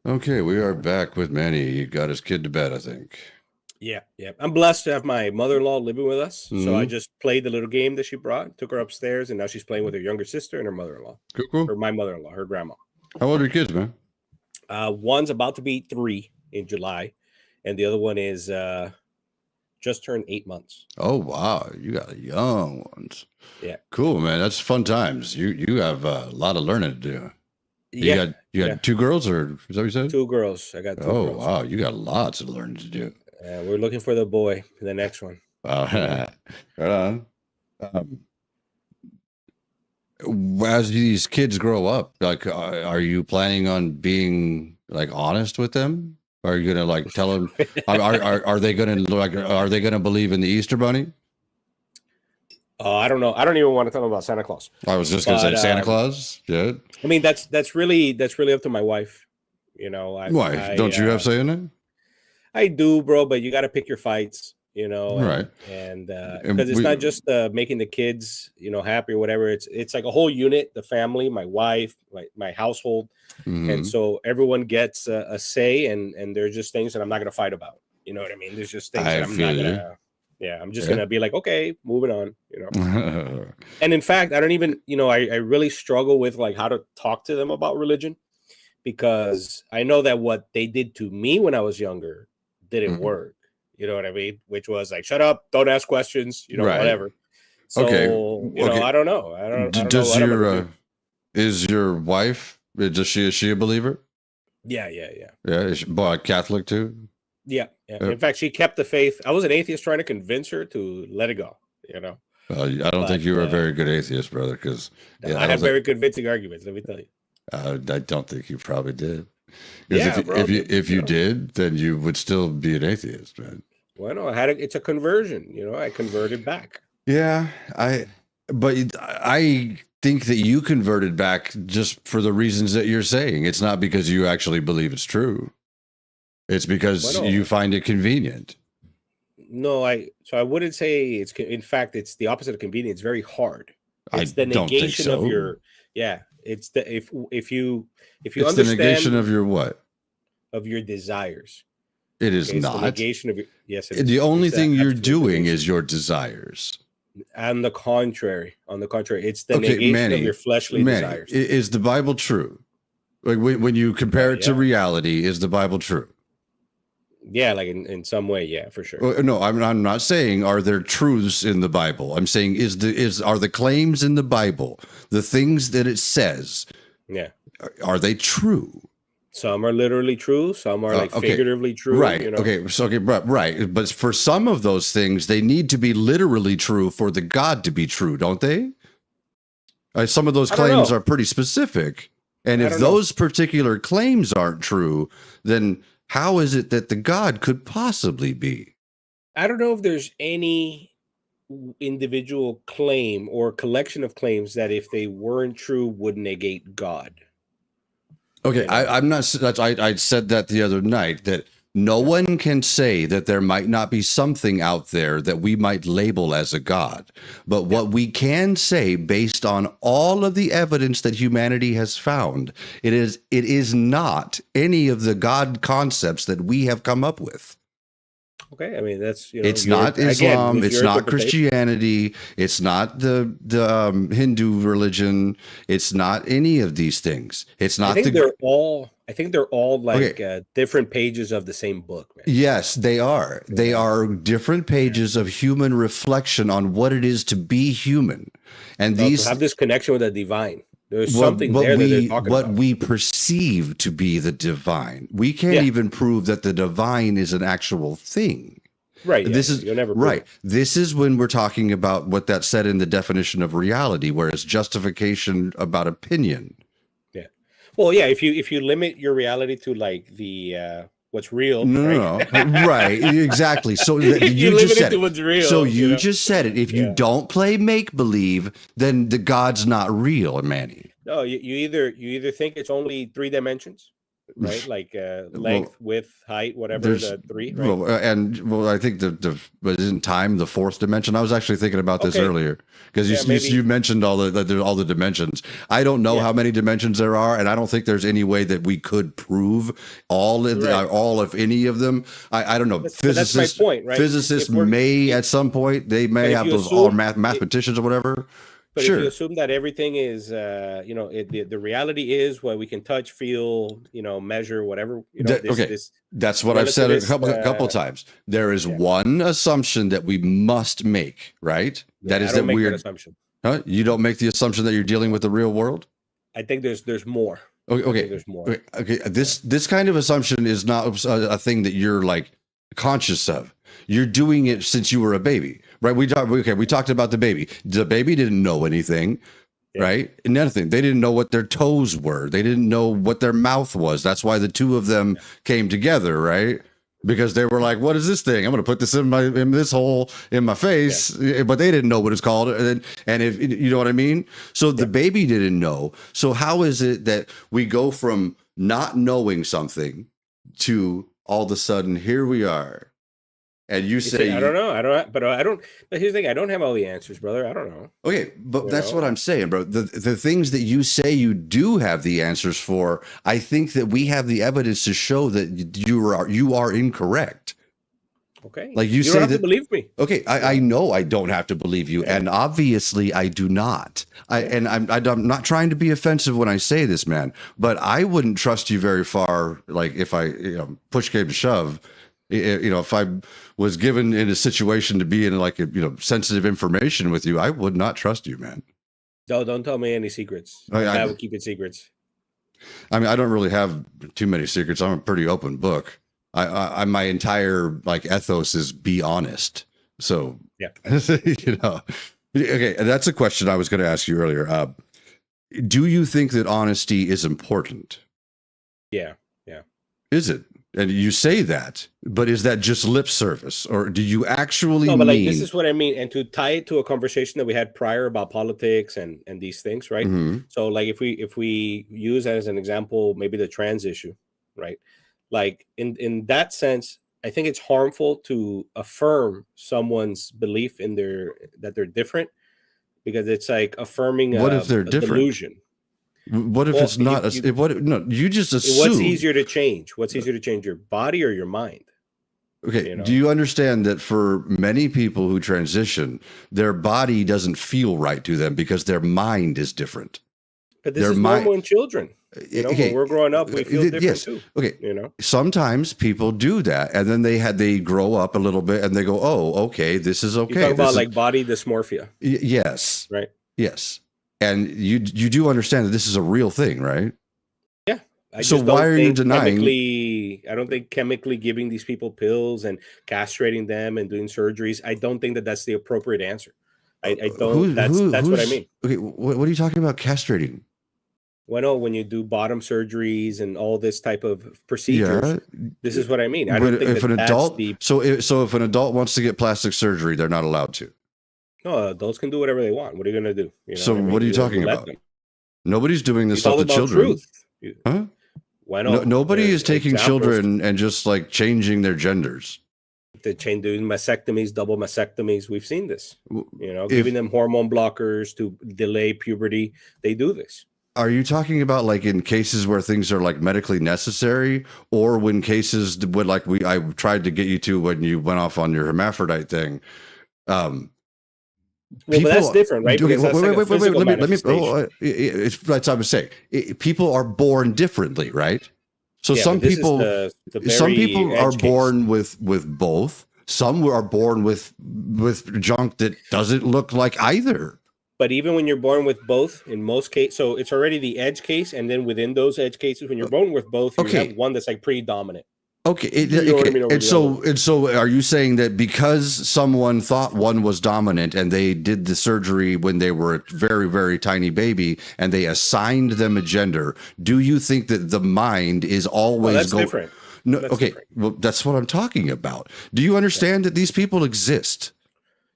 Okay, we are back with Manny. He got his kid to bed, I think. Yeah. I'm blessed to have my mother-in-law living with us. So I just played the little game that she brought, took her upstairs, and now she's playing with her younger sister and her mother-in-law. Cool. Or my mother-in-law, her grandma. How old are your kids, man? One's about to be 3 in July, and the other one is just turned 8 months. Oh, wow. You got young ones. Yeah. Cool, man. That's fun times. You have a lot of learning to do. You got 2 girls, or is that what you said? 2 girls. I got 2 girls. Oh, wow. You got lots of learning to do. We're looking for the boy, the next one. Right on. As these kids grow up, like, are you planning on being like honest with them? Are you gonna like tell them? Are they gonna believe in the Easter Bunny? I don't know. I don't even want to tell them about Santa Claus. I was just gonna say Santa Claus. Yeah. I mean, that's really up to my wife. You know, Why don't you have say in it? I do, bro, but you got to pick your fights, you know, right? And because it's not just making the kids, you know, happy or whatever. It's like a whole unit, the family, my wife, my household, and so everyone gets a say, and there's just things that I'm not going to fight about. You know what I mean? There's just things that I'm not going to. Yeah, I'm just going to be like, okay, moving on, you know. And in fact, I don't even, you know, I really struggle with like how to talk to them about religion, because I know that what they did to me when I was younger didn't work. You know what I mean? Which was like, shut up, don't ask questions, you know, whatever. So, you know, I don't know. I don't know. Is your wife, is she a believer? Yeah. Yeah, is she Catholic too? Yeah. In fact, she kept the faith. I was an atheist trying to convince her to let it go, you know. I don't think you were a very good atheist, brother, because I have very convincing arguments, let me tell you. I don't think you probably did. Yeah, if you did, then you would still be an atheist, man. Well, no, it's a conversion, you know. I converted back. Yeah, but I think that you converted back just for the reasons that you're saying. It's not because you actually believe it's true. It's because you find it convenient. No, I wouldn't say it's. In fact, it's the opposite of convenient. It's very hard. It's the negation of your. Yeah, it's the if you understand the negation of your what? Of your desires. It is not the negation of your. Yes, it is. The only thing you're doing is your desires. On the contrary, it's the negation of your fleshly desires. Is the Bible true? Like when you compare it to reality, is the Bible true? Yeah, like in some way, yeah, for sure. No, I'm not saying are there truths in the Bible. I'm saying are the claims in the Bible, the things that it says, are they true? Some are literally true. Some are like figuratively true. Right. You know? Okay. Right. But for some of those things, they need to be literally true for the God to be true, don't they? Some of those claims are pretty specific. And if those particular claims aren't true, then how is it that the God could possibly be? I don't know if there's any individual claim or collection of claims that if they weren't true would negate God. Okay, you know? I'm not. I said that the other night, that no one can say that there might not be something out there that we might label as a God. But what we can say, based on all of the evidence that humanity has found, it is not any of the God concepts that we have come up with. Okay, I mean, that's, you know, it's not Islam, it's not Christianity, it's not the Hindu religion, it's not any of these things. It's not. I think they're all like different pages of the same book, man. Yes, they are. They are different pages of human reflection on what it is to be human, and these have this connection with the divine. There's something there that they're talking about. What we perceive to be the divine. We can't even prove that the divine is an actual thing. Right. You'll never prove it. This is when we're talking about what that said in the definition of reality, where it's justification about opinion. Yeah. Well, yeah, if you limit your reality to like the what's real. No. Right. Exactly. So you just said it. What's real, so you just said it. If you don't play make believe, then the God's not real, Manny. No, you either think it's only 3 dimensions, right? Like Well, length, width, height, whatever, there's the three, right? I think but isn't time the fourth dimension? I was actually thinking about this Okay. earlier because Yeah, you maybe. mentioned all the dimensions. I don't know Yeah. how many dimensions there are, and I don't think there's any way that we could prove Right. all of any of them. I don't know. But that's my point, right? Physicists If we're may it, at some point they may but if have you those all assume mathematicians or whatever. But if you Sure. assume that everything is, the reality is what we can touch, feel, measure, whatever, Okay, this that's what I've said a relativist, couple times. There is yeah, one assumption that we must make, right? That yeah, I is don't that make that we're assumption. huh? You don't make the assumption that you're dealing with the real world. I think there's more. Okay, I think okay, there's more. okay. Yeah. This kind of assumption is not a thing that you're like conscious of. You're doing it since you were a baby, right? We talked about the baby. The baby didn't know anything. Yeah. Right? Nothing. They didn't know what their toes were. They didn't know what their mouth was. That's why the two of them came together, right? Because they were like, "What is this thing? I'm going to put this in this hole in my face." Yeah. But they didn't know what it's called, and if you know what I mean. So the baby didn't know. So how is it that we go from not knowing something to all of a sudden here we are? And you say, I don't know. But here's the thing: I don't have all the answers, brother. I don't know. okay, but that's what I'm saying, bro. The things that you say you do have the answers for, I think that we have the evidence to show that you are incorrect. Okay. Like you don't say have that, to believe me. okay, I know I don't have to believe you, and obviously I do not. I'm not trying to be offensive when I say this, man, but I wouldn't trust you very far. Like if push came to shove, if I was given in a situation to be in like sensitive information with you, I would not trust you, man. No, don't tell me any secrets. I would keep it secrets. I mean, I don't really have too many secrets. I'm a pretty open book. I my entire like ethos is be honest. So yeah, Okay, that's a question I was going to ask you earlier. Do you think that honesty is important? Yeah. Is it? And you say that, but is that just lip service, or do you actually No, but mean? Like this is what I mean, and to tie it to a conversation that we had prior about politics and these things, right? Mm-hmm. So, like, if we use as an example, maybe the trans issue, right? Like in that sense, I think it's harmful to affirm someone's belief in that they're different, because it's like affirming what if they're a different? delusion. What if it's not? No, you just assume. What's easier to change? What's easier to change, your body or your mind? Okay. Do you understand that for many people who transition, their body doesn't feel right to them because their mind is different? But this is normal in children. Okay. When we're growing up, we feel different too. Okay. Sometimes people do that, and then they grow up a little bit, and they go, "Oh, okay, this is okay." You talk about like body dysmorphia. Yes. Right. Yes. And you do understand that this is a real thing, right? Yeah. So why are you denying? I don't think chemically giving these people pills and castrating them and doing surgeries, I don't think that that's the appropriate answer. I don't. That's what I mean. Okay, what are you talking about castrating? Well, when you do bottom surgeries and all this type of procedures, this is what I mean. I don't think if an adult. So if an adult wants to get plastic surgery, they're not allowed to. No, adults can do whatever they want. What are you going to do? What are you talking about? Nobody's doing this stuff to children. Truth. Huh? Nobody is taking children and just like changing their genders. They change, doing mastectomies, double mastectomies. We've seen this. Giving them hormone blockers to delay puberty. They do this. Are you talking about like in cases where things are like medically necessary, or when cases would like I tried to get you to when you went off on your hermaphrodite thing? Well, but that's different, right? Okay, wait. Let me. It's that's what I was saying. People are born differently, right? So some people are born with both. Some are born with junk that doesn't look like either. But even when you're born with both, in most cases, so it's already the edge case, and then within those edge cases, when you're born with both, you have one that's like predominant. Okay. And so are you saying that because someone thought one was dominant and they did the surgery when they were a very, very tiny baby and they assigned them a gender, do you think that the mind is always different? No, okay. Different. Well, that's what I'm talking about. Do you understand that these people exist?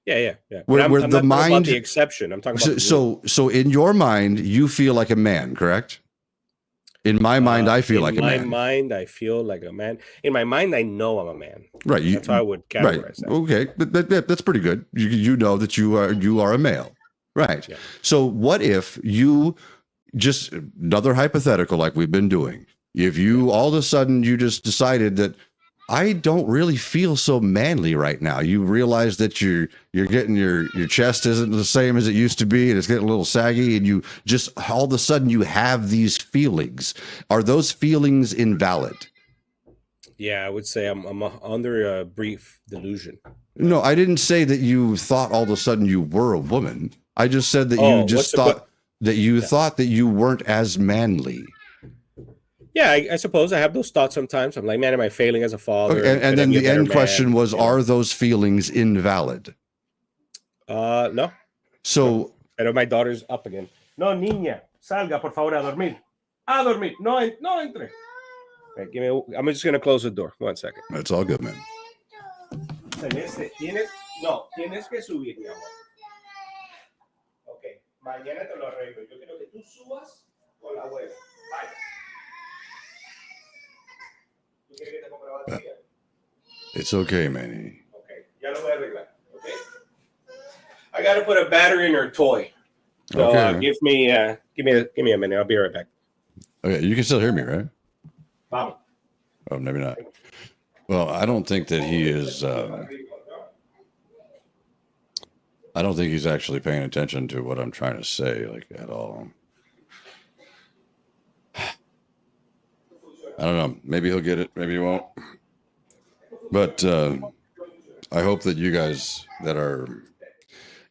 Yeah. Where I'm the not mind, talking about the exception. I'm talking about so in your mind, you feel like a man, correct? In my mind, I feel like a man. In my mind, I feel like a man. In my mind, I know I'm a man. Right. That's how I would categorize that. Okay. That's pretty good. You know that you are a male. Right. Yeah. So what if you just another hypothetical like we've been doing. If you all of a sudden you just decided that I don't really feel so manly right now. You realize that you're getting your chest isn't the same as it used to be, and it's getting a little saggy, and you just all of a sudden you have these feelings. Are those feelings invalid? Yeah, I would say I'm under a brief delusion. No, I didn't say that you thought all of a sudden you were a woman. I just said that you just thought that you thought that you weren't as manly. Yeah, I suppose I have those thoughts sometimes. I'm like, man, am I failing as a father? Okay, and then the end question was, are those feelings invalid? No. So, pero my daughter's up again. No, niña, salga por favor a dormir. A dormir. No entre. Okay, I'm just gonna close the door. 1 second. That's all good, man. Tienes que subir, mi amor. Okay, mañana te lo arreglo. Yo quiero que tú subas con la abuela. Vaya. ¿Tú quieres que te ponga la batería? It's okay, Manny. Okay, ya lo voy a arreglar. Okay. I got to put a battery in her toy. So okay. Give me a minute. I'll be right back. Okay, you can still hear me, right? Vamos. Oh, maybe not. Well, I don't think that he is. I don't think he's actually paying attention to what I'm trying to say, like at all. I don't know. Maybe he'll get it. Maybe he won't. But I hope that you guys that are.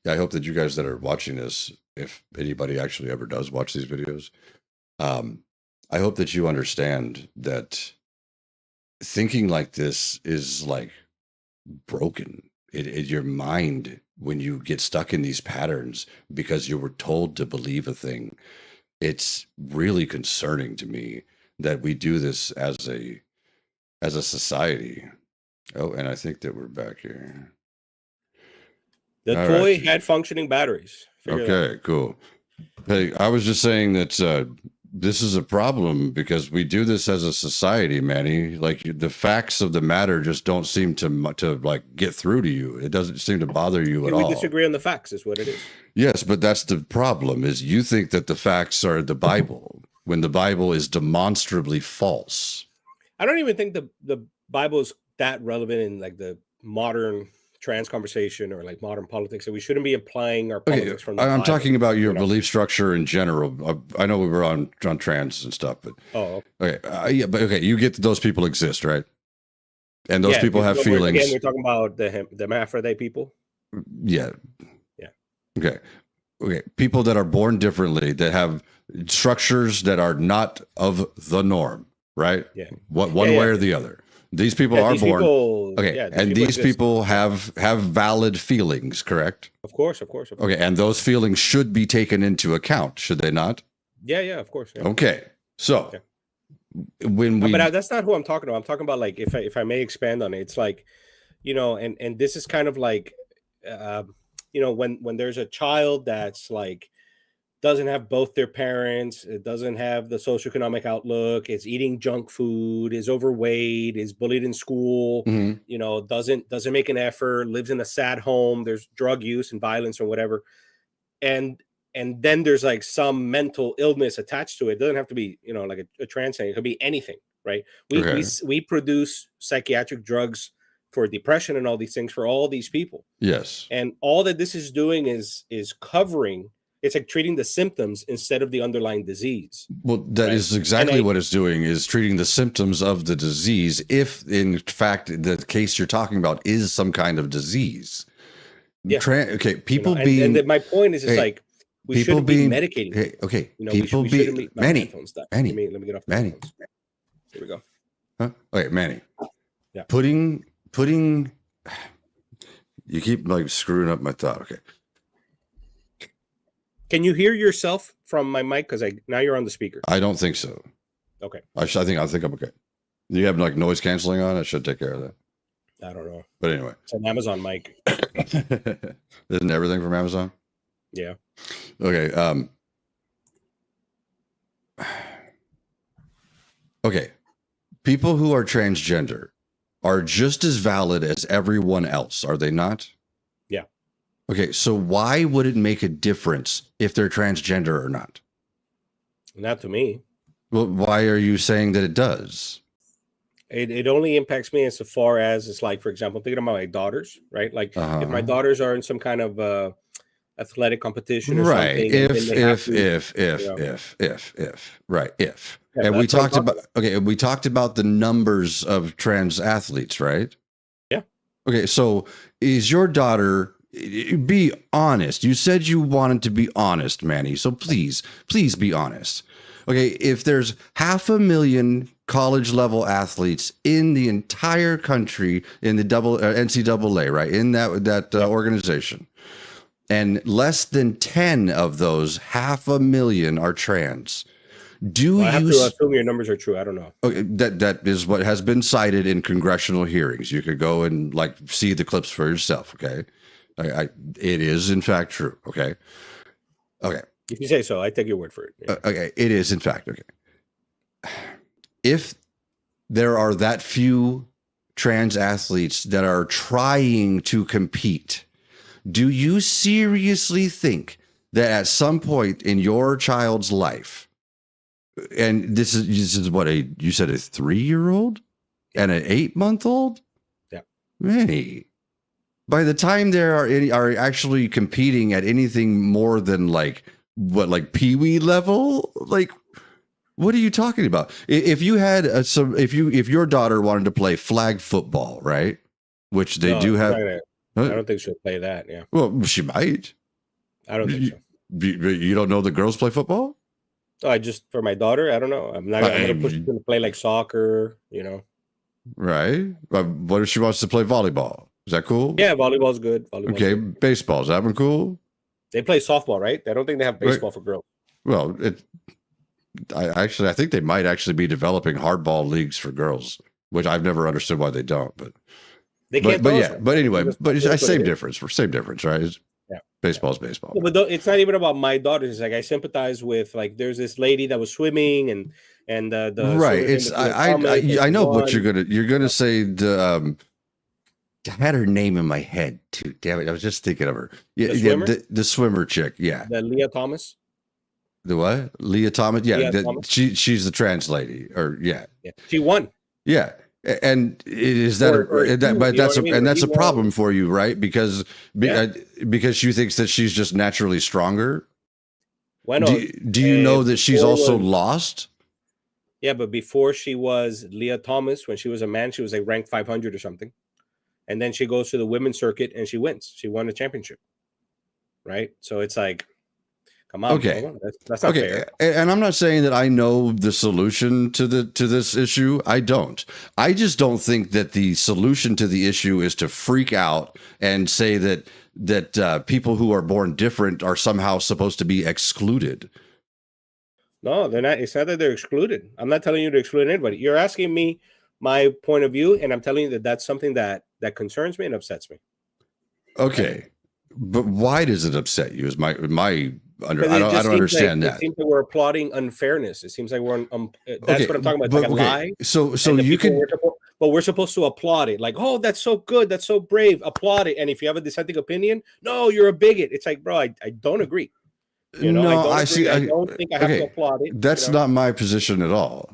Yeah, I hope that you guys that are watching this, if anybody actually ever does watch these videos, I hope that you understand that thinking like this is like broken. Your mind, when you get stuck in these patterns because you were told to believe a thing, it's really concerning to me that we do this as a society. Oh, and I think that we're back here. The toy had functioning batteries. Okay, cool. Hey, I was just saying that this is a problem because we do this as a society, Manny. Like the facts of the matter just don't seem to like get through to you. It doesn't seem to bother you at all. We disagree on the facts, is what it is. Yes, but that's the problem. Is you think that the facts are the Bible when the Bible is demonstrably false. I don't even think the Bible is that relevant in like the modern trans conversation or like modern politics, and we shouldn't be applying our politics from the I'm Bible, talking about your belief structure in general. I know we were on trans and stuff, but yeah, but okay, you get that those people exist, right? And those people have feelings. Again, we're talking about the hermaphrodite people. Yeah. Okay. People that are born differently, that have structures that are not of the norm, right? Yeah. One way or the other. These people are born. These people have valid feelings, correct? Of course. Okay, and those feelings should be taken into account, should they not? Yeah, of course. Yeah. Okay, so when we, but that's not who I'm talking about. I'm talking about like if I may expand on it, it's like, and this is kind of like, when there's a child that's like doesn't have both their parents, it doesn't have the socioeconomic outlook, is eating junk food, is overweight, is bullied in school, doesn't make an effort, lives in a sad home, there's drug use and violence or whatever. And then there's like some mental illness attached to it. It doesn't have to be, like a trans thing. It could be anything, right? We produce psychiatric drugs for depression and all these things for all these people. Yes. And all that this is doing is covering. It's like treating the symptoms instead of the underlying disease. Well, that is exactly what it's doing, is treating the symptoms of the disease. If in fact the case you're talking about is some kind of disease. Yeah. People my point is, it's like we shouldn't be medicating. People being Manny. Let me get off. Manny. Here we go. Huh? Okay, Manny. Yeah. Putting. You keep like screwing up my thought. Okay. Can you hear yourself from my mic? Because now you're on the speaker. I don't think so. Okay. I think I'm okay. You have like noise canceling on? I should take care of that. I don't know. But anyway. It's an Amazon mic. Isn't everything from Amazon? Yeah. Okay. Okay. People who are transgender are just as valid as everyone else, are they not? Yeah. Okay, so why would it make a difference if they're transgender or not? Not to me. Well, why are you saying that it does? It only impacts me as far as it's like, for example, I'm thinking about my daughters, right? Like if my daughters are in some kind of athletic competition or Right. something, and then they have to, you know, Right. If. yeah, And we that's what I'm talked talking about, about. okay, we talked about the numbers of trans athletes, right? Yeah. Okay, so is your daughter, be honest. You said you wanted to be honest, Manny. So please be honest. Okay, if there's 500,000 college level athletes in the entire country in the NCAA, right? In that Yeah. organization, and less than 10 of those 500,000 are trans. Do Well, I have you to assume your numbers are true. I don't know. Okay, that is what has been cited in congressional hearings. You could go and like see the clips for yourself. Okay, it is in fact true. Okay, okay, If you say so, I take your word for it. Yeah. okay. It is in fact okay. If there are that few trans athletes that are trying to compete, do you seriously think that at some point in your child's life, and this is what you said, a 3-year-old Yeah. and an 8-month-old? Yeah. Many. By the time they are actually competing at anything more than like peewee level, like what are you talking about? If you had if your daughter wanted to play flag football, right? Which they No, do she's not have. gonna. uh, I don't think she'll play that. Yeah. Well, she might. I don't think You, so. you don't know the girls play football? So I just for my daughter, I don't know. I'm not. I'm gonna push her to play like soccer. You know. Right. But what if she wants to play volleyball? Is that cool? Yeah, volleyball's good. Volleyball's Okay, good. baseball, is that one cool? They play softball, right? I don't think they have Right. baseball for girls. Well, I think they might actually be developing hardball leagues for girls, which I've never understood why they don't. They can't But throw us yeah, one. but anyway, but it's That's what it same is. difference. Same difference, right? Yeah. Baseball's baseball. Well, but it's not even about my daughters. It's like I sympathize with like there's this lady that was swimming and the Right. swimmer's name It's was Leah Thomas and I she know what won. you're gonna say. I had her name in my head too. Damn it! I was just thinking of her. Yeah, The yeah. swimmer, The swimmer chick. Yeah. the Leah Thomas. The what? Leah Thomas. Yeah. Leah Thomas. She's the trans lady. Or yeah. Yeah. She won. Yeah. And is that Or that? But you know that's what I mean? and Or that's he a won. problem for you, right? Because Yeah. because she thinks that she's just naturally stronger. Bueno, Do you know that she's also was, lost? yeah, but before she was Leah Thomas, when she was a man, she was like ranked 500 or something. And then she goes to the women's circuit and she wins. She won the championship. Right. So it's like, come on, Okay. bro. That's not fair. And I'm not saying that I know the solution to this issue. I don't. I just don't think that the solution to the issue is to freak out and say that people who are born different are somehow supposed to be excluded. No, they're not. It's not that they're excluded. I'm not telling you to exclude anybody. You're asking me my point of view, and I'm telling you that that's something that concerns me and upsets me. Okay, right? But why does it upset you? Is my I don't understand that. It seems like we're applauding unfairness. It seems like we're that's okay, what I'm talking about. It's like a lie. So you could, but we're supposed to applaud it. Like, oh, that's so good, that's so brave. Applaud it. And if you have a dissenting opinion, no, you're a bigot. It's like, bro, I don't agree. You know, no, I don't think I have to applaud it. That's not my position at all.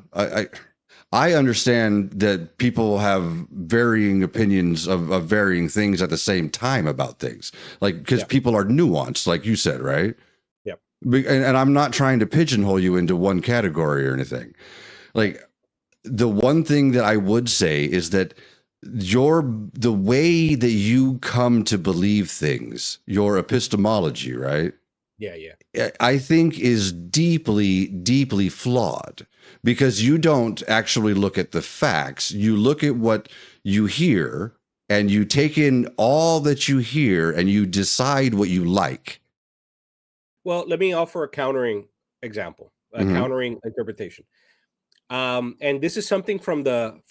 I understand that people have varying opinions of varying things at the same time about things, like because people are nuanced, like you said, right? Yeah. And I'm not trying to pigeonhole you into one category or anything. Like the one thing that I would say is that the way that you come to believe things, your epistemology, right? Yeah. I think is deeply, deeply flawed because you don't actually look at the facts. You look at what you hear and you take in all that you hear and you decide what you like. Well, let me offer a countering example, a countering interpretation. And this is something from the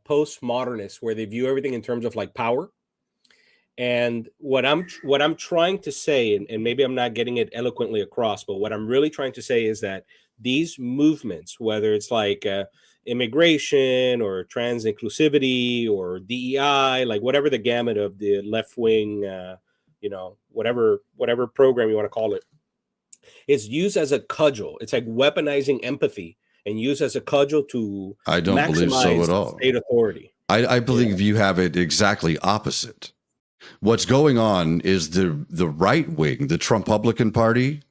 postmodernists where they view everything in terms of like power. And what I'm trying to say, and maybe I'm not getting it eloquently across, but what I'm really trying to say is that these movements, whether it's like immigration or trans inclusivity or DEI, like whatever the gamut of the left wing, whatever program you want to call it, it's used as a cudgel. It's like weaponizing empathy and used as a cudgel to I don't believe so at all. state authority. I believe you have it exactly opposite. What's going on is the right wing, the Trump-Republican Party,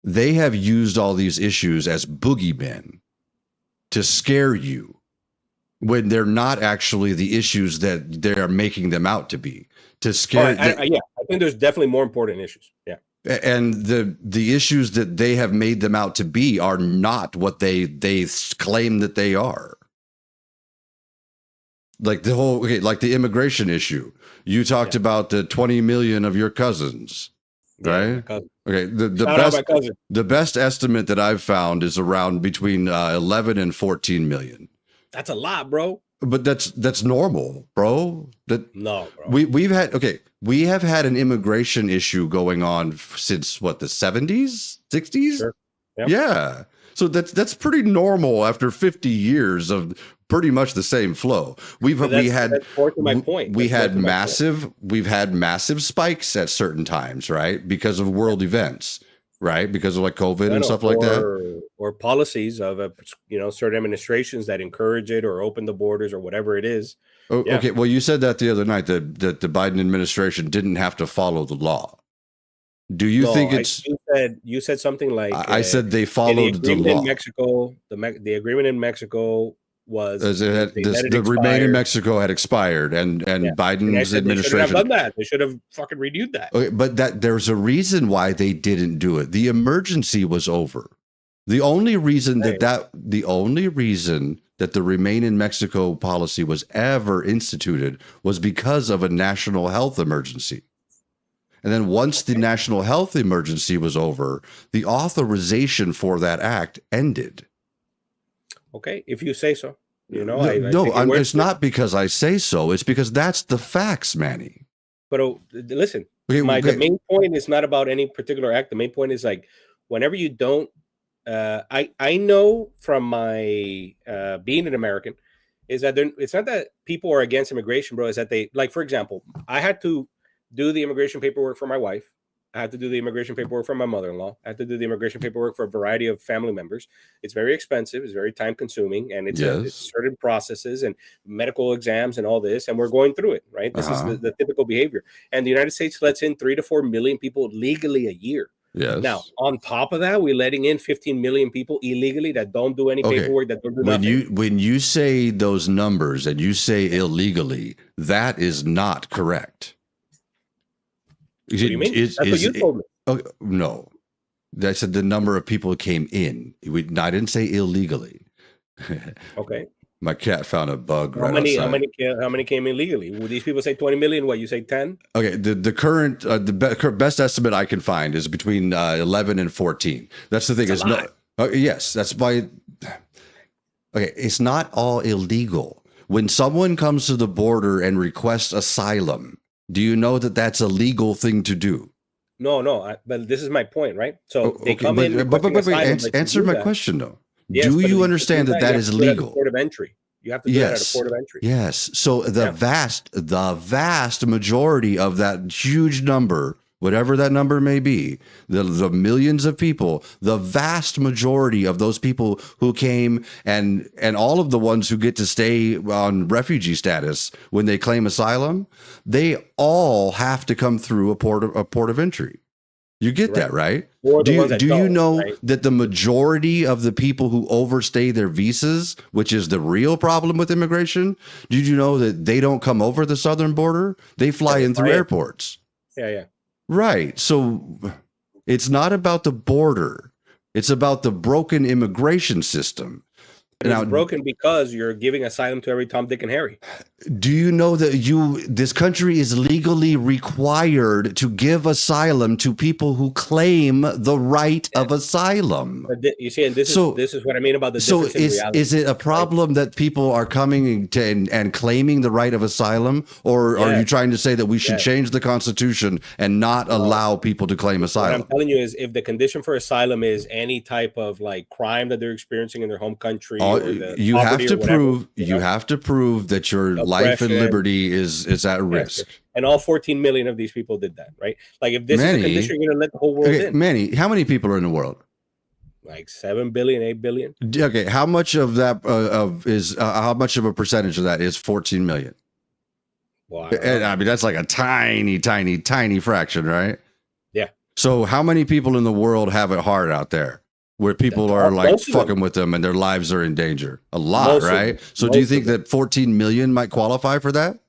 they have used all these issues as boogeymen to scare you when they're not actually the issues that they're making them out to be. To scare. I think there's definitely more important issues. Yeah. And the issues that they have made them out to be are not what they claim that they are. Like like the immigration issue. You talked about the 20 million of your cousins, right? Yeah, okay. The best estimate that I've found is around between 11 and 14 million. That's a lot, bro. But that's normal, bro. No, bro. We have had an immigration issue going on since the 70s, 60s? Sure. Yep. Yeah. So that's pretty normal after 50 years of pretty much the same flow. We've had massive spikes at certain times, right? Because of world events, right? Because of like COVID and stuff like that. Or policies of certain administrations that encourage it or open the borders or whatever it is. Oh, yeah. Okay. Well, you said that the other night that the Biden administration didn't have to follow the law. Do you think it's? You said something like I said they followed the law. In Mexico, the agreement in Mexico was the remain in Mexico had expired, and Biden's administration. They should have done that. They should have fucking renewed that. Okay, but there's a reason why they didn't do it. The emergency was over. The only reason that the remain in Mexico policy was ever instituted was because of a national health emergency. And then once the national health emergency was over, the authorization for that act ended. Okay, if you say so. It's not because I say so. It's because that's the facts, Manny. But listen, the main point is not about any particular act. The main point is like whenever you don't, I know from my being an American, is that it's not that people are against immigration, bro. Is that they, like, for example, I had to do the immigration paperwork for my wife. I had to do the immigration paperwork for my mother-in-law. I had to do the immigration paperwork for a variety of family members. It's very expensive. It's very time-consuming, and it's certain processes and medical exams and all this, and we're going through it, right? This is the typical behavior. And the United States lets in 3 to 4 million people legally a year. Yes. Now, on top of that, we're letting in 15 million people illegally that don't do any paperwork, that don't do nothing. When you say those numbers and you say illegally, that is not correct. What do you mean? That's what you told me. No. I said the number of people came in. I didn't say illegally. Okay. My cat found a bug How many came in legally? Would these people say 20 million? What, you say 10? Okay, the current best estimate I can find is between 11 and 14. That's the thing. That's yes, that's why. Okay, it's not all illegal. When someone comes to the border and requests asylum, do you know that that's a legal thing to do? No, but this is my point, right? So they come in. But answer my question though. Yes, do you understand that is illegal? Port of entry. You have to do that at a port of entry. Yes. So the vast majority of that huge number, whatever that number may be, the millions of people, the vast majority of those people who came and all of the ones who get to stay on refugee status when they claim asylum, they all have to come through a port of entry. You get that, right? Do you know that the majority of the people who overstay their visas, which is the real problem with immigration, did you know that they don't come over the southern border? They fly in through airports. Yeah. Right. So it's not about the border. It's about the broken immigration system. It's broken because you're giving asylum to every Tom, Dick, and Harry. Do you know that this country is legally required to give asylum to people who claim the right of asylum? You see, and this is what I mean about the difference in reality. Is it a problem that people are coming and claiming the right of asylum, or are you trying to say that we should change the Constitution and not allow people to claim asylum? What I'm telling you is, if the condition for asylum is any type of like crime that they're experiencing in their home country, all, or the you have poverty to or whatever. prove you have to prove that your life and Oppression. liberty is at risk. And all 14 million of these people did that, right? Like if this is a Manny, condition, you're gonna let the whole world in. Manny, how many people are in the world? Like 7 billion, 8 billion. Okay, how much of that how much of a percentage of that is 14 million? Well, I mean, that's like a tiny fraction, right? Yeah. So how many people in the world have it hard out there where people are like fucking with them and their lives are in danger? A lot, right? So do you think that 14 million might qualify for that?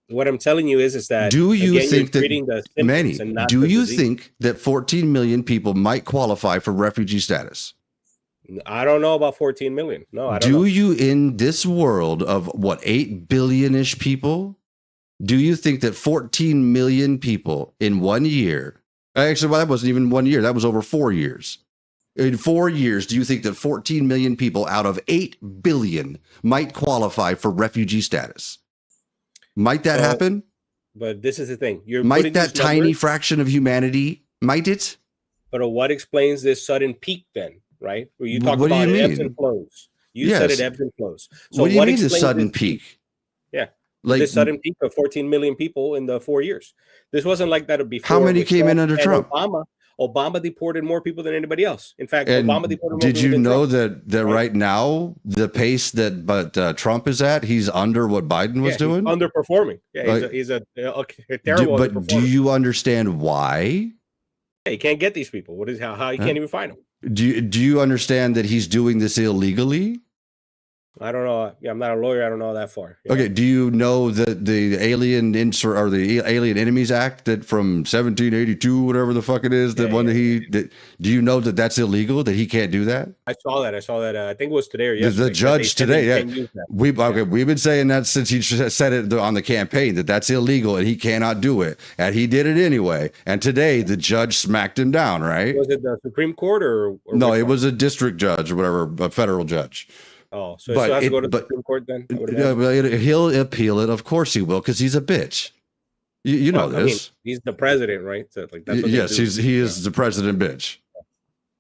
What I'm telling you is that do you think that many do you think that 14 million people might qualify for refugee status? I don't know about 14 million. No, I don't know. Do you in this world of what 8 billion-ish people? Do you think that 14 million people in 1 year, actually, well, that wasn't even 1 year, that was over 4 years. In 4 years, do you think that 14 million people out of 8 billion might qualify for refugee status? Might that happen? But this is the thing. Might that tiny fraction of humanity, might it? But what explains this sudden peak then, right? Where you talk about ebbs and flows. You said it ebbs and flows. So what do you mean the sudden peak? Yeah. Like this sudden peak of 14 million people in the 4 years. This wasn't like that before. How many came in under Trump? Obama deported more people than anybody else. In fact, Obama deported more people than Trump. Did you know that right now, the pace that Trump is at, he's under what Biden was doing? He's underperforming. Yeah, he's a terrible But do you understand why? Yeah, he can't get these people. How he can't even find them? Do you understand that he's doing this illegally? I don't know. Yeah, I'm not a lawyer. I don't know that far. Okay. Do you know that the Alien Enemies Act that from 1782, whatever the fuck it is, do you know that that's illegal? That he can't do that? I saw that. I think it was today or yesterday. The judge today. Yeah. We've been saying that since he said it on the campaign that that's illegal and he cannot do it, and he did it anyway. And today the judge smacked him down. Right? Was it the Supreme Court or no? It was a district judge or whatever, a federal judge. Oh, so he still has to go to the Supreme Court then? He'll appeal it. Of course he will, because he's a bitch. You know this. I mean, he's the president, right? So, like, that's what yes, he is the president bitch.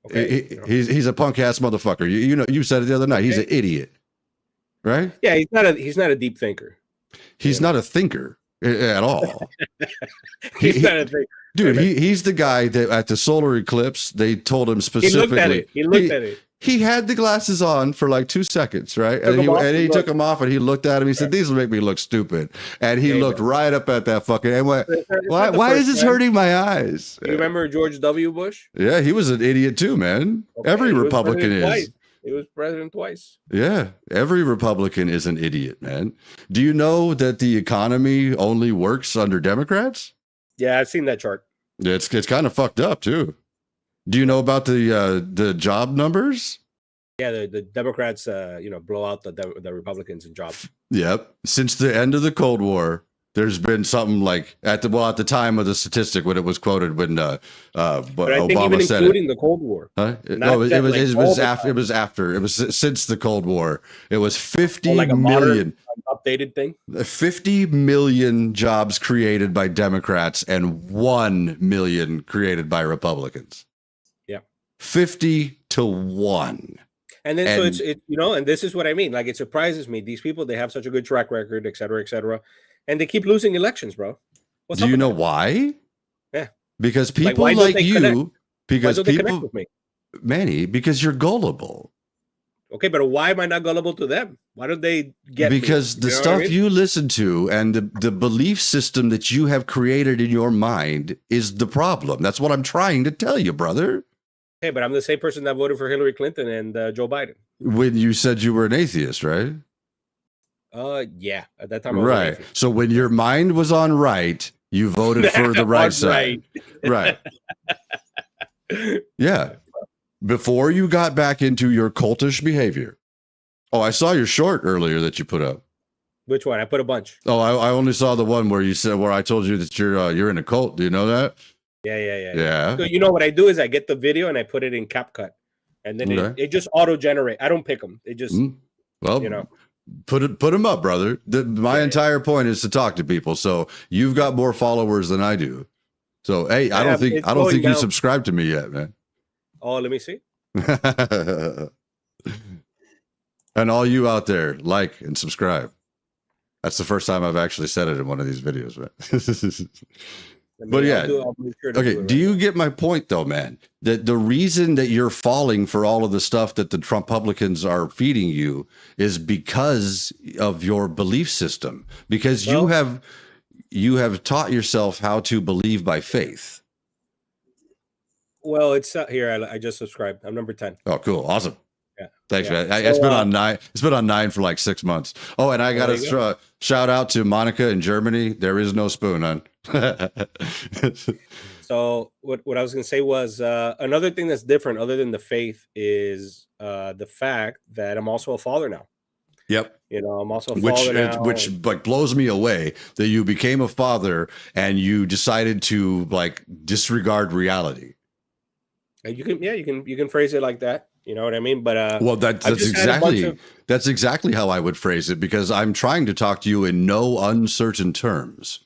Okay. He's a punk ass motherfucker. You know, you said it the other night. He's an idiot, right? Yeah, he's not a deep thinker. He's not a thinker at all. He's not a thinker. Dude, he's the guy that at the solar eclipse, they told him specifically. He looked at it. He had the glasses on for like 2 seconds, right? And he took them off and he looked at him. He said, "These will make me look stupid." And he looked right up at that fucking and went, "Why is this hurting my eyes?" You remember George W. Bush? Yeah, he was an idiot too, man. Every Republican is. He was president twice. Yeah, every Republican is an idiot, man. Do you know that the economy only works under Democrats? Yeah, I've seen that chart. It's kind of fucked up too. Do you know about the job numbers? Yeah, the Democrats, blow out the Republicans in jobs. Yep. Since the end of the Cold War, there's been something like at the time of the statistic when it was quoted when but I think Obama even said including the Cold War. Huh? No, it was since the Cold War. It was 50 like a million updated thing. 50 million jobs created by Democrats and 1 million created by Republicans. 50 to 1. And then so it's and this is what I mean. Like, it surprises me. These people, they have such a good track record, et cetera, and they keep losing elections, bro. Do you know why? Yeah. Because people like you, because people with me? Manny, because you're gullible. Okay, but why am I not gullible to them? Why don't they get because me? The stuff you listen to and the belief system that you have created in your mind is the problem. That's what I'm trying to tell you, brother. Hey, but I'm the same person that voted for Hillary Clinton and Joe Biden. When you said you were an atheist, right? Yeah. At that time, I was an atheist. So when your mind was on right, you voted for the right side. Right. Yeah. Before you got back into your cultish behavior. Oh, I saw your short earlier that you put up. Which one? I put a bunch. Oh, I only saw the one where you said where I told you that you're in a cult. Do you know that? Yeah. So you know what I do is I get the video and I put it in CapCut, and then it just auto generate. I don't pick them. It just put them up, brother. My entire point is to talk to people. So you've got more followers than I do. So hey, I don't think you subscribe to me yet, man. Oh, let me see. And all you out there, like and subscribe. That's the first time I've actually said it in one of these videos, man. But yeah, I'll make sure to okay. do it Do right you now. get my point, though, man? That the reason that you're falling for all of the stuff that the Trump Republicans are feeding you is because of your belief system. Because Well, you have taught yourself how to believe by faith. well, it's here. I just subscribed. I'm number 10. Oh, cool, awesome. Yeah, Thanks, yeah. man. So, It's been on 9. It's been on 9 for like 6 months. Oh, and I got to shout out to Monica in Germany. There is no spoon, on. So what I was going to say was another thing that's different other than the faith is the fact that I'm also a father now. Yep. You know, I'm also a father now. Which like blows me away that you became a father and you decided to like disregard reality. You can phrase it like that. You know what I mean? But well, that's exactly how I would phrase it, because I'm trying to talk to you in no uncertain terms.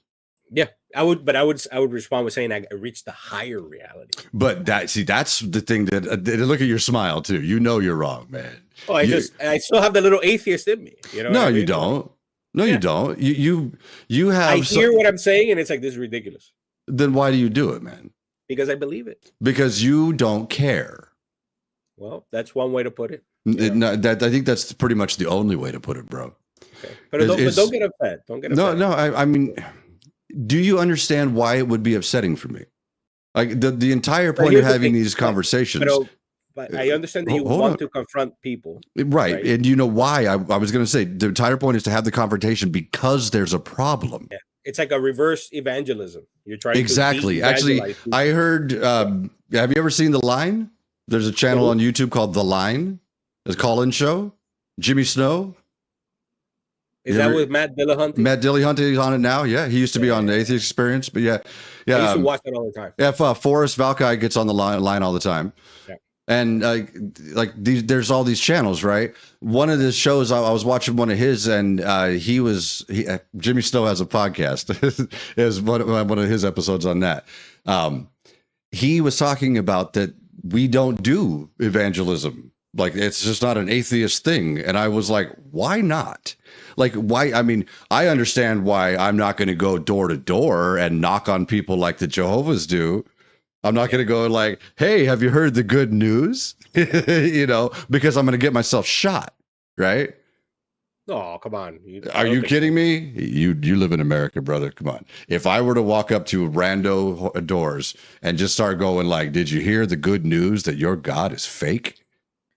Yeah, I would respond with saying I reached the higher reality. But that's the thing that look at your smile too. You know you're wrong, man. Oh, I still have the little atheist in me. You know? No, you don't. No, you don't. You have. I hear what I'm saying, and it's like, this is ridiculous. Then why do you do it, man? Because I believe it. Because you don't care. Well, that's one way to put it. I think that's pretty much the only way to put it, bro. Okay. But don't get upset. Don't get upset. No. I mean, do you understand why it would be upsetting for me? Like the entire point of having these conversations. But I understand that you want to confront people. Right. And you know why? I was going to say the entire point is to have the confrontation because there's a problem. Yeah. It's like a reverse evangelism. You're trying exactly. to Actually, I heard. Have you ever seen The Line? There's a channel on YouTube called The Line. It's a call-in show. Jimmy Snow. Is that with Matt Dillahunty? Matt Dillahunty is on it now. Yeah, he used to be on the Atheist Experience, but yeah. I used to watch that all the time. Yeah, Forrest Valkai gets on the line all the time. Yeah. And there's all these channels, right? One of the shows I was watching one of his, and Jimmy Snow has a podcast. Is one of his episodes on that. He was talking about that we don't do evangelism. Like, it's just not an atheist thing. And I was like, why not? Like, why? I mean, I understand why I'm not going to go door to door and knock on people like the Jehovah's do. I'm not going to go like, hey, have you heard the good news? Because I'm going to get myself shot. Right. Oh, come on. Are you kidding me? You live in America, brother. Come on. If I were to walk up to rando doors and just start going like, did you hear the good news that your God is fake?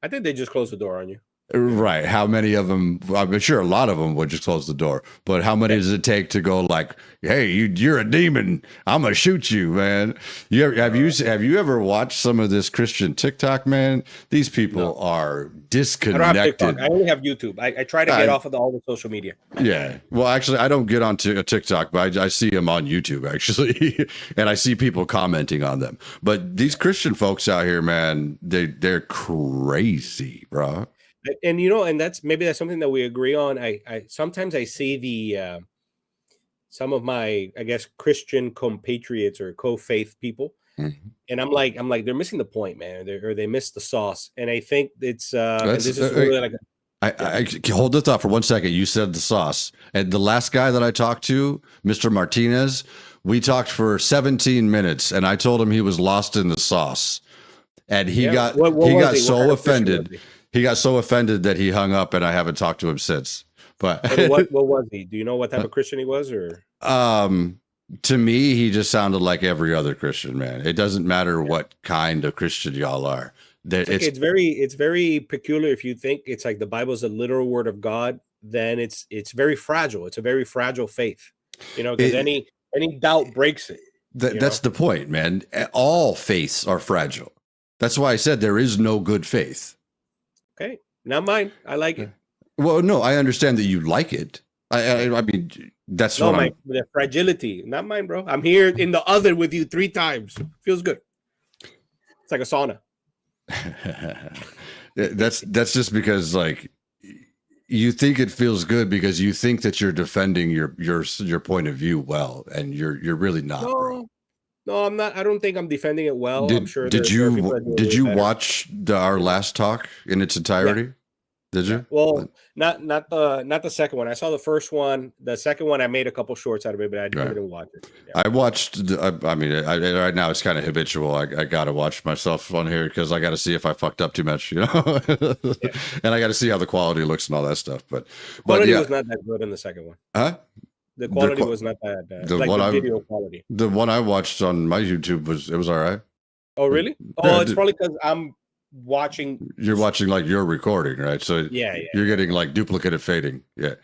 I think they just closed the door on you. Right. How many of them? I'm sure a lot of them would just close the door. But how many does it take to go like, hey, you're a demon. I'm going to shoot you, man. Have you ever watched some of this Christian TikTok, man? These people are disconnected. I don't have TikTok. I only have YouTube. I try to get off of all the social media. Yeah. Well, actually, I don't get onto TikTok, but I see them on YouTube, actually. And I see people commenting on them. But these Christian folks out here, man, they're crazy, bro. And and that's something that we agree on. I sometimes I see the some of my, I guess, Christian compatriots or co-faith people, and I'm like they're missing the point, man. They miss the sauce. And I think it's this is really like I hold the thought for 1 second. You said the sauce, and the last guy that I talked to, Mr. Martinez, we talked for 17 minutes, and I told him he was lost in the sauce, and he got so offended. He got so offended that he hung up, and I haven't talked to him since. But what was he? Do you know what type of Christian he was? Or to me, he just sounded like every other Christian, man. It doesn't matter what kind of Christian y'all are. It's very peculiar. If you think it's like the Bible is a literal word of God, then it's very fragile. It's a very fragile faith, because any doubt breaks it. That's the point, man. All faiths are fragile. That's why I said there is no good faith. Okay, not mine. I like it. Well, no, I understand that you like it. I mean, that's the fragility, not mine, bro. I'm here in the oven with you 3 times. Feels good. It's like a sauna. That's just because like you think it feels good because you think that you're defending your point of view well, and you're really not. No, I'm not. I don't think I'm defending it well. I'm sure. Did you watch our last talk in its entirety? Did you? Well, not the second one. I saw the first one. The second one, I made a couple shorts out of it, but I didn't watch it. Yeah. I watched. I mean, right now it's kind of habitual. I gotta watch myself on here because I got to see if I fucked up too much, and I got to see how the quality looks and all that stuff. But the quality was not that good in the second one. Huh? The quality was not that bad. The video quality. The one I watched on my YouTube was all right. Oh, really? Oh, it's probably because I'm watching. You're watching like you're recording, right? So you're getting like duplicative fading. Yeah.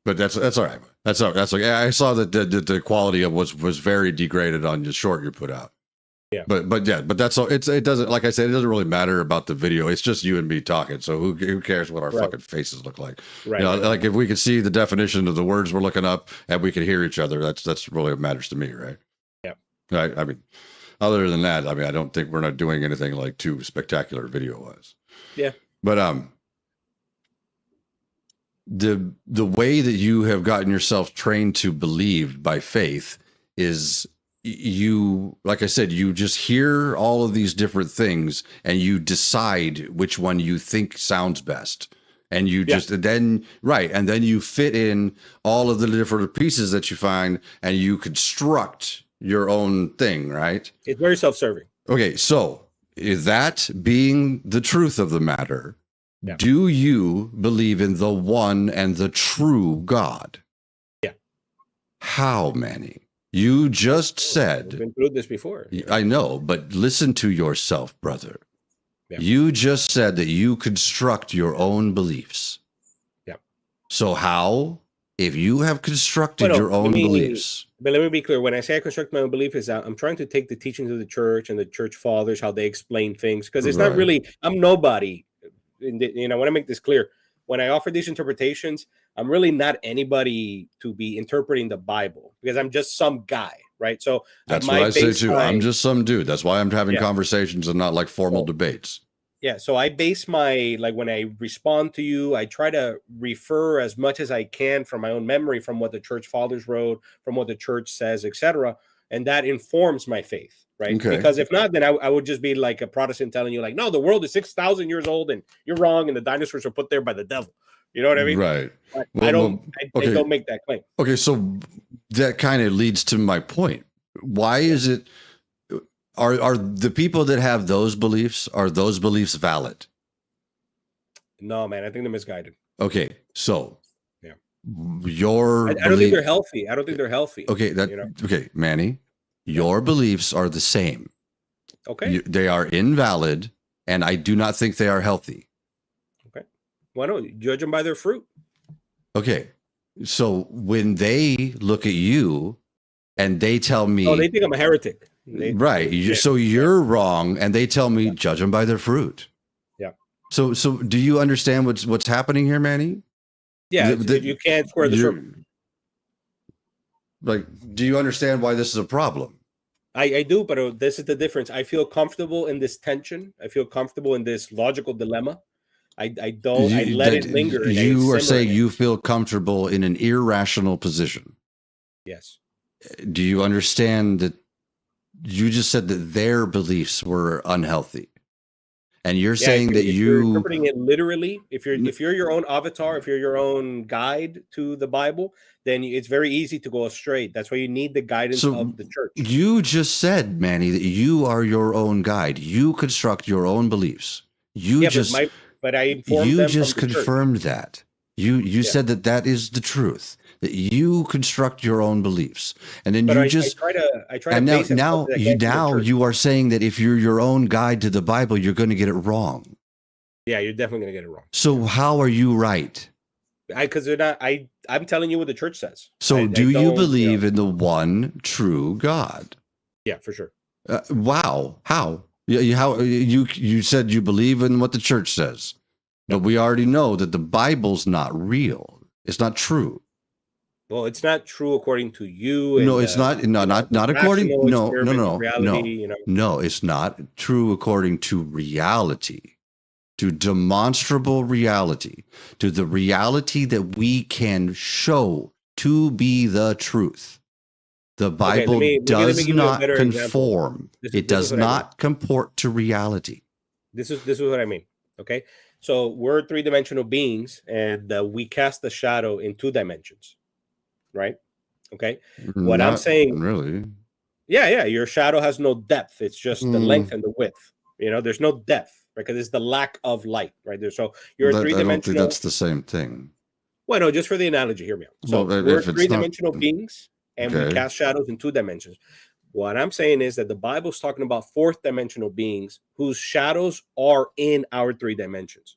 But that's all right. That's like I saw that the quality of was very degraded on the short you put out. Yeah. But that's all. It doesn't, like I said, it doesn't really matter about the video. It's just you and me talking. So who cares what our fucking faces look like? Right. Like if we could see the definition of the words we're looking up and we could hear each other, that's really what matters to me, right? Yeah. I mean, other than that, I mean, I don't think we're not doing anything like too spectacular video wise. Yeah. But the way that you have gotten yourself trained to believe by faith is you, like I said, you just hear all of these different things and you decide which one you think sounds best. And you and then you fit in all of the different pieces that you find and you construct your own thing, right? It's very self-serving. Okay, so that being the truth of the matter, do you believe in the one and the true God? Yeah. How, Manny? You just said... We've been through this before. I know, but listen to yourself, brother. Yeah. You just said that you construct your own beliefs. Yeah. So how, if you have constructed your own beliefs... But let me be clear. When I say I construct my own belief, is that I'm trying to take the teachings of the church and the church fathers, how they explain things, because it's not really... I'm nobody. I want to make this clear. When I offer these interpretations, I'm really not anybody to be interpreting the Bible because I'm just some guy, right? So that's what I say too. I'm just some dude. That's why I'm having conversations and not like formal debates. Yeah. So I base my, like when I respond to you, I try to refer as much as I can from my own memory, from what the church fathers wrote, from what the church says, etc. And that informs my faith. Right. Okay. Because if not, then I would just be like a Protestant telling you like, no, the world is 6,000 years old and you're wrong. And the dinosaurs were put there by the devil. You know what I mean? Right. I don't make that claim. Okay. So that kind of leads to my point. Why is it, are the people that have those beliefs, are those beliefs valid? No, man, I think they're misguided. Okay. So I don't think they're healthy. I don't think they're healthy. Okay. Okay, Manny. Your beliefs are the same. Okay. They are invalid, and I do not think they are healthy. Okay. Why don't you judge them by their fruit? Okay. So when they look at you and they tell me... Oh, they think I'm a heretic. So you're wrong, and they tell me, judge them by their fruit. Yeah. So do you understand what's happening here, Manny? Yeah, you can't square the circle. Like, do you understand why this is a problem? I do, but this is the difference. I feel comfortable in this tension. I feel comfortable in this logical dilemma. I let it linger. You are saying you feel comfortable in an irrational position. Yes. Do you understand that you just said that their beliefs were unhealthy? And you're saying that you're interpreting it literally. If you're your own avatar, if you're your own guide to the Bible, then it's very easy to go astray. That's why you need the guidance of the church. You just said, Manny, that you are your own guide. You construct your own beliefs. But I informed them. You just confirmed that. You said that is the truth. That you construct your own beliefs, and then I try to. Now you are saying that if you're your own guide to the Bible, you're going to get it wrong. Yeah, you're definitely going to get it wrong. So how are you right? Because they're not. I'm telling you what the church says. So do you believe in the one true God? Yeah, for sure. Wow. How? You said you believe in what the church says, but we already know that the Bible's not real. It's not true. Well, it's not true according to you. No, it's not. No, not according. No. No, it's not true according to reality, to demonstrable reality, to the reality that we can show to be the truth. The Bible does not conform. It does not comport to reality. This is what I mean. Okay, so we're three-dimensional beings, and we cast the shadow in 2 dimensions, right? Okay, what I'm Not saying, really. yeah, your shadow has no depth. It's just the length and the width. There's no depth, right? Because it's the lack of light, right there. So you're a I don't think three-dimensional. that's the same thing. Well, no, just for the analogy, hear me out. So Well, we're if it's not three-dimensional beings, and we okay, cast shadows in 2 dimensions. What I'm saying is that the Bible's talking about 4th-dimensional beings whose shadows are in our 3 dimensions.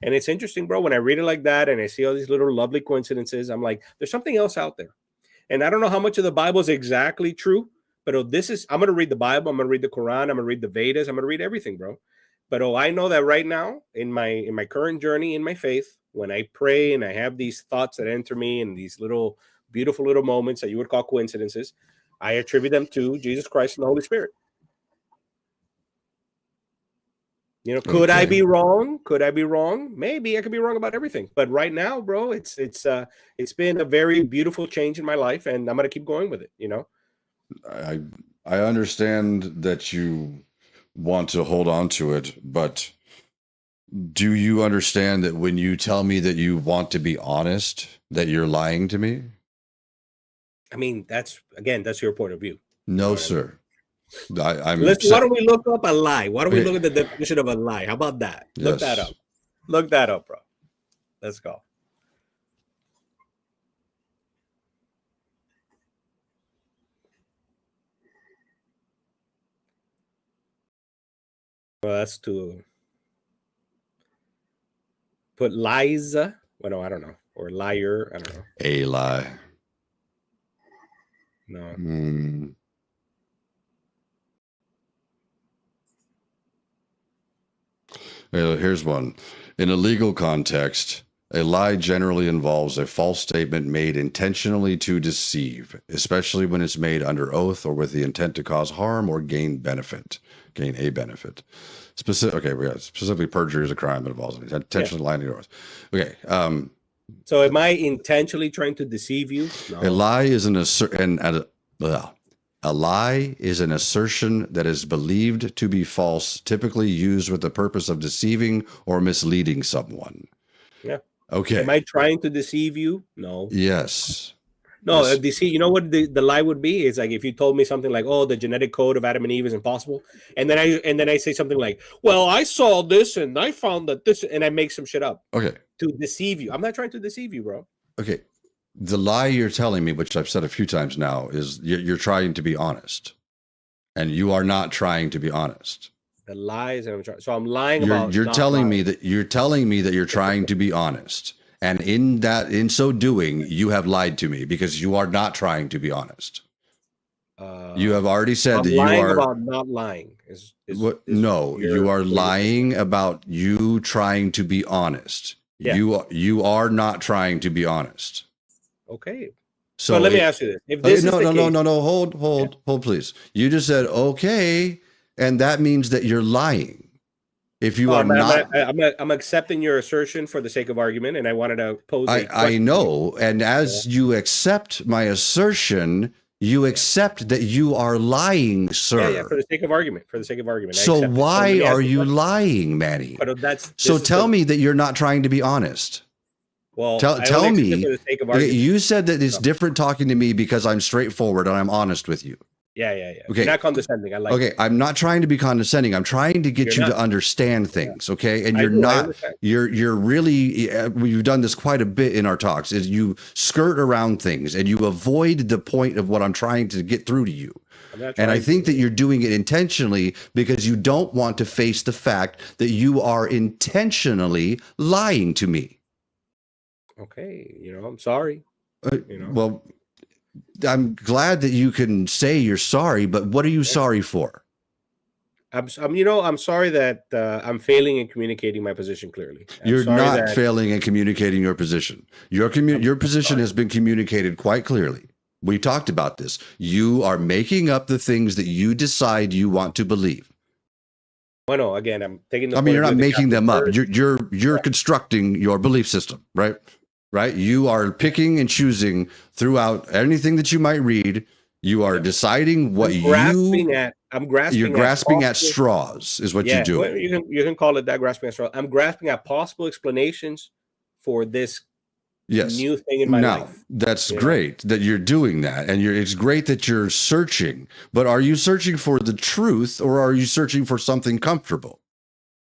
And it's interesting, bro, when I read it like that and I see all these little lovely coincidences, I'm like, there's something else out there. And I don't know how much of the Bible is exactly true, but I'm going to read the Bible. I'm going to read the Quran. I'm going to read the Vedas. I'm going to read everything, bro. But I know that right now in my current journey in my faith, when I pray and I have these thoughts that enter me and these little beautiful little moments that you would call coincidences, I attribute them to Jesus Christ and the Holy Spirit. Could I be wrong? Could I be wrong? Maybe I could be wrong about everything. But right now, bro, it's been a very beautiful change in my life, and I'm gonna keep going with it. I understand that you want to hold on to it, but do you understand that when you tell me that you want to be honest, that you're lying to me? I mean, that's your point of view. No, sir. Listen, why don't we look up a lie? Why don't we look at the definition of a lie? How about that? Yes. Look that up. Look that up, bro. Let's go. Well, that's to put lies. Well, no, I don't know. Or liar. I don't know. A lie. No. Here's one. In a legal context, a lie generally involves a false statement made intentionally to deceive, especially when it's made under oath or with the intent to cause harm or gain a benefit. Specifically, perjury is a crime that involves intentionally lying to your oath. Okay. So, am I intentionally trying to deceive you? No. A lie is a lie is an assertion that is believed to be false, typically used with the purpose of deceiving or misleading someone. Yeah. Okay. Am I trying to deceive you? No. Yes. No, yes. Deceive. You know what the lie would be? It's like if you told me something like, "Oh, the genetic code of Adam and Eve is impossible," and then I say something like, "Well, I saw this and I found that this," and I make some shit up. Okay. To deceive you. I'm not trying to deceive you, bro. Okay. The lie you're telling me, which I've said a few times now, is you're trying to be honest, and you are not trying to be honest. The lies I'm trying. So I'm lying about. You're telling me that you're trying to be honest. And in so doing, you have lied to me because you are not trying to be honest. You have already said that you are about not lying. You are lying about you trying to be honest. Yeah. You are not trying to be honest. Okay. So let me ask you this: if this no, hold, please. You just said okay, and that means that you're lying. If you are not, I'm accepting your assertion for the sake of argument, and I wanted to pose. I know, and as you accept my assertion, you accept that you are lying, sir. Yeah, for the sake of argument. So why are you lying, Manny? So tell me that you're not trying to be honest. Well, tell me. For the sake of argument. You said that it's different talking to me because I'm straightforward and I'm honest with you. Yeah. Okay. You're not condescending. I like. Okay, I'm not trying to be condescending. I'm trying to get you to understand things. Okay, and you're not. You're really. We've done this quite a bit in our talks. Is you skirt around things and you avoid the point of what I'm trying to get through to you. And I think that you're doing it intentionally because you don't want to face the fact that you are intentionally lying to me. Okay, I'm sorry. Well, I'm glad that you can say you're sorry, but what are you sorry for? I'm sorry that I'm failing in communicating my position clearly. You're not failing in communicating your position. Your position has been communicated quite clearly. We talked about this. You are making up the things that you decide you want to believe. Well, no, again, I'm taking. You're not making them up. You're constructing your belief system, right? Right? You are picking and choosing throughout anything that you might read. You are deciding what I'm grasping you're grasping at possible, straws is what you're doing. Well, you can call it that, grasping at straws. I'm grasping at possible explanations for this new thing in my life. That's great that you're doing that, and it's great that you're searching. But are you searching for the truth, or are you searching for something comfortable?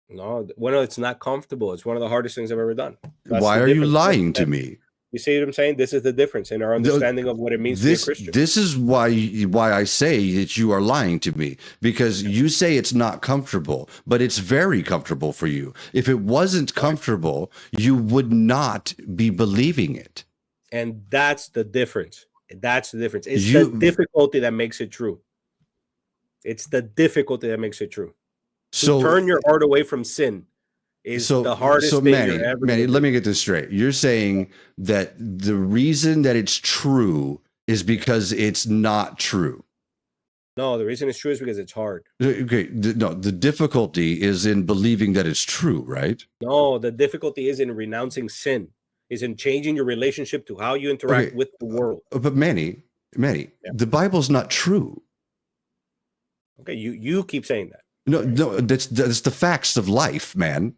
No, well, it's not comfortable. It's one of the hardest things I've ever done. Why are you lying to me? You see what I'm saying? This is the difference in our understanding of what it means to be a Christian. This is why I say that you are lying to me, because you say it's not comfortable, but it's very comfortable for you. If it wasn't comfortable, you would not be believing it. And that's the difference. That's the difference. It's the difficulty that makes it true. It's the difficulty that makes it true. So turn your heart away from sin is the hardest thing you're ever Manny, let me get this straight. You're saying that the reason that it's true is because it's not true. No, the reason it's true is because it's hard. Okay, no, the difficulty is in believing that it's true, right? No, the difficulty is in renouncing sin, is in changing your relationship to how you interact with the world. But Manny, the Bible's not true. Okay, you keep saying that. No, that's the facts of life, man.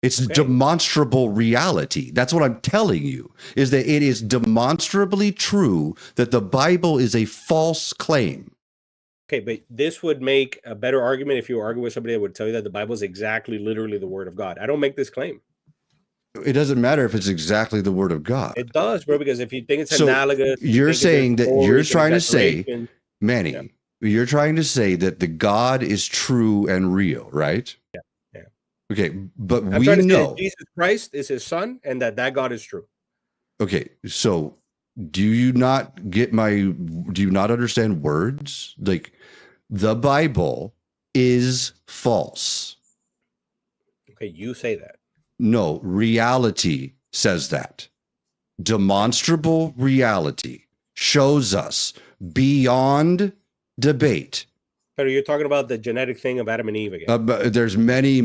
It's demonstrable reality. That's what I'm telling you, is that it is demonstrably true that the Bible is a false claim. Okay, but this would make a better argument if you argue with somebody that would tell you that the Bible is exactly, literally the Word of God. I don't make this claim. It doesn't matter if it's exactly the Word of God. It does, bro, because if you think it's analogous... You're saying that you're trying to say, Manny, you're trying to say that the God is true and real, right? Yeah. Okay, but I'm we know Jesus Christ is his son and that God is true. Okay, so do you not understand words? Like, the Bible is false. Okay, you say that. No, reality says that. Demonstrable reality shows us beyond debate. But you're talking about the genetic thing of Adam and Eve again. But there's many.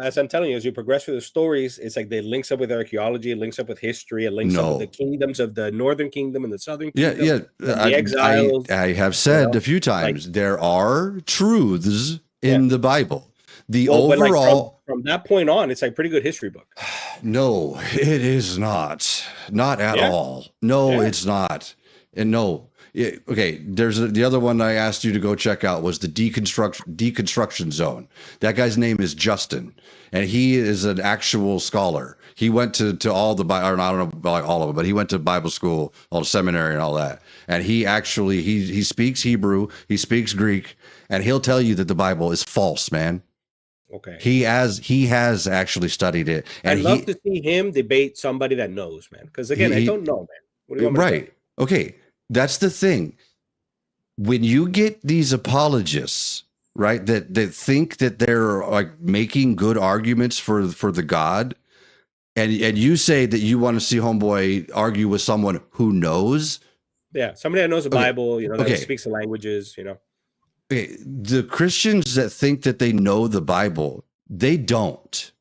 As I'm telling you, as you progress through the stories, it's like it links up with archaeology, it links up with history, it links up with the kingdoms of the northern kingdom and the southern kingdom. The exiles. I have said a few times, there are truths in the Bible. Overall, from that point on, it's like a pretty good history book. No, it is not. Not at all. No, it's not. And no. Okay, there's the other one I asked you to go check out was the deconstruction zone. That guy's name is Justin, and he is an actual scholar. He went to all the Bible, I don't know about all of them, but he went to Bible school, all the seminary and all that. And he actually he speaks Hebrew, he speaks Greek, and he'll tell you that the Bible is false, man. Okay. He has actually studied it. And I'd love to see him debate somebody that knows, man. Because again, I don't know, man. What do you want me to tell you? Okay. That's the thing. When you get these apologists, right, that think that they're like making good arguments for the God, and you say that you want to see homeboy argue with someone who knows. Yeah, somebody that knows the Bible, that speaks the languages, Okay, the Christians that think that they know the Bible, they don't.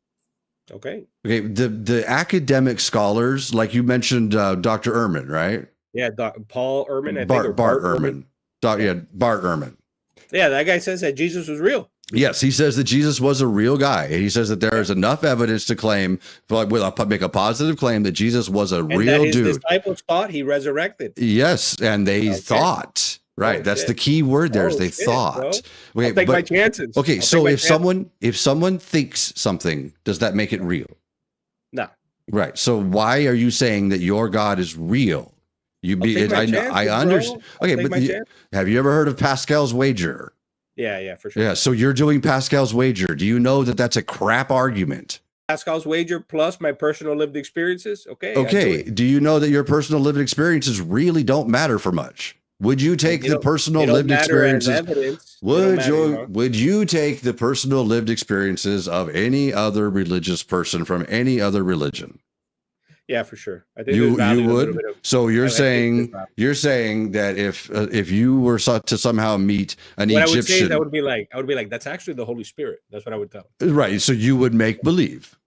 Okay. Okay, the academic scholars, like you mentioned, Dr. Ehrman, right? Yeah, Paul Ehrman, I think. Bart Ehrman. Bart Ehrman. Yeah, that guy says that Jesus was real. Yes, he says that Jesus was a real guy. And he says that there is enough evidence to claim, make a positive claim that Jesus was a real dude. His disciples thought he resurrected. Yes, and they thought. Right, that's the key word there is they thought. Okay, I'll take my chances. Okay, so if someone thinks something, does that make it real? No. Right. So why are you saying that your God is real? I understand. Okay, but have you ever heard of Pascal's wager? Yeah, for sure. Yeah, so you're doing Pascal's wager. Do you know that that's a crap argument? Pascal's wager plus my personal lived experiences? Okay. Do you know that your personal lived experiences really don't matter for much? Would you take the personal lived experiences? Would you take the personal lived experiences of any other religious person from any other religion? Yeah, for sure. I think you would. So you're saying that if you were to somehow meet an Egyptian, I would say I would be like, that's actually the Holy Spirit. That's what I would tell. Right. So you would make believe.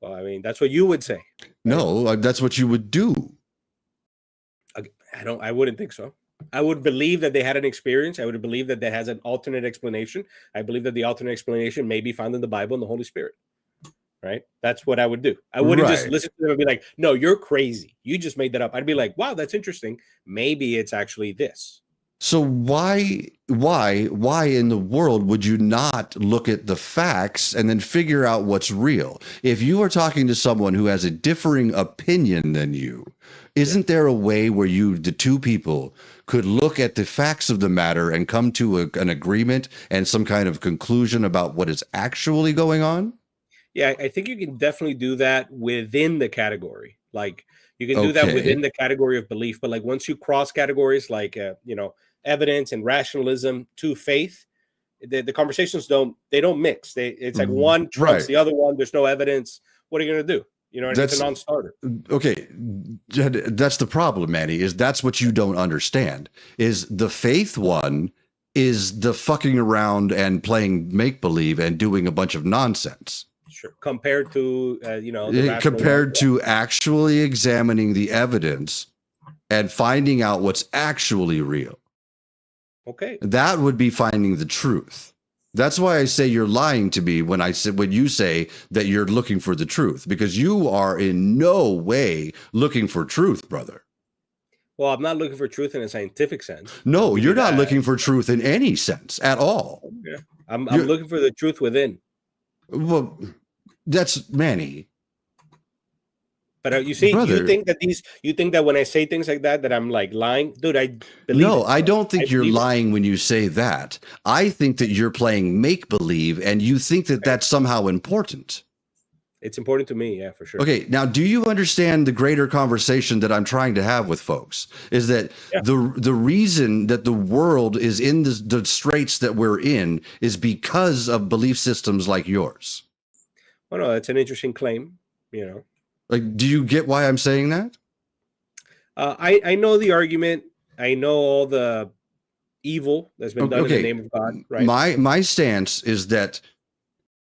Well, I mean, that's what you would say. Right? No, that's what you would do. I wouldn't think so. I would believe that they had an experience. I would believe that has an alternate explanation. I believe that the alternate explanation may be found in the Bible and the Holy Spirit. Right? That's what I would do. I wouldn't just listen to them and be like, no, you're crazy. You just made that up. I'd be like, wow, that's interesting. Maybe it's actually this. So why in the world would you not look at the facts and then figure out what's real? If you are talking to someone who has a differing opinion than you, isn't there a way where the two people could look at the facts of the matter and come to an agreement and some kind of conclusion about what is actually going on? Yeah, I think you can definitely do that within the category. Like you can do that within the category of belief, but like once you cross categories like evidence and rationalism to faith, the conversations don't mix. It's like one trumps the other one. There's no evidence. What are you going to do? It's a non-starter. Okay, that's the problem, Manny. That's what you don't understand. Is the faith one is the fucking around and playing make believe and doing a bunch of nonsense. Sure. Compared to compared to actually examining the evidence and finding out what's actually real. Okay. That would be finding the truth. That's why I say you're lying to me when you say that you're looking for the truth, because you are in no way looking for truth, brother. Well, I'm not looking for truth in a scientific sense. No, you're not looking for truth in any sense at all. Yeah. I'm looking for the truth within. Well, that's Manny. But you see, brother, you think that when I say things like that I'm like lying, dude. I believe. No, I don't think you're lying when you say that. I think that you're playing make believe, and you think that that's somehow important. It's important to me, yeah, for sure. Okay, now do you understand the greater conversation that I'm trying to have with folks? Is that the reason that the world is in the straits that we're in is because of belief systems like yours? Well, no, that's an interesting claim, Like, do you get why I'm saying that? I know the argument. I know all the evil that's been done in the name of God. Right. My stance is that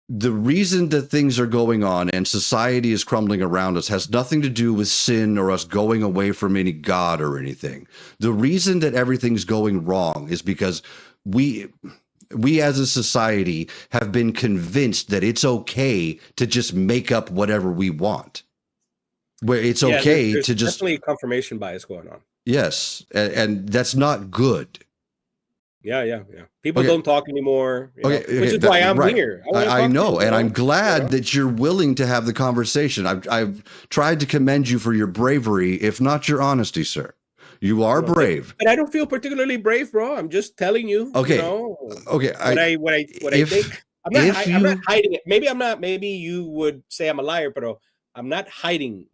the reason that things are going on and society is crumbling around us has nothing to do with sin or us going away from any God or anything. The reason that everything's going wrong is because we as a society have been convinced that it's okay to just make up whatever we want. Where it's okay there's to just definitely confirmation bias going on. Yes, and that's not good. Yeah. People don't talk anymore, which is why I'm here. I know, and I'm glad that you're willing to have the conversation. I've tried to commend you for your bravery, if not your honesty, sir. You are brave. But I don't feel particularly brave, bro. I'm just telling you. Okay. What I think. I'm not hiding it. Maybe you would say I'm a liar, but I'm not hiding,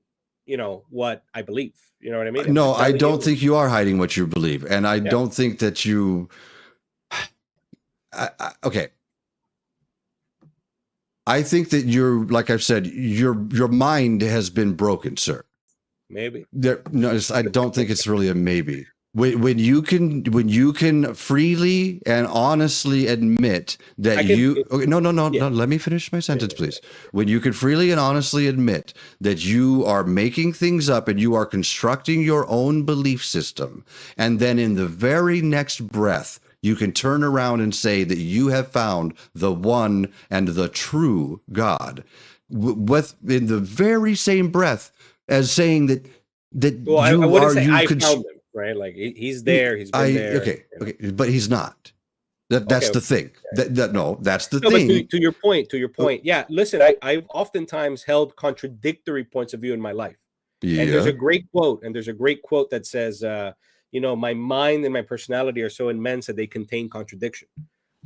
what I believe. You know what I mean? No, I don't think you are hiding what you believe, and I don't think that you. Okay. I think that you're, like I've said, your mind has been broken, sir. Maybe. I don't think it's really a maybe. When you can freely and honestly admit that no, let me finish my sentence, please. When you can freely and honestly admit that you are making things up and you are constructing your own belief system, and then in the very next breath you can turn around and say that you have found the one and the true God, in the very same breath as saying that I wouldn't say I found him, right? Like he's there, he's been there. Okay, but he's not. That's the thing. That's the thing. But to your point. Yeah, listen, I've oftentimes held contradictory points of view in my life. Yeah. And there's a great quote that says, my mind and my personality are so immense that they contain contradiction.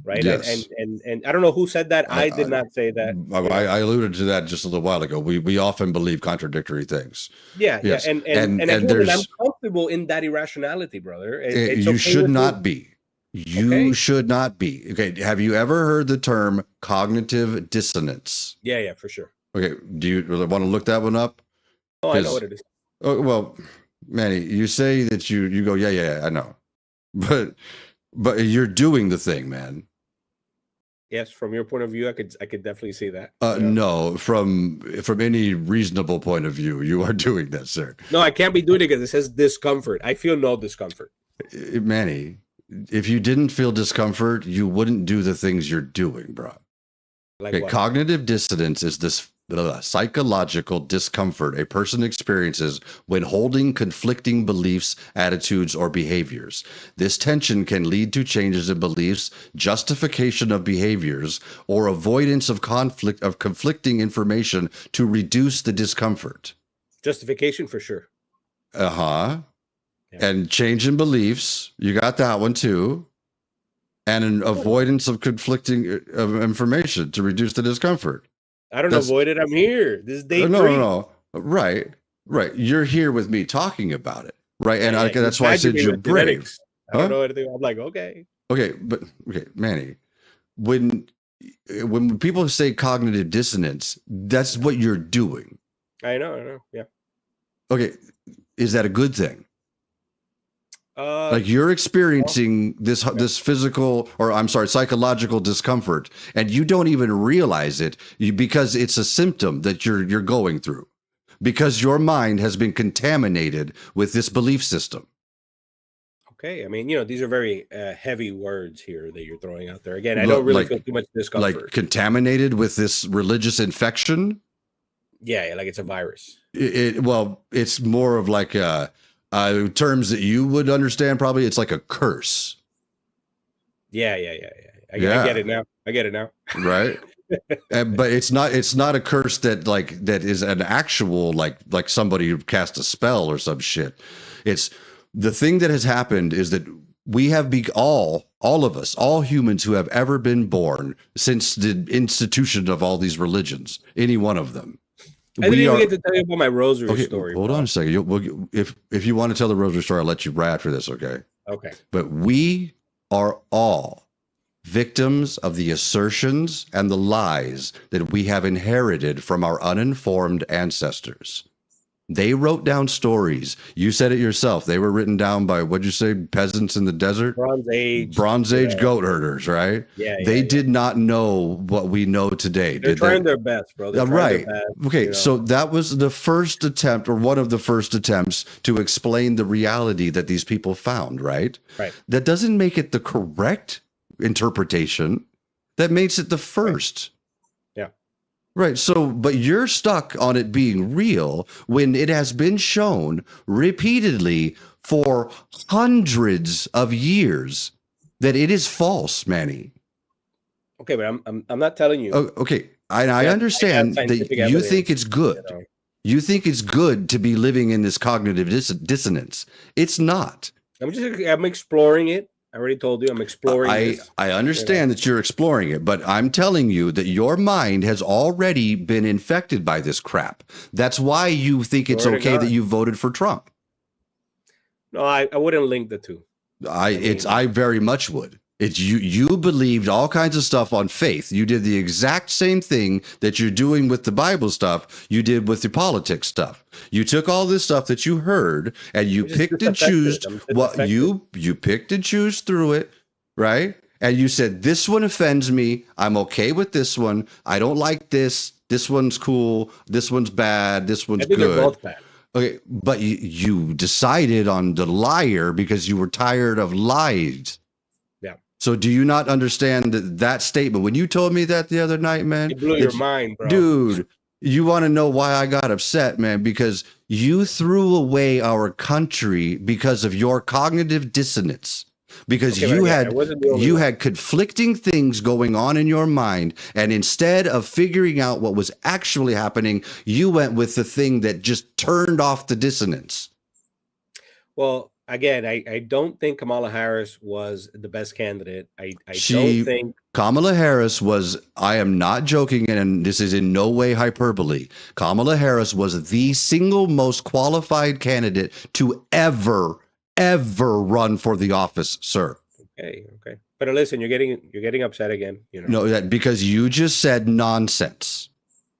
Right. Yes. And I don't know who said that. I did not say that. I alluded to that just a little while ago. We often believe contradictory things. Yeah. Yes. Yeah. And I'm comfortable in that irrationality, brother. You should not be. You should not be. Okay. Have you ever heard the term cognitive dissonance? Yeah, for sure. Okay. Do you want to look that one up? Oh, I know what it is. Oh, well, Manny, you say that you go, yeah, I know. But you're doing the thing, man. Yes, from your point of view, I could definitely see that. No, from any reasonable point of view, you are doing that, sir. No, I can't be doing it because it says discomfort. I feel no discomfort. Manny, if you didn't feel discomfort, you wouldn't do the things you're doing, bro. Like okay, cognitive dissonance is this psychological discomfort a person experiences when holding conflicting beliefs, attitudes, or behaviors. This tension can lead to changes in beliefs, justification of behaviors, or avoidance of conflicting information to reduce the discomfort. Justification for sure. Yeah. And change in beliefs. You got that one too. And an avoidance of conflicting information to reduce the discomfort. I don't avoid it. I'm here. This is day 3. No. Right. You're here with me talking about it. Right. And that's why I said you're brave. I don't know anything. I'm like, okay. Okay. But, Manny, when people say cognitive dissonance, that's what you're doing. I know. Yeah. Okay. Is that a good thing? Like you're experiencing this physical, or I'm sorry, psychological discomfort, and you don't even realize it because it's a symptom that you're going through, because your mind has been contaminated with this belief system. Okay, I mean, these are very heavy words here that you're throwing out there. Again, I don't really feel too much discomfort. Like contaminated with this religious infection. Yeah, like it's a virus. It's more of like terms that you would understand. Probably it's like a curse. Yeah. I get it now. Right. But it's not a curse that is an actual like somebody who cast a spell or some shit. It's the thing that has happened is that we have all of us, all humans who have ever been born since the institution of all these religions, any one of them. I didn't even get to tell you about my rosary story. Hold on a second. If you want to tell the rosary story, I'll let you right after this, okay? Okay. But we are all victims of the assertions and the lies that we have inherited from our uninformed ancestors. They wrote down stories. You said it yourself. They were written down by, what'd you say, peasants in the desert? Bronze Age goat herders, right? Yeah. They did not know what we know today. They're trying their best, bro. Right. Okay, so that was the first attempt, or one of the first attempts, to explain the reality that these people found, right? Right. That doesn't make it the correct interpretation. That makes it the first. Right. So, but you're stuck on it being real when it has been shown repeatedly for hundreds of years that it is false, Manny. Okay, but I'm not telling you. Okay, I understand that you think it's good. You think it's good to be living in this cognitive dissonance. It's not. I'm exploring it. I already told you I'm exploring this. I understand that you're exploring it, but I'm telling you that your mind has already been infected by this crap. That's why you think it's okay that you voted for Trump. No, I wouldn't link the two. I very much would. It's you believed all kinds of stuff on faith. You did the exact same thing that you're doing with the Bible stuff you did with the politics stuff. You took all this stuff that you heard and you picked and chose what you picked and chose through it, right? And you said, this one offends me. I'm okay with this one. I don't like this. This one's cool. This one's bad. This one's good. They're both bad. Okay, but you decided on the liar because you were tired of lies. So do you not understand that statement? When you told me that the other night, man, it blew your mind, bro. Dude, you want to know why I got upset, man? Because you threw away our country because of your cognitive dissonance. Because you had conflicting things going on in your mind, and instead of figuring out what was actually happening, you went with the thing that just turned off the dissonance. Well, again, I don't think Kamala Harris was the best candidate. I don't think Kamala Harris was, I am not joking, and this is in no way hyperbole. Kamala Harris was the single most qualified candidate to ever run for the office, sir. Okay. But listen, you're getting upset again. No, that because you just said nonsense.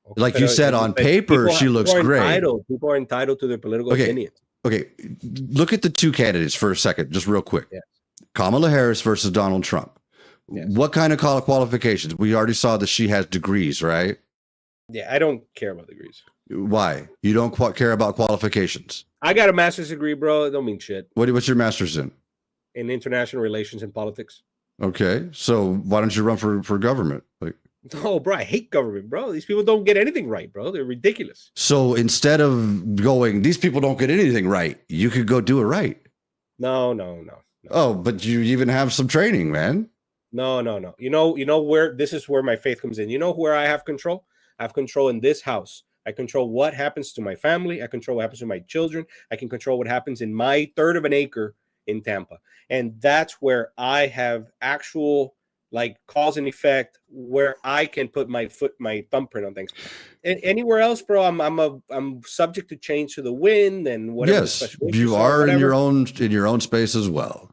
Okay. Like you said, on paper, she looks great. People are entitled to their political opinions. Okay, look at the two candidates for a second, just real quick. Yeah. Kamala Harris versus Donald Trump. Yes. What kind of qualifications? We already saw that she has degrees, right? Yeah, I don't care about degrees. Why? You don't care about qualifications? I got a master's degree, bro. It don't mean shit. What's your master's in? In international relations and politics. Okay, so why don't you run for government? Like, no, bro, I hate government, bro. These people don't get anything right, bro. They're ridiculous. So instead of going, these people don't get anything right, you could go do it right. No. Oh, but you even have some training, man. No. You know where this is where my faith comes in. You know where I have control? I have control in this house. I control what happens to my family. I control what happens to my children. I can control what happens in my third of an acre in Tampa. And that's where I have actual like cause and effect, where I can put my thumbprint on things. And anywhere else, bro, I'm subject to change to the wind and whatever. Yes, you are in your own space as well.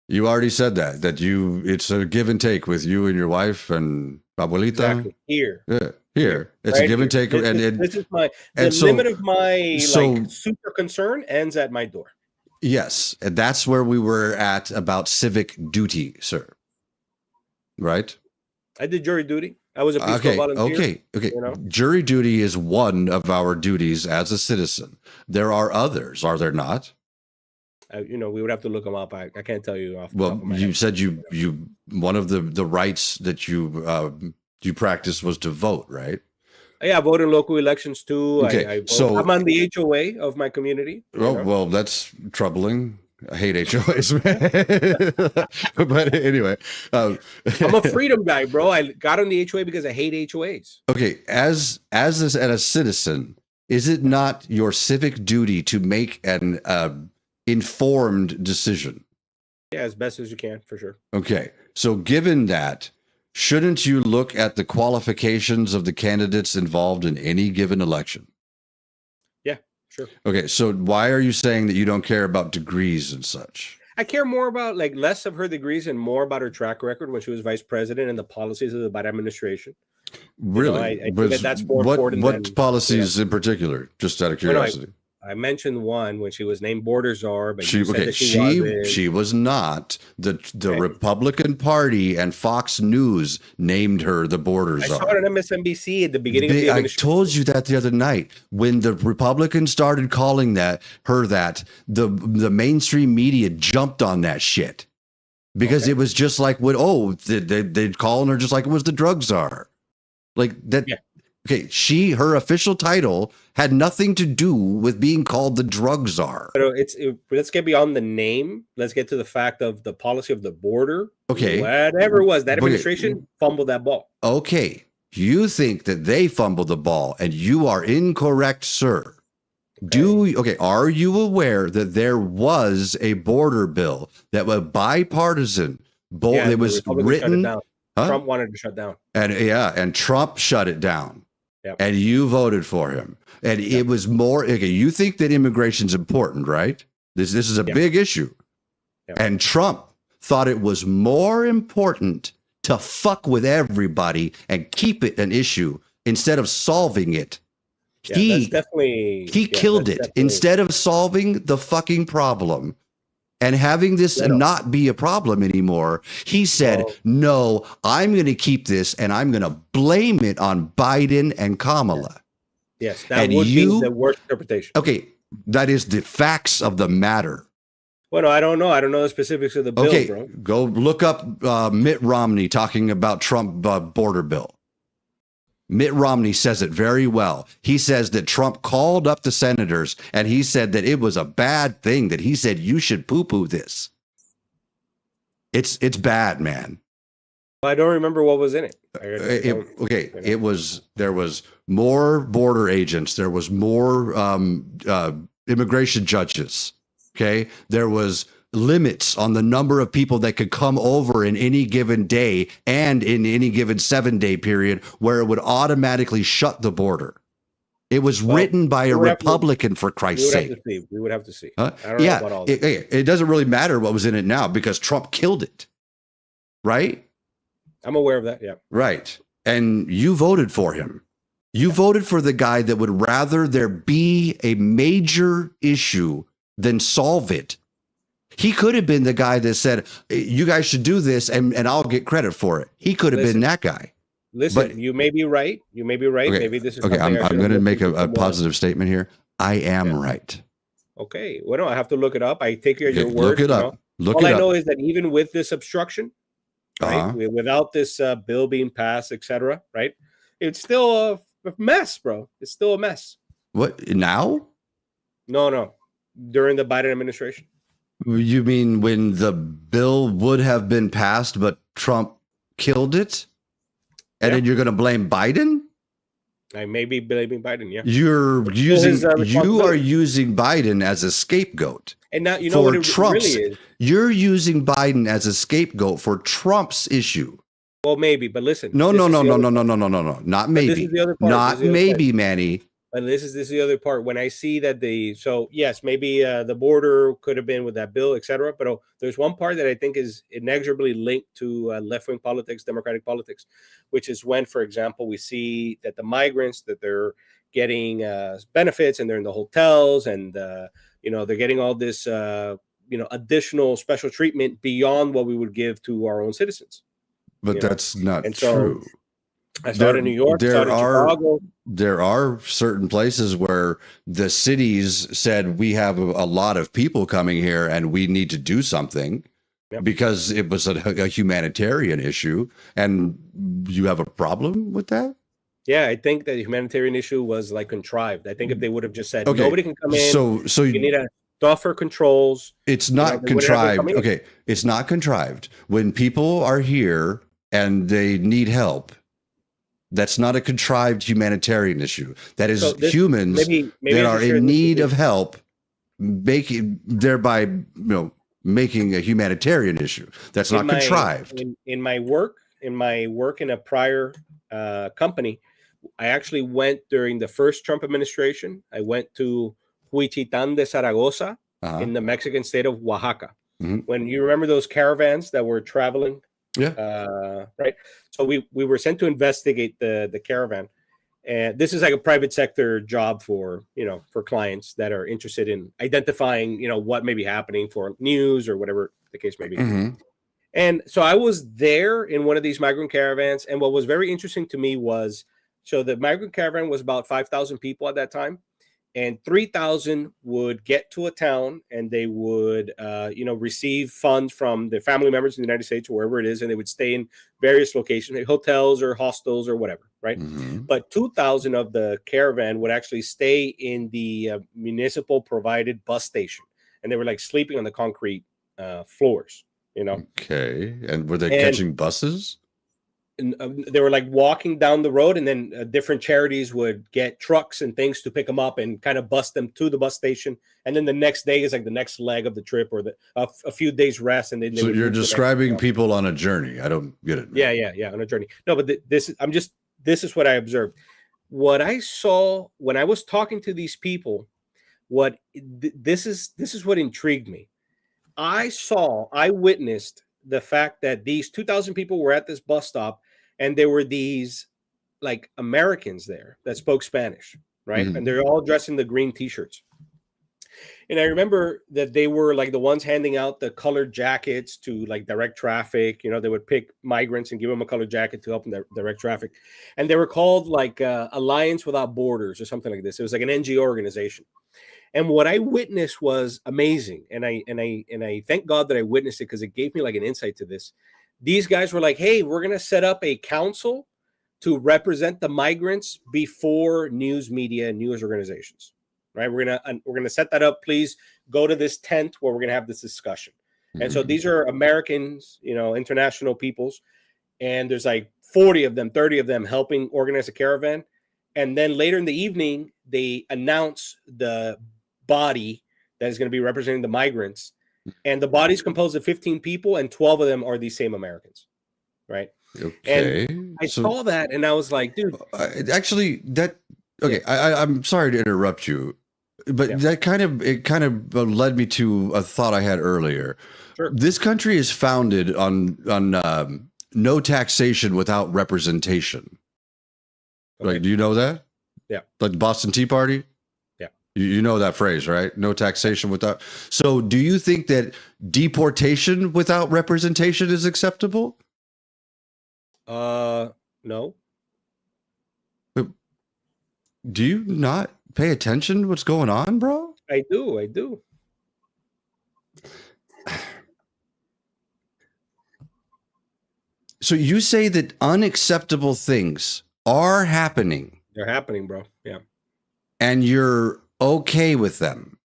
You already said that it's a give and take with you and your wife and abuelita. Exactly. Here. It's right, a give and take. This is my limit of my super concern ends at my door. Yes, and that's where we were at about civic duty, sir. Right? I did jury duty. I was a Peace Corps volunteer. Okay. You know? Jury duty is one of our duties as a citizen. There are others, are there not? We would have to look them up. I can't tell you off the top of my you head. Said you one of the rights that you practiced was to vote, right? Yeah, I vote in local elections too. Okay, so I'm on the HOA of my community. Well, that's troubling. I hate HOAs, but anyway, I'm a freedom guy, bro. I got on the HOA because I hate HOAs. Okay, as a citizen, is it not your civic duty to make an informed decision? Yeah, as best as you can, for sure. Okay, so given that, shouldn't you look at the qualifications of the candidates involved in any given election? Yeah, sure. Okay, so why are you saying that you don't care about degrees and such? I care more about less of her degrees and more about her track record when she was vice president and the policies of the Biden administration. Really? I think that's more important. What policies in particular? Just out of curiosity. I mentioned one when she was named border czar, but she was not. The Republican Party and Fox News named her the border czar. I saw it on MSNBC at the beginning of the administration. I told you that the other night when the Republicans started calling her that, the mainstream media jumped on that shit because it was just like they'd calling her just like it was the drug czar, like that. Yeah. Okay, her official title had nothing to do with being called the drug czar. Let's get beyond the name. Let's get to the fact of the policy of the border. Okay. Whatever it was, that administration fumbled that ball. Okay, you think that they fumbled the ball, and you are incorrect, sir. Okay. Are you aware that there was a border bill that was bipartisan? It was written. Trump wanted to shut down. And Trump shut it down. Yep. And you voted for him. And it was more, you think that immigration's important, right? This is a big issue. Yep. And Trump thought it was more important to fuck with everybody and keep it an issue instead of solving it. He killed it instead of solving the fucking problem and having this not be a problem anymore. He said, no, I'm going to keep this and I'm going to blame it on Biden and Kamala. Yes, that would be the worst interpretation. Okay, that is the facts of the matter. Well, no, I don't know. I don't know the specifics of the bill, bro. Go look up Mitt Romney talking about Trump border bill. Mitt Romney says it very well. He says that Trump called up the senators and he said that it was a bad thing, that he said you should poo-poo this. It's bad, man. I don't remember what was in it. There was more border agents. There was more immigration judges. Okay. There was limits on the number of people that could come over in any given day and in any given 7-day period where it would automatically shut the border. It was written by a Republican, for Christ's sake. We would have to see. I don't know about all that. It doesn't really matter what was in it now because Trump killed it. Right? I'm aware of that. Yeah. Right. And you voted for him. You voted for the guy that would rather there be a major issue than solve it. He could have been the guy that said, you guys should do this and I'll get credit for it. He could have been that guy. Listen, but, you may be right. You may be right. Okay, Maybe this is okay. something I'm going to make a positive statement here. I am right. Okay. Well, no, I have to look it up. I take your word. Look it up. All I know is that even with this obstruction, right, without this bill being passed, etc., right, it's still a mess, bro. It's still a mess. What now? No. During the Biden administration. You mean when the bill would have been passed, but Trump killed it? And then you're going to blame Biden? I may be blaming Biden, yeah. You are using Biden as a scapegoat. And now you know what it Trump's, really is. You're using Biden as a scapegoat for Trump's issue. Well, maybe, but listen. No. Not maybe. Not maybe, Manny. But this is the other part. When I see that yes, maybe the border could have been with that bill, etc. But there's one part that I think is inexorably linked to left-wing politics, democratic politics, which is when, for example, we see that the migrants, that they're getting benefits and they're in the hotels and they're getting all this additional special treatment beyond what we would give to our own citizens. But that's not true. I started in New York, started in Chicago. There are certain places where the cities said we have a lot of people coming here and we need to do something because it was a humanitarian issue. And you have a problem with that? Yeah, I think that the humanitarian issue was like contrived. I think if they would have just said nobody can come in, so you need a tougher controls. It's not contrived. Okay, it's not contrived. When people are here and they need help, that's not a contrived humanitarian issue. That is humans that are in need of help, making a humanitarian issue. That's not contrived. In my work in a prior company, I actually went during the first Trump administration. I went to Huichitan de Zaragoza in the Mexican state of Oaxaca. Mm-hmm. When you remember those caravans that were traveling. Yeah. Right. So we were sent to investigate the caravan, and this is like a private sector job for clients that are interested in identifying what may be happening for news or whatever the case may be. Mm-hmm. And so I was there in one of these migrant caravans, and what was very interesting to me was the migrant caravan was about 5,000 people at that time. And 3,000 would get to a town and they would, receive funds from their family members in the United States or wherever it is. And they would stay in various locations, like hotels or hostels or whatever. Right. Mm-hmm. But 2,000 of the caravan would actually stay in the municipal provided bus station. And they were like sleeping on the concrete floors, Okay. And were they catching buses? And they were like walking down the road, and then different charities would get trucks and things to pick them up and kind of bus them to the bus station. And then the next day is like the next leg of the trip, or a few days rest. And then so you're describing people on a journey. I don't get it. Man. Yeah, on a journey. No, but this is what I observed. What I saw when I was talking to these people, this is what intrigued me. I witnessed the fact that these 2,000 people were at this bus stop, and there were these like Americans there that spoke Spanish, right? Mm-hmm. And they're all dressed in the green t-shirts. And I remember that they were like the ones handing out the colored jackets to like direct traffic. They would pick migrants and give them a colored jacket to help them direct traffic. And they were called like Alliance Without Borders or something like this. It was like an NGO organization. And what I witnessed was amazing. And I thank God that I witnessed it, because it gave me like an insight to this. These guys were like, hey, we're going to set up a council to represent the migrants before news media and news organizations, right? We're going to set that up. Please go to this tent where we're going to have this discussion. Mm-hmm. And so these are Americans, international peoples. And there's like 40 of them, 30 of them helping organize a caravan. And then later in the evening, they announce the body that is going to be representing the migrants, and the body is composed of 15 people, and 12 of them are these same Americans, right? Okay. And I saw that, and I was like, dude. I'm sorry to interrupt you, but that kind of led me to a thought I had earlier. Sure. This country is founded on no taxation without representation. Okay. Right? Do you know that? Yeah. Like the Boston Tea Party? Yeah. You know that phrase, right? No taxation without. So do you think that deportation without representation is acceptable? No. Do you not pay attention to what's going on, bro? I do. So you say that unacceptable things are happening. They're happening, bro. Yeah. And you're okay with them.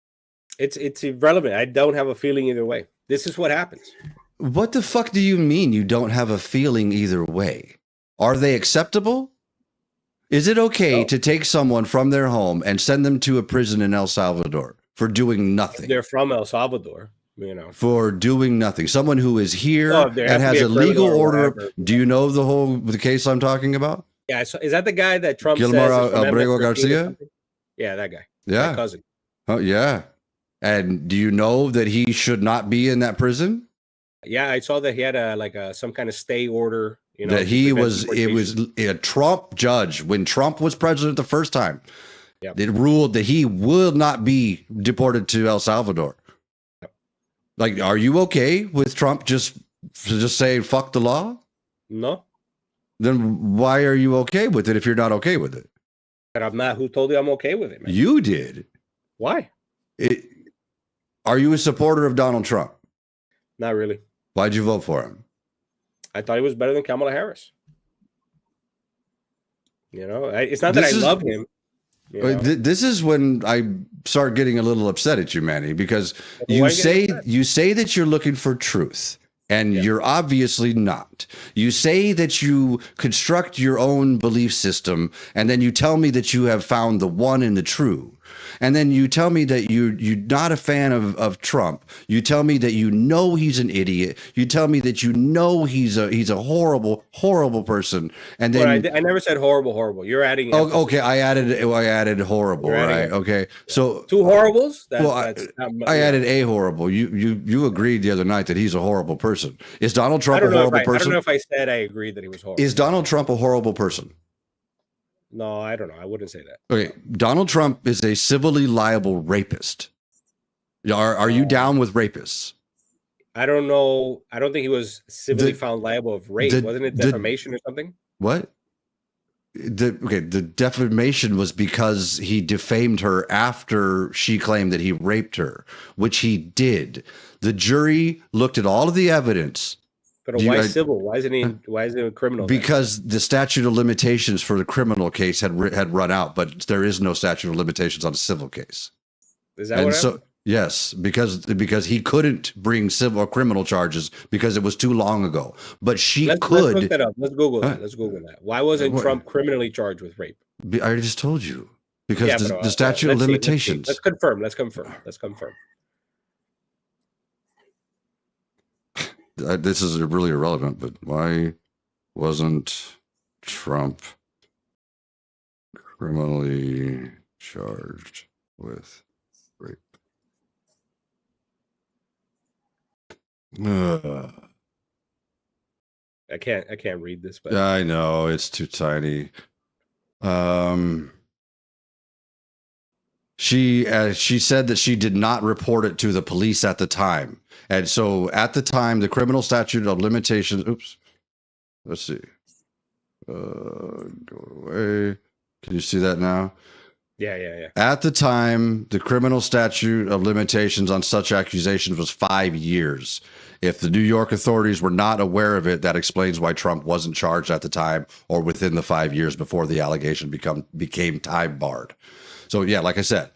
It's irrelevant. I don't have a feeling either way. This is what happens. What the fuck do you mean you don't have a feeling either way? Are they acceptable? Is it okay to take someone from their home and send them to a prison in El Salvador for doing nothing? They're from El Salvador, you know. For doing nothing. Someone who is here and has a legal order. Do you know the case I'm talking about? Yeah, so is that the guy that Trump Guillermo Abrego Garcia? Yeah, that guy. Yeah. My cousin. Oh, yeah. And do you know that he should not be in that prison? Yeah, I saw that he had some kind of stay order. You know, that it was a Trump judge when Trump was president the first time. Yep. It ruled that he will not be deported to El Salvador. Yep. Like, are you okay with Trump just saying fuck the law? No. Then why are you okay with it if you're not okay with it? But I'm not. Who told you I'm okay with it, man? You did. Why? Are you a supporter of Donald Trump? Not really. Why'd you vote for him? I thought he was better than Kamala Harris. You know, it's not that I love him. This is when I start getting a little upset at you, Manny, because you say that you're looking for truth, and you're obviously not. You say that you construct your own belief system, and then you tell me that you have found the one and the true. And then you tell me that you're not a fan of Trump. You tell me that you know he's an idiot. You tell me that you know he's a horrible, horrible person. And then I never said horrible. You're adding. Oh, okay. I added horrible, right? Okay. So two horribles. I added a horrible. You agreed the other night that he's a horrible person. Is Donald Trump a horrible person? I don't know if I said I agreed that he was horrible. Is Donald Trump a horrible person? No, I don't know. I wouldn't say that. Okay, Donald Trump is a civilly liable rapist. Are you down with rapists? I don't know. I don't think he was civilly found liable of rape. Wasn't it defamation or something? What? The defamation was because he defamed her after she claimed that he raped her, which he did. The jury looked at all of the evidence. But why civil? Why isn't it a criminal? Because the statute of limitations for the criminal case had run out, but there is no statute of limitations on a civil case. Is that what happened? Yes, because he couldn't bring civil or criminal charges because it was too long ago. But let's look that up. Let's Google that. Let's Google that. Why wasn't Trump criminally charged with rape? I already just told you. Because the statute of limitations. Let's confirm. This is really irrelevant, but why wasn't Trump criminally charged with rape? I can't read this, but I know it's too tiny. She said that she did not report it to the police at the time. And so at the time, the criminal statute of limitations, let's see. Go away. Can you see that now? Yeah. At the time, the criminal statute of limitations on such accusations was 5 years. If the New York authorities were not aware of it, that explains why Trump wasn't charged at the time or within the 5 years before the allegation became time barred. So yeah, like I said,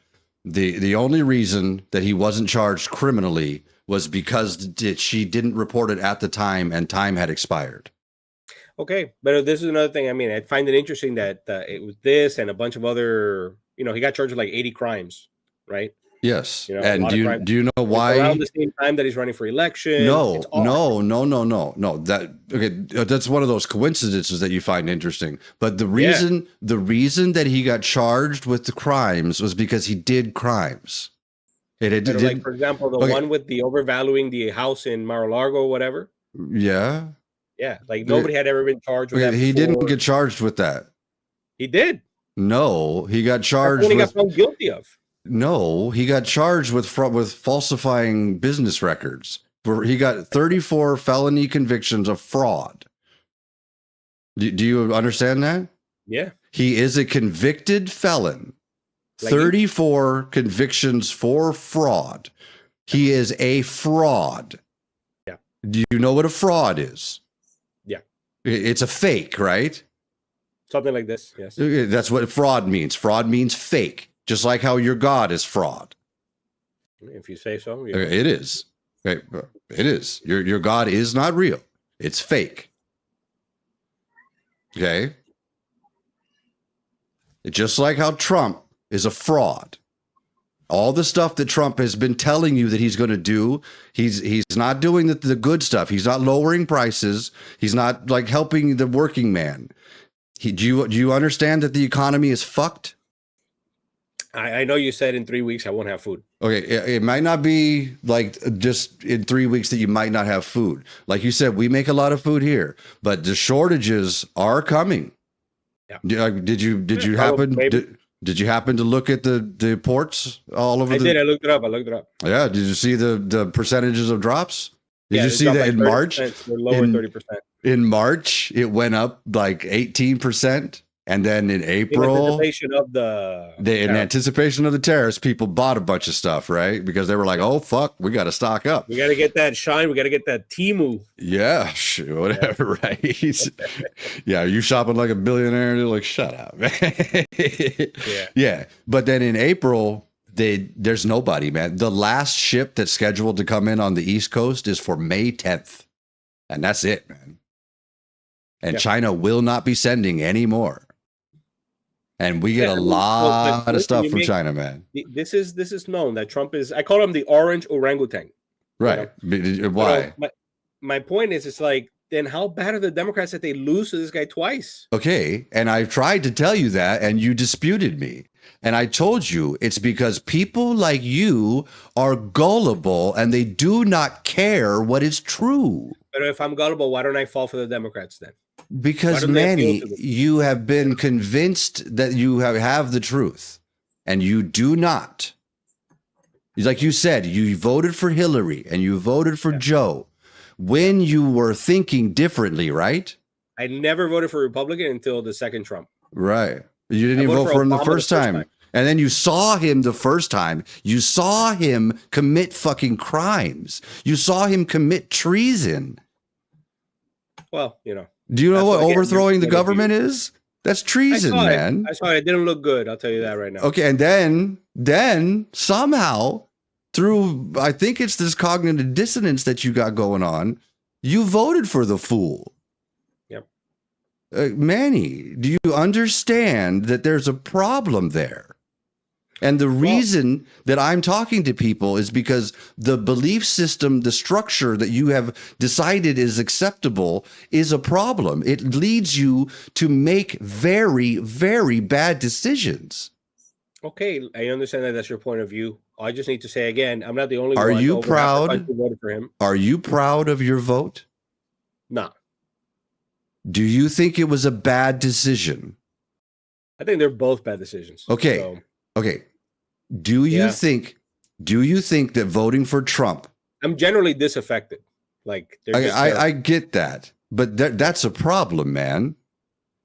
the only reason that he wasn't charged criminally was because she didn't report it at the time and time had expired. Okay, but this is another thing. I mean, I find it interesting that it was this and a bunch of other, he got charged with like 80 crimes, right? Yes. And do you know why? Around the same time that he's running for election. No. That's one of those coincidences that you find interesting. But the reason that he got charged with the crimes was because he did crimes. Like, for example, the one with the overvaluing the house in Mar-a-Lago or whatever. Yeah. Yeah. Like nobody had ever been charged with that. He didn't get charged with that. He did. No, he got charged. That's what he got found guilty of. No, he got charged with with falsifying business records. He got 34 felony convictions of fraud. Do you understand that? Yeah. He is a convicted felon. Like you? 34 convictions for fraud. He is a fraud. Yeah. Do you know what a fraud is? Yeah. It's a fake, right? Something like this. Yes. That's what fraud means. Fraud means fake, just like how your God is fraud. If you say so. Yeah. It is. It is. Your God is not real. It's fake. Okay. Just like how Trump is a fraud. All the stuff that Trump has been telling you that he's going to do, he's not doing the good stuff. He's not lowering prices. He's not like helping the working man. Do you understand that the economy is fucked? I know you said in 3 weeks I won't have food. Okay, it might not be like just in 3 weeks that you might not have food. Like you said, we make a lot of food here, but the shortages are coming. Yeah. Did you happen to look at the ports all over? I did. I looked it up. Yeah. Did you see the percentages of drops? Did you see that in March? They're lower 30%. In March, it went up like 18%. And then in April, in anticipation of the tariffs, people bought a bunch of stuff, right? Because they were like, "Oh fuck, we got to stock up. We got to get that shine. We got to get that Temu." Yeah, whatever, right? Yeah, you shopping like a billionaire? They're like, "Shut up, man." Yeah. But then in April, there's nobody, man. The last ship that's scheduled to come in on the East Coast is for May 10th, and that's it, man. And China will not be sending any more. And we get a lot of stuff from China, man. This is known that Trump is, I call him the orange orangutan. Right. You know? Why? My point is, it's like, then how bad are the Democrats that they lose to this guy twice? Okay. And I tried to tell you that, and you disputed me. And I told you it's because people like you are gullible and they do not care what is true. But if I'm gullible, why don't I fall for the Democrats then? Because, Manny, you have been convinced that you have the truth, and you do not. Like you said, you voted for Hillary and you voted for Joe when you were thinking differently, right? I never voted for Republican until the second Trump. Right. You didn't even vote for him the first time. And then you saw him the first time. You saw him commit fucking crimes. You saw him commit treason. Well, you know. Do you know what overthrowing the government is? That's treason, man. I saw it. It didn't look good. I'll tell you that right now. Okay, and then somehow through, I think it's this cognitive dissonance that you got going on, you voted for the fool. Yep. Manny, do you understand that there's a problem there? And the reason that I'm talking to people is because the belief system, the structure that you have decided is acceptable is a problem. It leads you to make very, very bad decisions. Okay, I understand that that's your point of view. I just need to say again, I'm not the only one. Are you proud? Who voted for him. Are you proud of your vote? No. Do you think it was a bad decision? I think they're both bad decisions. Okay. So. Okay. Do you think that voting for Trump? I'm generally disaffected. Like I get that, but that's a problem, man.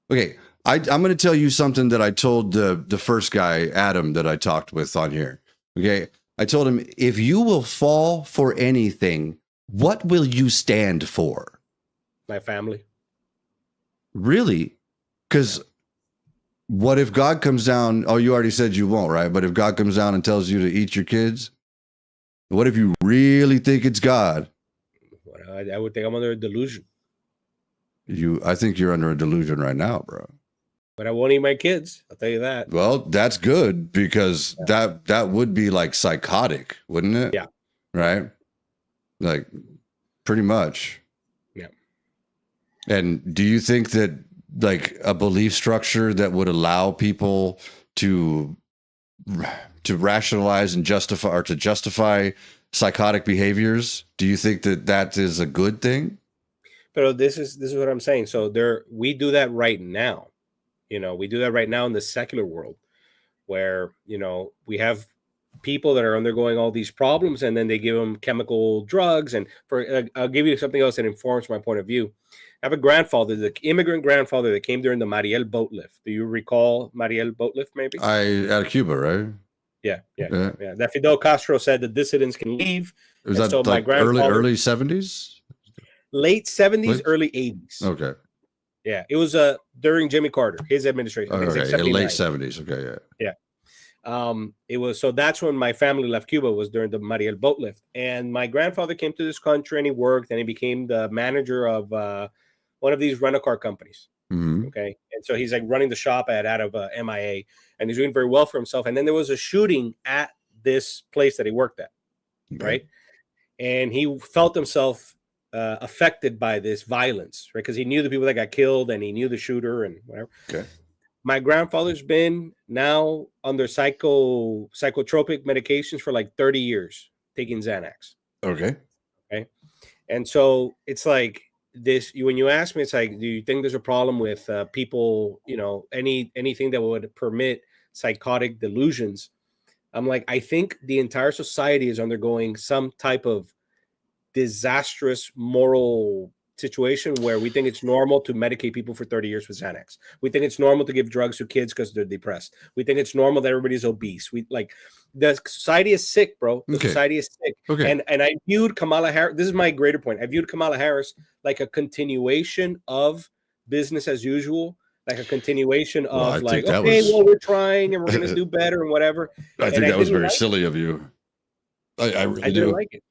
Okay, I'm going to tell you something that I told the first guy, Adam, that I talked with on here. Okay, I told him, if you will fall for anything, what will you stand for? My family. Really? Because. What if God comes down? Oh, you already said you won't, right? But if God comes down and tells you to eat your kids, what if you really think it's God? I would think I'm under a delusion. I think you're under a delusion right now, bro. But I won't eat my kids. I'll tell you that. Well, that's good because that would be like psychotic, wouldn't it? Yeah. Right? Like pretty much. Yeah. And do you think that like a belief structure that would allow people to rationalize and justify psychotic behaviors, do you think that is a good thing? But this is what I'm saying. So we do that right now. You know, we do that right now in the secular world where, you know, we have people that are undergoing all these problems, and then they give them chemical drugs. And I'll give you something else that informs my point of view. I have a grandfather, the immigrant grandfather that came during the Mariel boat lift. Do you recall Mariel boat lift? Maybe out of Cuba, right? Yeah. That Fidel Castro said the dissidents can leave. Was that so like my grandfather, early 70s? Late 70s, early 80s. Okay. Yeah, it was during Jimmy Carter, his administration. I think okay, like late 70s. Okay, yeah. It was, so that's when my family left Cuba, was during the Mariel boat lift. And my grandfather came to this country and he worked and he became the manager of one of these rental-car companies. Mm-hmm. Okay. And so he's like running the shop out of MIA, and he's doing very well for himself. And then there was a shooting at this place that he worked at. Okay. Right. And he felt himself affected by this violence, right? Because he knew the people that got killed and he knew the shooter and whatever. Okay. My grandfather's been now under psychotropic medications for like 30 years, taking Xanax. Okay. Okay. And so it's like this, when you ask me, it's like, do you think there's a problem with people, anything that would permit psychotic delusions? I'm like, I think the entire society is undergoing some type of disastrous moral situation where we think it's normal to medicate people for 30 years with Xanax. We think it's normal to give drugs to kids because they're depressed. We think it's normal that everybody's obese. We like, the society is sick, bro. The society is sick. Okay. And I viewed Kamala Harris, this is my greater point, I viewed Kamala Harris like a continuation of business as usual, like a continuation of we're trying and we're going to do better and whatever. I think that was very silly of you. I really do. Like it.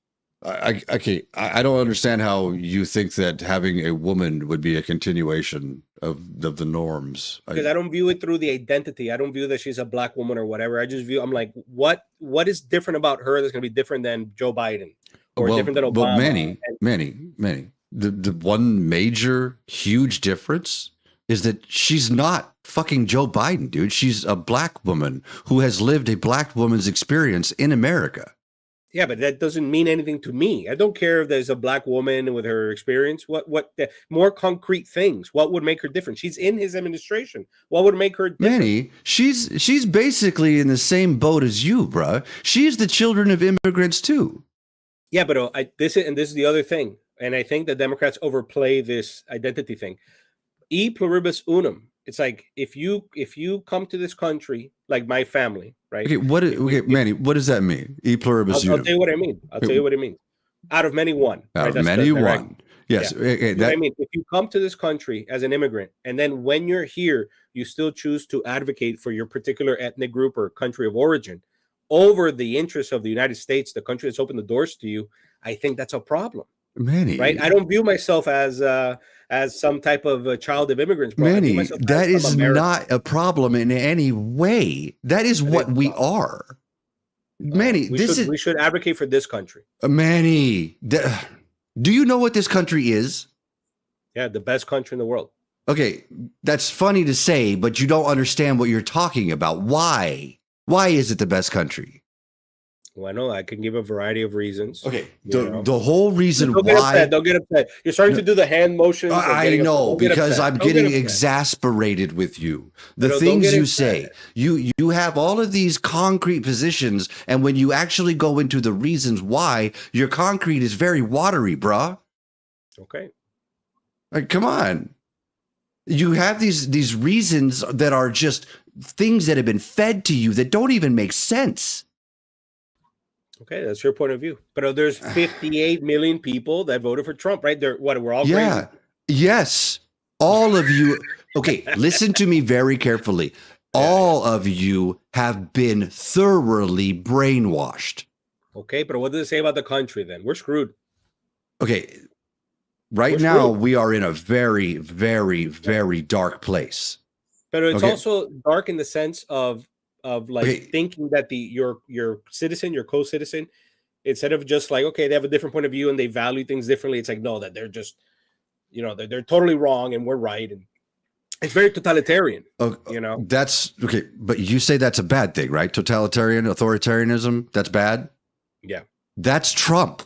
I don't understand how you think that having a woman would be a continuation of the norms. Because I don't view it through the identity. I don't view that she's a black woman or whatever. I just view, I'm like, what is different about her that's going to be different than Joe Biden or different than Obama? But many. The one major, huge difference is that she's not fucking Joe Biden, dude. She's a black woman who has lived a black woman's experience in America. Yeah, but that doesn't mean anything to me. I don't care if there's a black woman with her experience. What more concrete things? What would make her different? She's in his administration. What would make her different? Manny, she's basically in the same boat as you, bruh. She's the children of immigrants too. Yeah, but this is the other thing, and I think the Democrats overplay this identity thing. E pluribus unum. It's like if you come to this country, like my family, right? Okay, Manny, what does that mean? E pluribus unum. I'll tell you what I mean. I'll tell you what it means. Out of many, one. Out of many, one. Yes. Yeah. Okay, I mean, if you come to this country as an immigrant, and then when you're here, you still choose to advocate for your particular ethnic group or country of origin over the interests of the United States, the country that's opened the doors to you, I think that's a problem. Manny, right? I don't view myself as some type of a child of immigrants. Bro. Manny, that is not a problem in any way. That is what we are. Manny, we should advocate for this country. Manny, do you know what this country is? Yeah, the best country in the world. Okay, that's funny to say, but you don't understand what you're talking about. Why? Why is it the best country? Well, I know I can give a variety of reasons. Okay, the whole reason don't why... Don't get upset. You're starting to do the hand motions. I know, because I'm getting exasperated with you. The things you say. You have all of these concrete positions, and when you actually go into the reasons why, your concrete is very watery, bruh. Okay. Like, come on. You have these reasons that are just things that have been fed to you that don't even make sense. Okay, that's your point of view. But there's 58 million people that voted for Trump, right? We're all crazy. Yes. All of you. Okay, listen to me very carefully. All of you have been thoroughly brainwashed. Okay, but what does it say about the country then? We're screwed. Okay. Right now, we are in a very, very, very dark place. But it's also dark in the sense of thinking that your citizen, your co-citizen, instead of just like, okay, they have a different point of view and they value things differently, it's like, no, that they're just, they're totally wrong and we're right. And it's very totalitarian. That's okay. But you say that's a bad thing, right? Totalitarian, authoritarianism, that's bad. Yeah. That's Trump.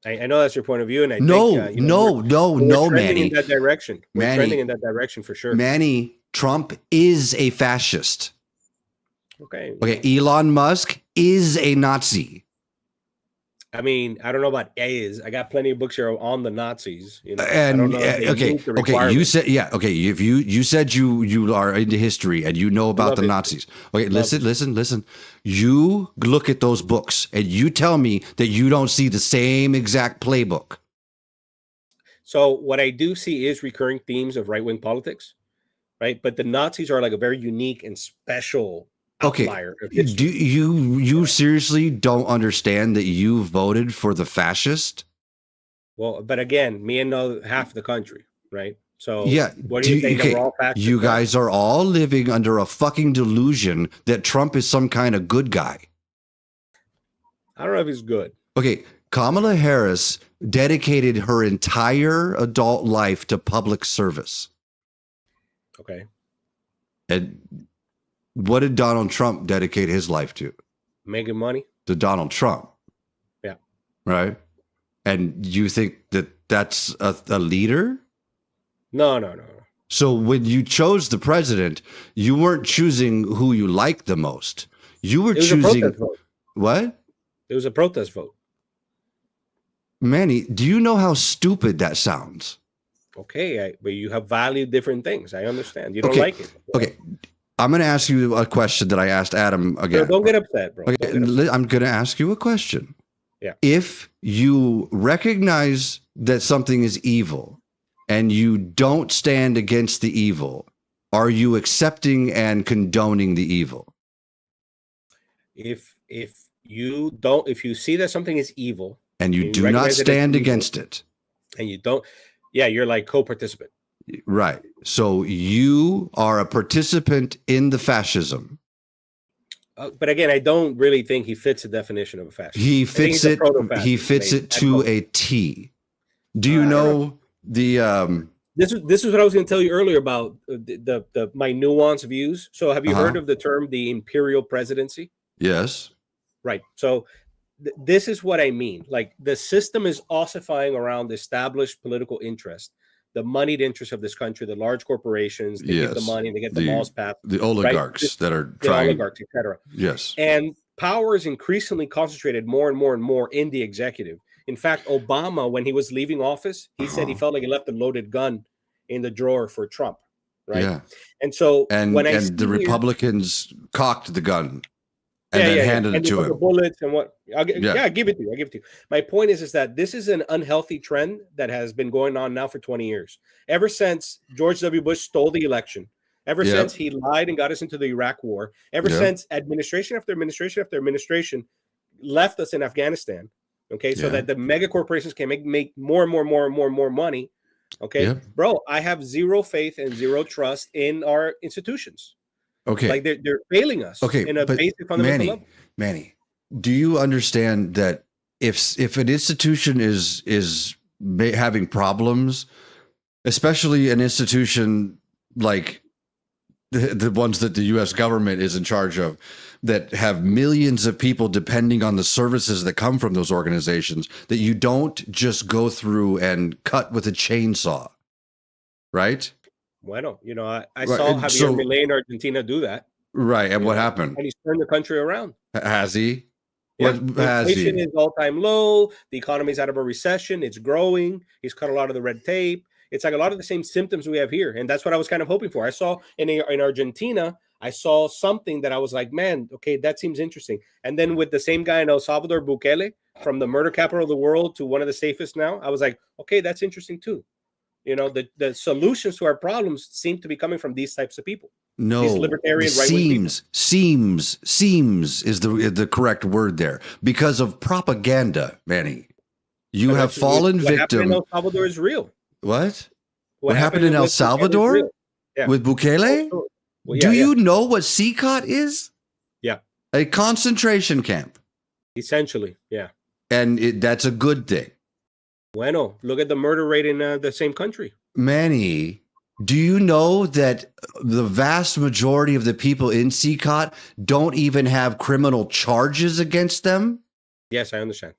I know that's your point of view. And no, we're Manny. in that direction. We're trending in that direction for sure. Manny, Trump is a fascist. Okay. Elon Musk is a Nazi? I mean, I don't know about is. I got plenty of books here on the Nazis. You know, And I don't know if they meet the you requirements. said if you said you are into history and you know about the Nazis. Okay, listen. You look at those books and you tell me that you don't see the same exact playbook. So what I do see is recurring themes of right-wing politics, right? But the Nazis are like a very unique and special outlier of history. Do you seriously don't understand that you voted for the fascist? Well, but again, me and half the country, right? So yeah, what do you think? That we're all fascist you now? guys are all living under a fucking delusion that Trump is some kind of good guy. I don't know if he's good. Okay, Kamala Harris dedicated her entire adult life to public service. Okay. And what did Donald Trump dedicate his life to? Making money. To Donald Trump. Yeah. Right? And you think that that's a leader? No. So when you chose the president, you weren't choosing who you liked the most. You were choosing a protest vote. What? It was a protest vote. Manny, do you know how stupid that sounds? Okay, but you have valued different things. I understand. You don't like it. Okay. I'm going to ask you a question that I asked Adam again. So don't get upset, bro. Okay, I'm going to ask you a question. Yeah. If you recognize that something is evil and you don't stand against the evil, are you accepting and condoning the evil? If you see that something is evil and you do not stand against it, and you don't, you're like co-participant. Right. So you are a participant in the fascism. But again, I don't really think he fits the definition of a fascist. He fits it. He fits it to a T. Do you know the? This is what I was going to tell you earlier about my nuanced views. So, have you heard of the term the imperial presidency? Yes. Right. So, this is what I mean. Like the system is ossifying around established political interest, the moneyed interest of this country, the large corporations. They get the money, they get the laws passed. The oligarchs, right? That are the oligarchs, etc. Yes. And power is increasingly concentrated more and more and more in the executive. In fact, Obama, when he was leaving office, he said he felt like he left a loaded gun in the drawer for Trump. Right. Yeah. And so when the Republicans cocked the gun. And then handed it to him. The bullets and what? I'll give it to you. My point is that this is an unhealthy trend that has been going on now for 20 years. Ever since George W. Bush stole the election, ever since he lied and got us into the Iraq War, ever since administration after administration after administration left us in Afghanistan, okay, so that the mega corporations can make more and more money, okay? Bro, I have zero faith and zero trust in our institutions. Okay, like they're failing us. Okay, in a basic fundamental level. Manny, do you understand that if an institution is having problems, especially an institution like the ones that the U.S. government is in charge of, that have millions of people depending on the services that come from those organizations, that you don't just go through and cut with a chainsaw, right? Bueno, I saw Javier Milei in Argentina do that. Right, and what happened? And he's turned the country around. Has he? Yeah. Inflation is all-time low. The economy's out of a recession. It's growing. He's cut a lot of the red tape. It's like a lot of the same symptoms we have here, and that's what I was kind of hoping for. I saw in Argentina, I saw something that I was like, man, okay, that seems interesting. And then with the same guy in El Salvador, Bukele, from the murder capital of the world to one of the safest now, I was like, okay, that's interesting too. The solutions to our problems seem to be coming from these types of people. No, these libertarian seems is the correct word there, because of propaganda, Manny. You have fallen victim. What happened in El Salvador is real. What happened in El Salvador with Bukele? Oh, sure. Do you know what CCOT is? Yeah, a concentration camp. Essentially, yeah. And that's a good thing. Bueno, look at the murder rate in the same country. Manny, do you know that the vast majority of the people in CCOT don't even have criminal charges against them? Yes, I understand.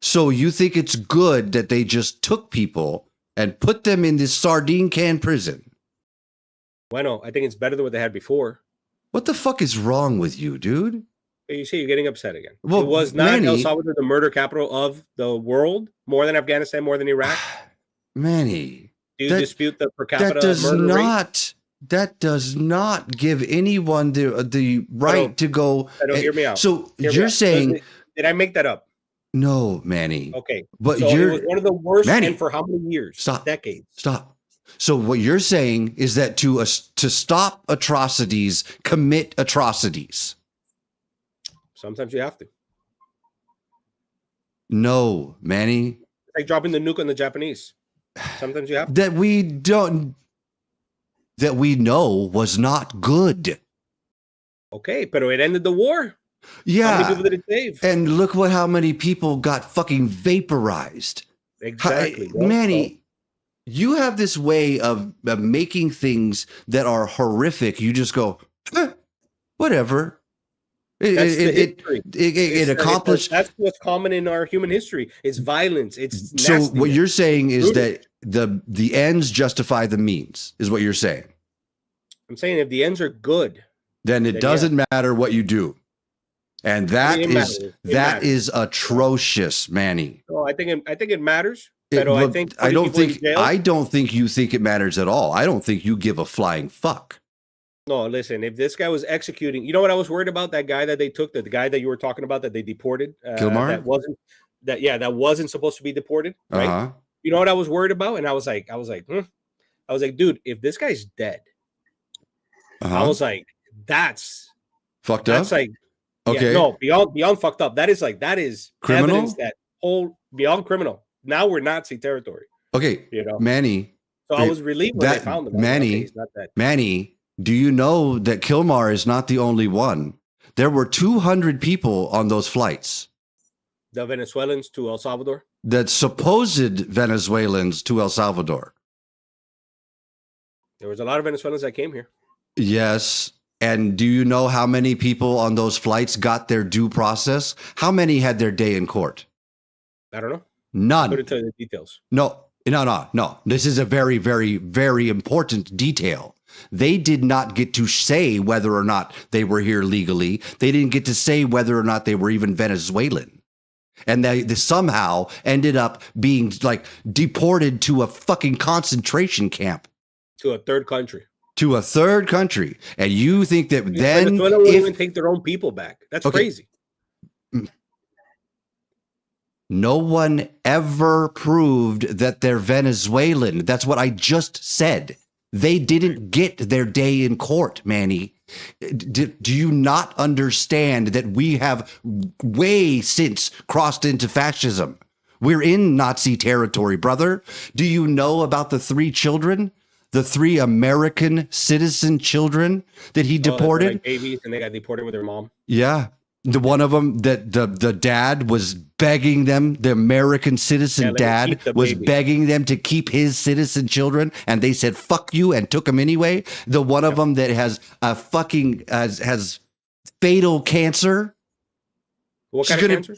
So you think it's good that they just took people and put them in this sardine can prison? Bueno, I think it's better than what they had before. What the fuck is wrong with you, dude? You see, you're getting upset again. Well, it was not Manny, El Salvador the murder capital of the world, more than Afghanistan, more than Iraq. Manny, Do you dispute the per capita that does murder not rate? That does not give anyone the right to go. Hear me out. So you're saying? Did I make that up? No, Manny. Okay, but so it was one of the worst, Manny, and for how many years? Stop. Decades. Stop. So what you're saying is that to stop atrocities, commit atrocities. Sometimes you have to. No, Manny. It's like dropping the nuke on the Japanese. Sometimes you have to. That we know was not good. Okay, but it ended the war. Yeah. How many people did it save? And look how many people got fucking vaporized. Exactly. Manny, you have this way of making things that are horrific. You just go, whatever. It accomplished. That's what's common in our human history. It's violence. It's nastiness. So what you're saying is that the ends justify the means, is what you're saying. I'm saying if the ends are good, then it doesn't matter what you do. And that is atrocious, Manny. Oh, I think it matters. I don't think you think it matters at all. I don't think you give a flying fuck. No, listen, if this guy was executing, you know what I was worried about? That guy that they took, the guy that you were talking about that they deported. Kilmar? That wasn't supposed to be deported, right? Uh-huh. You know what I was worried about? And I was like, dude, if this guy's dead, I was like, that's fucked up. That's like, okay, no, beyond fucked up. That is criminal? Evidence that beyond criminal. Now we're Nazi territory. Okay, Manny. So I was relieved when they found him. Manny, Manny, do you know that Kilmar is not the only one? There were 200 people on those flights. The Venezuelans to El Salvador? The supposed Venezuelans to El Salvador. There was a lot of Venezuelans that came here. Yes. And do you know how many people on those flights got their due process? How many had their day in court? I don't know. None. I couldn't tell you the details. No. This is a very, very, very important detail. They did not get to say whether or not they were here legally. They didn't get to say whether or not they were even Venezuelan. And they somehow ended up being like deported to a fucking concentration camp. To a third country. And you think that then Venezuela won't even take their own people back. That's crazy. No one ever proved that they're Venezuelan. That's what I just said. They didn't get their day in court, Manny. Do you not understand that we have way since crossed into fascism? We're in Nazi territory, brother. Do you know about the 3 children? The 3 American citizen children that he deported? Like babies, and they got deported with their mom. Yeah. The one of them that the dad was begging them, the American citizen dad was begging them to keep his citizen children, and they said fuck you and took them anyway. The one of them that has a fucking has fatal cancer. What kind of cancer?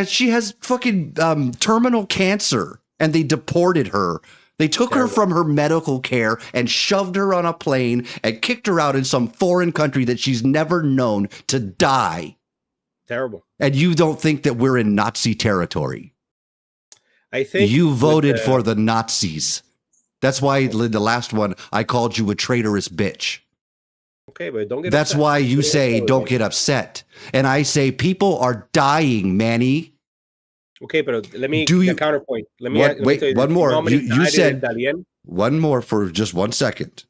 She has fucking terminal cancer, and they deported her. They took her from her medical care and shoved her on a plane and kicked her out in some foreign country that she's never known to die. Terrible. And you don't think that we're in Nazi territory? I think you voted for the Nazis. That's why the last one I called you a traitorous bitch. Okay, but don't get That's upset. Why you say don't get upset. And I say people are dying, Manny. Okay, but let me counterpoint. Wait, one more. You said one more for just 1 second.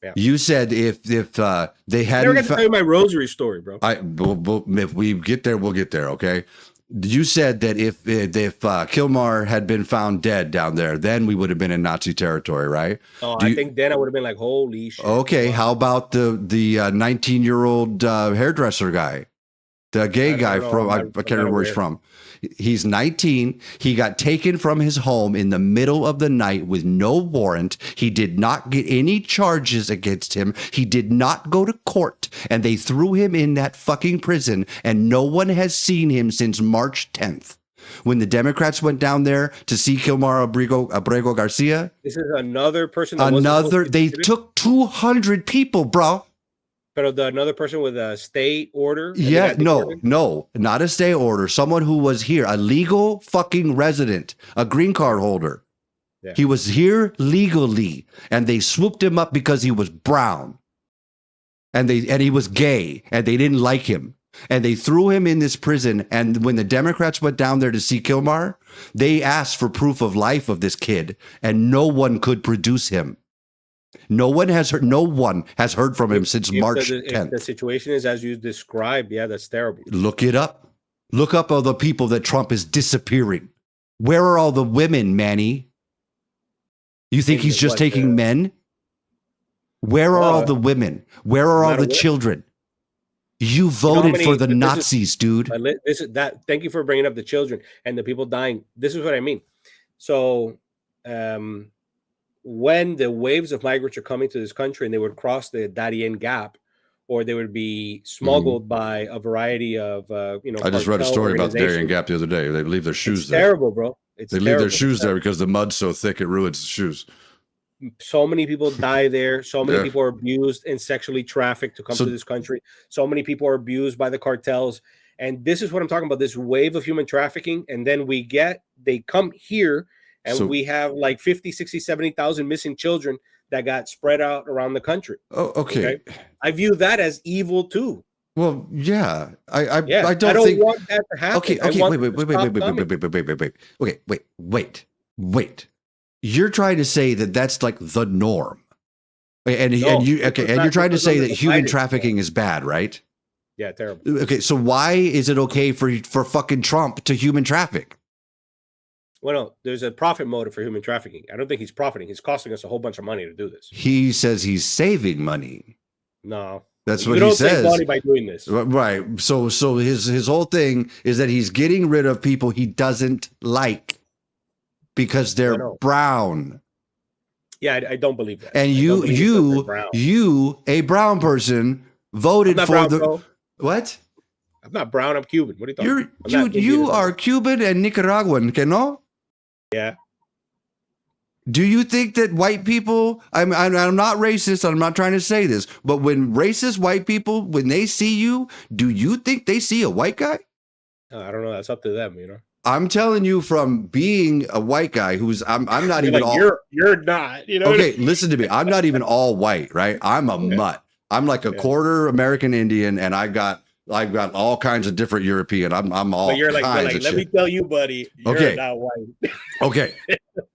Yeah. You said if they hadn't, I never got to tell you my rosary story, bro. If we get there, we'll get there. Okay. You said that if Kilmar had been found dead down there, then we would have been in Nazi territory, right? Oh, I think then I would have been like, holy shit. Okay. Wow. How about the 19-year-old hairdresser guy, the gay guy from I can't remember where he's from. He's 19. He got taken from his home in the middle of the night with no warrant. He did not get any charges against him. He did not go to court, and they threw him in that fucking prison, and no one has seen him since March 10th. When the Democrats went down there to see Kilmar Abrego Garcia. This is another person. They took 200 people, bro. But another person with a stay order. Yeah, no, not a stay order. Someone who was here, a legal fucking resident, a green card holder. Yeah. He was here legally, and they swooped him up because he was brown, and he was gay, and they didn't like him, and they threw him in this prison. And when the Democrats went down there to see Kilmar, they asked for proof of life of this kid, and no one could produce him. No one has heard from him since March 10th. If the situation is as you described, yeah, that's terrible. Look it up. Look up all the people that Trump is disappearing. Where are all the women, Manny? You think he's just taking men? Where are all the women? Where are all the children? You voted for the Nazis, dude. Thank you for bringing up the children and the people dying. This is what I mean. So, when the waves of migrants are coming to this country and they would cross the Darien Gap, or they would be smuggled by a variety of, I just read a story about the Darien Gap the other day. They leave their shoes there. Terrible, bro. They leave their shoes there because the mud's so thick it ruins the shoes. So many people die there. So many people are abused and sexually trafficked to come to this country. So many people are abused by the cartels. And this is what I'm talking about, this wave of human trafficking. And then they come here, and we have like 50, 60, 70,000 missing children that got spread out around the country. Oh, okay. I view that as evil too. Well, yeah. I don't want that to happen. Okay, wait. You're trying to say that that's like the norm. And you're trying to say that human trafficking is bad, right? Yeah, terrible. Okay, so why is it okay for fucking Trump to human traffic? Well, no, there's a profit motive for human trafficking. I don't think he's profiting. He's costing us a whole bunch of money to do this. He says he's saving money. No. That's what he says. You don't save money by doing this. Right. So his whole thing is that he's getting rid of people he doesn't like because they're brown. Yeah, I don't believe that. And you, a brown person, voted for bro. What? I'm not brown. I'm Cuban. What are you talking about? You are Cuban and Nicaraguan, que no? Yeah. Do you think that white people, I'm not racist, I'm not trying to say this, but when racist white people, when they see you, do you think they see a white guy? I don't know. That's up to them, I'm telling you from being a white guy I'm not even all. You're not, Okay, listen to me. I'm not even all white, right? I'm a mutt. I'm like a quarter American Indian, and I've got all kinds of different European. I'm all. But you're like let me tell you, buddy. You're not white. Okay,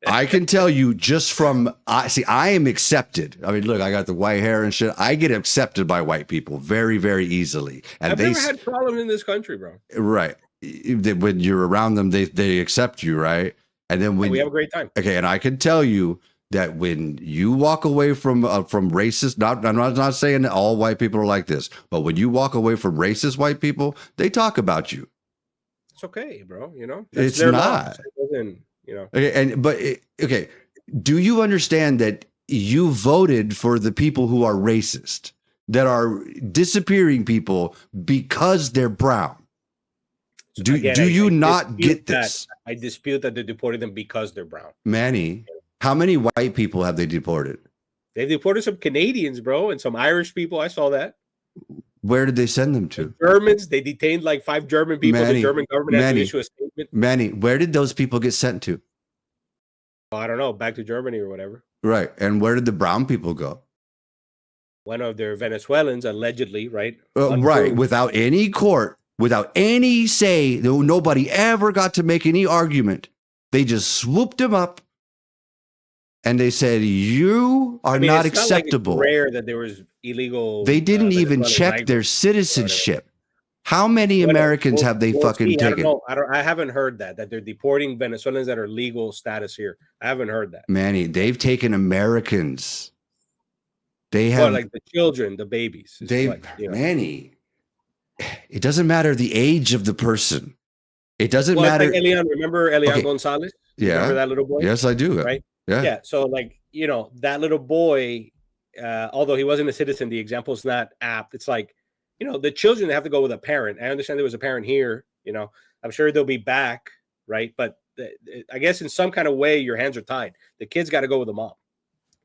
I can tell you just from I am accepted. I mean, look, I got the white hair and shit. I get accepted by white people very, very easily. And I've never had problems in this country, bro. Right. When you're around them, they accept you, right? And then when we have a great time. Okay, and I can tell you that when you walk away from racist, I'm not saying that all white people are like this, but when you walk away from racist white people, they talk about you. It's okay, bro. It's not. Okay, do you understand that you voted for the people who are racist, that are disappearing people because they're brown? Do you not get this? I dispute that they deported them because they're brown. Manny, how many white people have they deported? They deported some Canadians, bro, and some Irish people. I saw that. Where did they send them to? The Germans. They detained like 5 German people. The German government had to issue a statement. Manny, where did those people get sent to? I don't know. Back to Germany or whatever. Right. And where did the brown people go? One of their Venezuelans, allegedly, right? Right. Without any court, without any say, nobody ever got to make any argument. They just swooped him up. And they said, you are not acceptable. It's rare that there was illegal. They didn't even check their citizenship. How many Americans have they fucking taken? I haven't heard that they're deporting Venezuelans that are legal status here. I haven't heard that. Manny, they've taken Americans. They have like the children, the babies. Manny, it doesn't matter the age of the person. It doesn't matter. Like Elian, remember Elian Gonzalez? Yeah. Remember that little boy? Yes, I do. Right? Yeah. So that little boy, although he wasn't a citizen, the example is not apt. It's like, the children have to go with a parent. I understand there was a parent here, I'm sure they'll be back. Right. But I guess in some kind of way, your hands are tied. The kids got to go with the mom.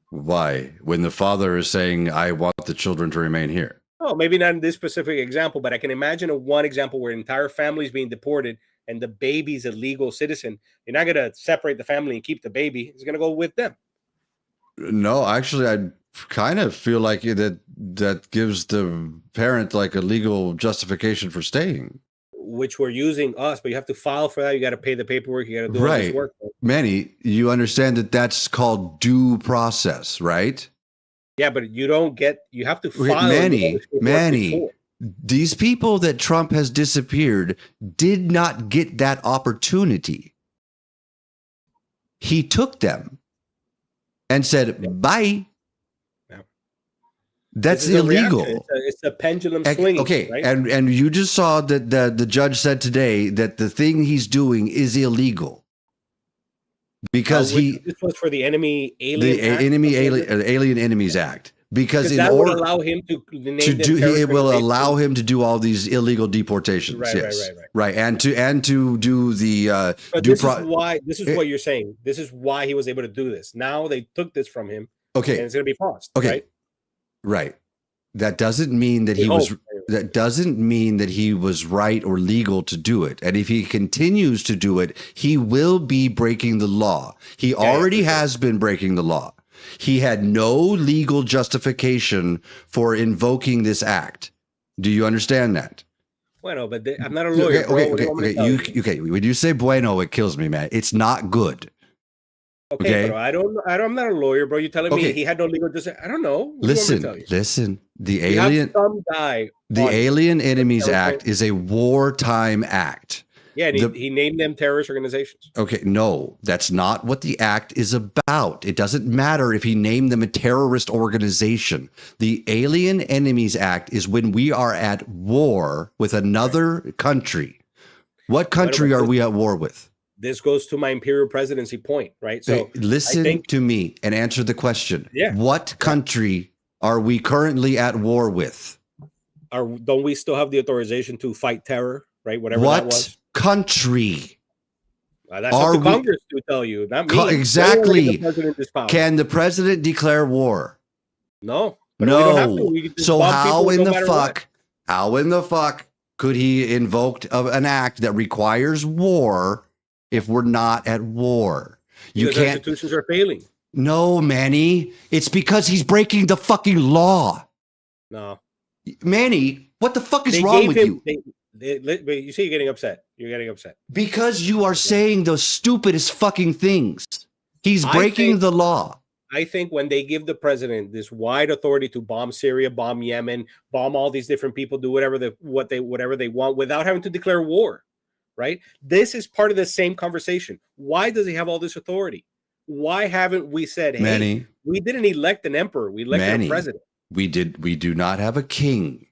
Why? When the father is saying, I want the children to remain here. Oh, maybe not in this specific example, but I can imagine one example where an entire family is being deported and the baby's a legal citizen. You're not going to separate the family and keep the baby. It's going to go with them. No, actually, I kind of feel like that gives the parent like a legal justification for staying. Which we're using us, but you have to file for that. You got to pay the paperwork. You got to do all this work. Manny, you understand that that's called due process, right? Yeah, but you have to file. Manny, these people that Trump has disappeared did not get that opportunity. He took them and said, bye. Yeah. That's illegal. It's a pendulum swinging. Okay, right? and you just saw that the judge said today that the thing he's doing is illegal. Because this was for the Alien Enemies Act. Because that would allow him to it will allow him to do all these illegal deportations. Right. And to do the this is what you're saying. This is why he was able to do this. Now they took this from him. Okay. And it's going to be paused. Okay. Right. That doesn't mean that he was right or legal to do it. And if he continues to do it, he will be breaking the law. He already has been breaking the law. He had no legal justification for invoking this act. Do you understand that? Bueno, but I'm not a lawyer. Okay. When you say bueno, it kills me, man. It's not good. Okay, bro. I'm not a lawyer, bro. You're telling me he had no legal justification. I don't know. Listen. The Alien Enemies Act is a wartime act. Yeah, and he named them terrorist organizations. Okay, no, that's not what the act is about. It doesn't matter if he named them a terrorist organization. The Alien Enemies Act is when we are at war with another country. What country are we at war with? This goes to my imperial presidency point, right? So listen to me and answer the question. Yeah. What country are we currently at war with? Don't we still have the authorization to fight terror, right? Whatever that was. Country? That's up to Congress to tell you, not me. Exactly. Can the president declare war? No. No. We don't have to. So how in the fuck could he invoke an act that requires war if we're not at war? Because institutions are failing. No, Manny. It's because he's breaking the fucking law. No. Manny, what the fuck is wrong with you? You see, you're getting upset. You're getting upset. Because you are saying the stupidest fucking things. He's breaking the law. I think when they give the president this wide authority to bomb Syria, bomb Yemen, bomb all these different people, do whatever they want without having to declare war, right? This is part of the same conversation. Why does he have all this authority? Why haven't we said, hey, Manny, we didn't elect an emperor, we elected a president? We do not have a king.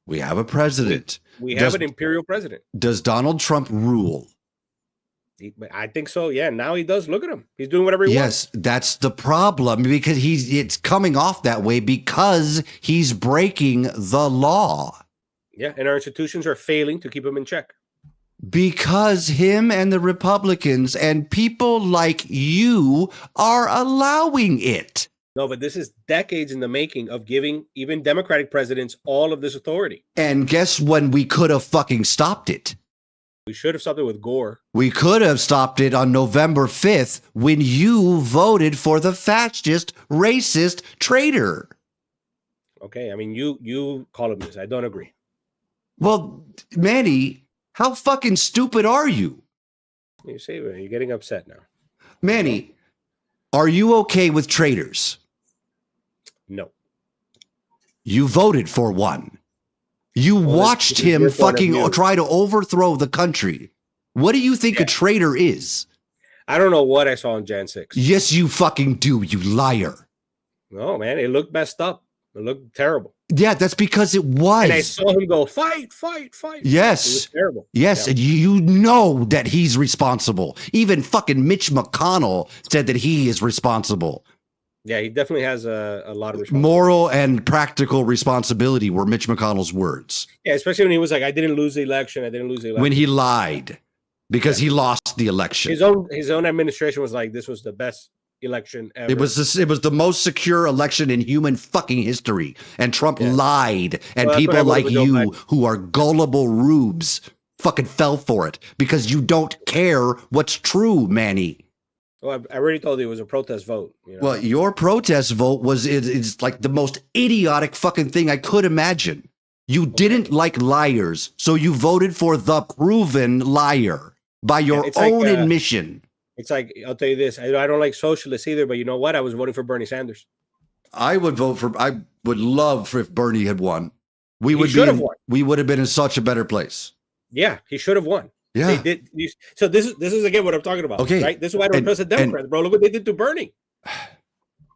We have a president. We have an imperial president. Does Donald Trump rule? I think so. Yeah. Now he does. Look at him. He's doing whatever he wants. Yes, that's the problem, because it's coming off that way because he's breaking the law. Yeah. And our institutions are failing to keep him in check. Because him and the Republicans and people like you are allowing it. No, but this is decades in the making of giving even Democratic presidents all of this authority. And guess when we could have fucking stopped it? We should have stopped it with Gore. We could have stopped it on November 5th when you voted for the fascist, racist traitor. Okay, I mean, you call him this. I don't agree. Well, Manny, how fucking stupid are you? You see, you're getting upset now. Manny, are you okay with traitors? No. You voted for one. You watched him fucking try to overthrow the country. What do you think a traitor is? I don't know what I saw on Jan 6. Yes, you fucking do, you liar. No, man, it looked messed up. It looked terrible. Yeah, that's because it was. And I saw him go, fight, fight, fight. Yes. It was terrible. Yes, and you know that he's responsible. Even fucking Mitch McConnell said that he is responsible. Yeah, he definitely has a lot of responsibility. Moral and practical responsibility were Mitch McConnell's words. Yeah, especially when he was like, I didn't lose the election. When he lied because he lost the election. His own administration was like, this was the best election ever. It was the most secure election in human fucking history, and Trump lied, and people like you who are gullible rubes fucking fell for it because you don't care what's true, Manny. Well, I already told you it was a protest vote. You know? Well, your protest vote it's like the most idiotic fucking thing I could imagine. You didn't like liars, so you voted for the proven liar by your own admission. It's like, I'll tell you this, I don't like socialists either, but you know what? I was voting for Bernie Sanders. I would love for if Bernie had won. We would have been in such a better place. Yeah, he should have won. Yeah. They did. So this is again what I'm talking about. Okay. Right? This is why I don't trust the Democrats, bro. Look what they did to Bernie.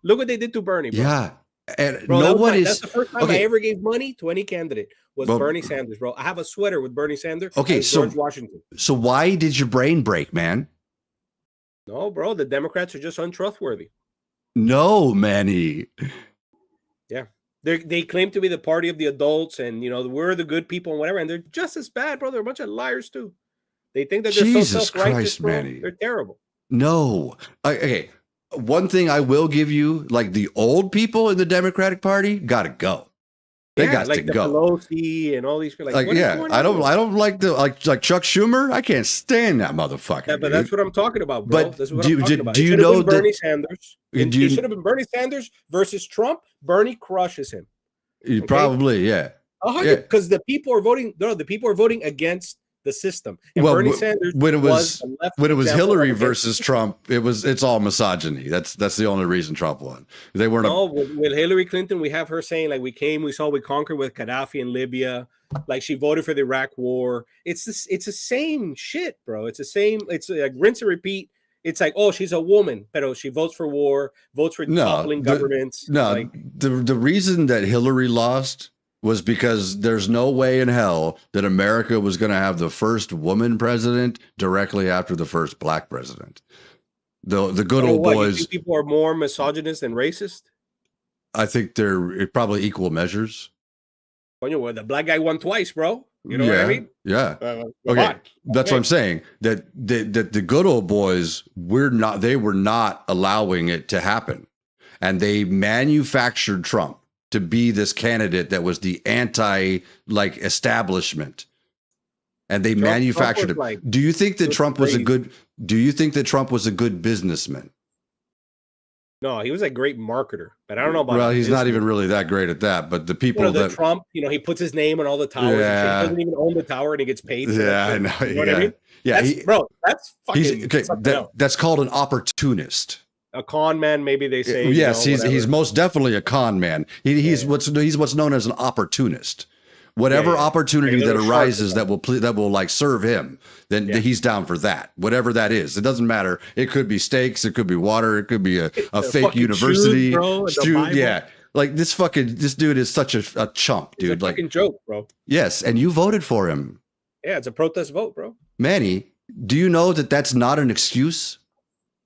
Look what they did to Bernie, bro. Yeah. And bro, that's the first time I ever gave money to any candidate was Bernie Sanders, bro. I have a sweater with Bernie Sanders. Okay, so George Washington. So why did your brain break, man? No, bro, the Democrats are just untrustworthy. No, Manny. Yeah. They claim to be the party of the adults and, you know, we're the good people and whatever, and they're just as bad, bro. They're a bunch of liars, too. They think that they're Jesus so self-righteous, Christ, Manny. They're terrible. No. Okay. One thing I will give you, like the old people in the Democratic Party got to go. They got to go. Pelosi and all these people. Like I don't like like Chuck Schumer. I can't stand that motherfucker. Yeah, but that's what I'm talking about, bro. But that's what I'm talking about. Do you know Bernie Sanders? It should have been Bernie Sanders versus Trump. Bernie crushes him. Probably, yeah. Because the people are voting. No, the people are voting against the system. And Bernie Sanders when it was Hillary versus Trump, it's all misogyny. That's the only reason Trump won. They weren't. No, with Hillary Clinton, we have her saying like we conquered with Gaddafi in Libya. Like she voted for the Iraq War. It's the same shit, bro. It's the same. It's like rinse and repeat. It's like, oh, she's a woman, but she votes for war, votes for toppling governments. No, the reason that Hillary lost was because there's no way in hell that America was going to have the first woman president directly after the first black president. The good old boys. You think people are more misogynist than racist? I think they're probably equal measures. Well, the black guy won twice, bro. You know what I mean? Yeah. Okay. That's what I'm saying. That the good old boys they were not allowing it to happen. And they manufactured Trump to be this candidate that was the establishment. And they manufactured it. Do you think that Trump was a good businessman? No, he was a great marketer, but I don't know about. Well, he's not even really that great at that. But the people that Trump, he puts his name on all the towers. Yeah. He doesn't even own the tower, and he gets paid. Yeah, I know. You know what I mean? Yeah, that's fucking. That's called an opportunist. A con man, maybe they say. Yes, he's most definitely a con man. He's what's known as an opportunist. Whatever opportunity that arises that will like serve him, then he's down for that. Whatever that is, it doesn't matter. It could be steaks, it could be water, it could be a fake university. Like this dude is such a chump, dude. It's a fucking joke, bro. Yes, and you voted for him. Yeah, it's a protest vote, bro. Manny, do you know that that's not an excuse?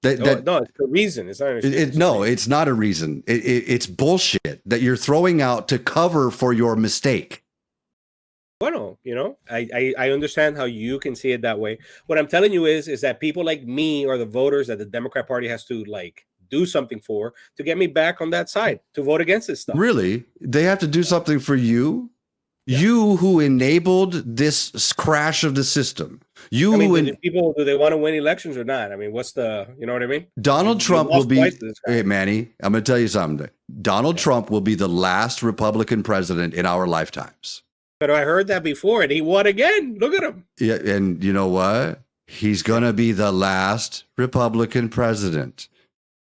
No, it's a reason. It's not an excuse. It's not a reason. It's bullshit that you're throwing out to cover for your mistake. Well, I understand how you can see it that way. What I'm telling you is that people like me are the voters that the Democrat Party has to do something for to get me back on that side to vote against this stuff. Really? They have to do something for you? Yeah. You who enabled this crash of the system. Do they want to win elections or not? I mean, what's you know what I mean? Donald Trump will be, hey, Manny, I'm going to tell you something. Donald Trump will be the last Republican president in our lifetimes. But I heard that before, and he won again. Look at him. Yeah, and you know what? He's going to be the last Republican president.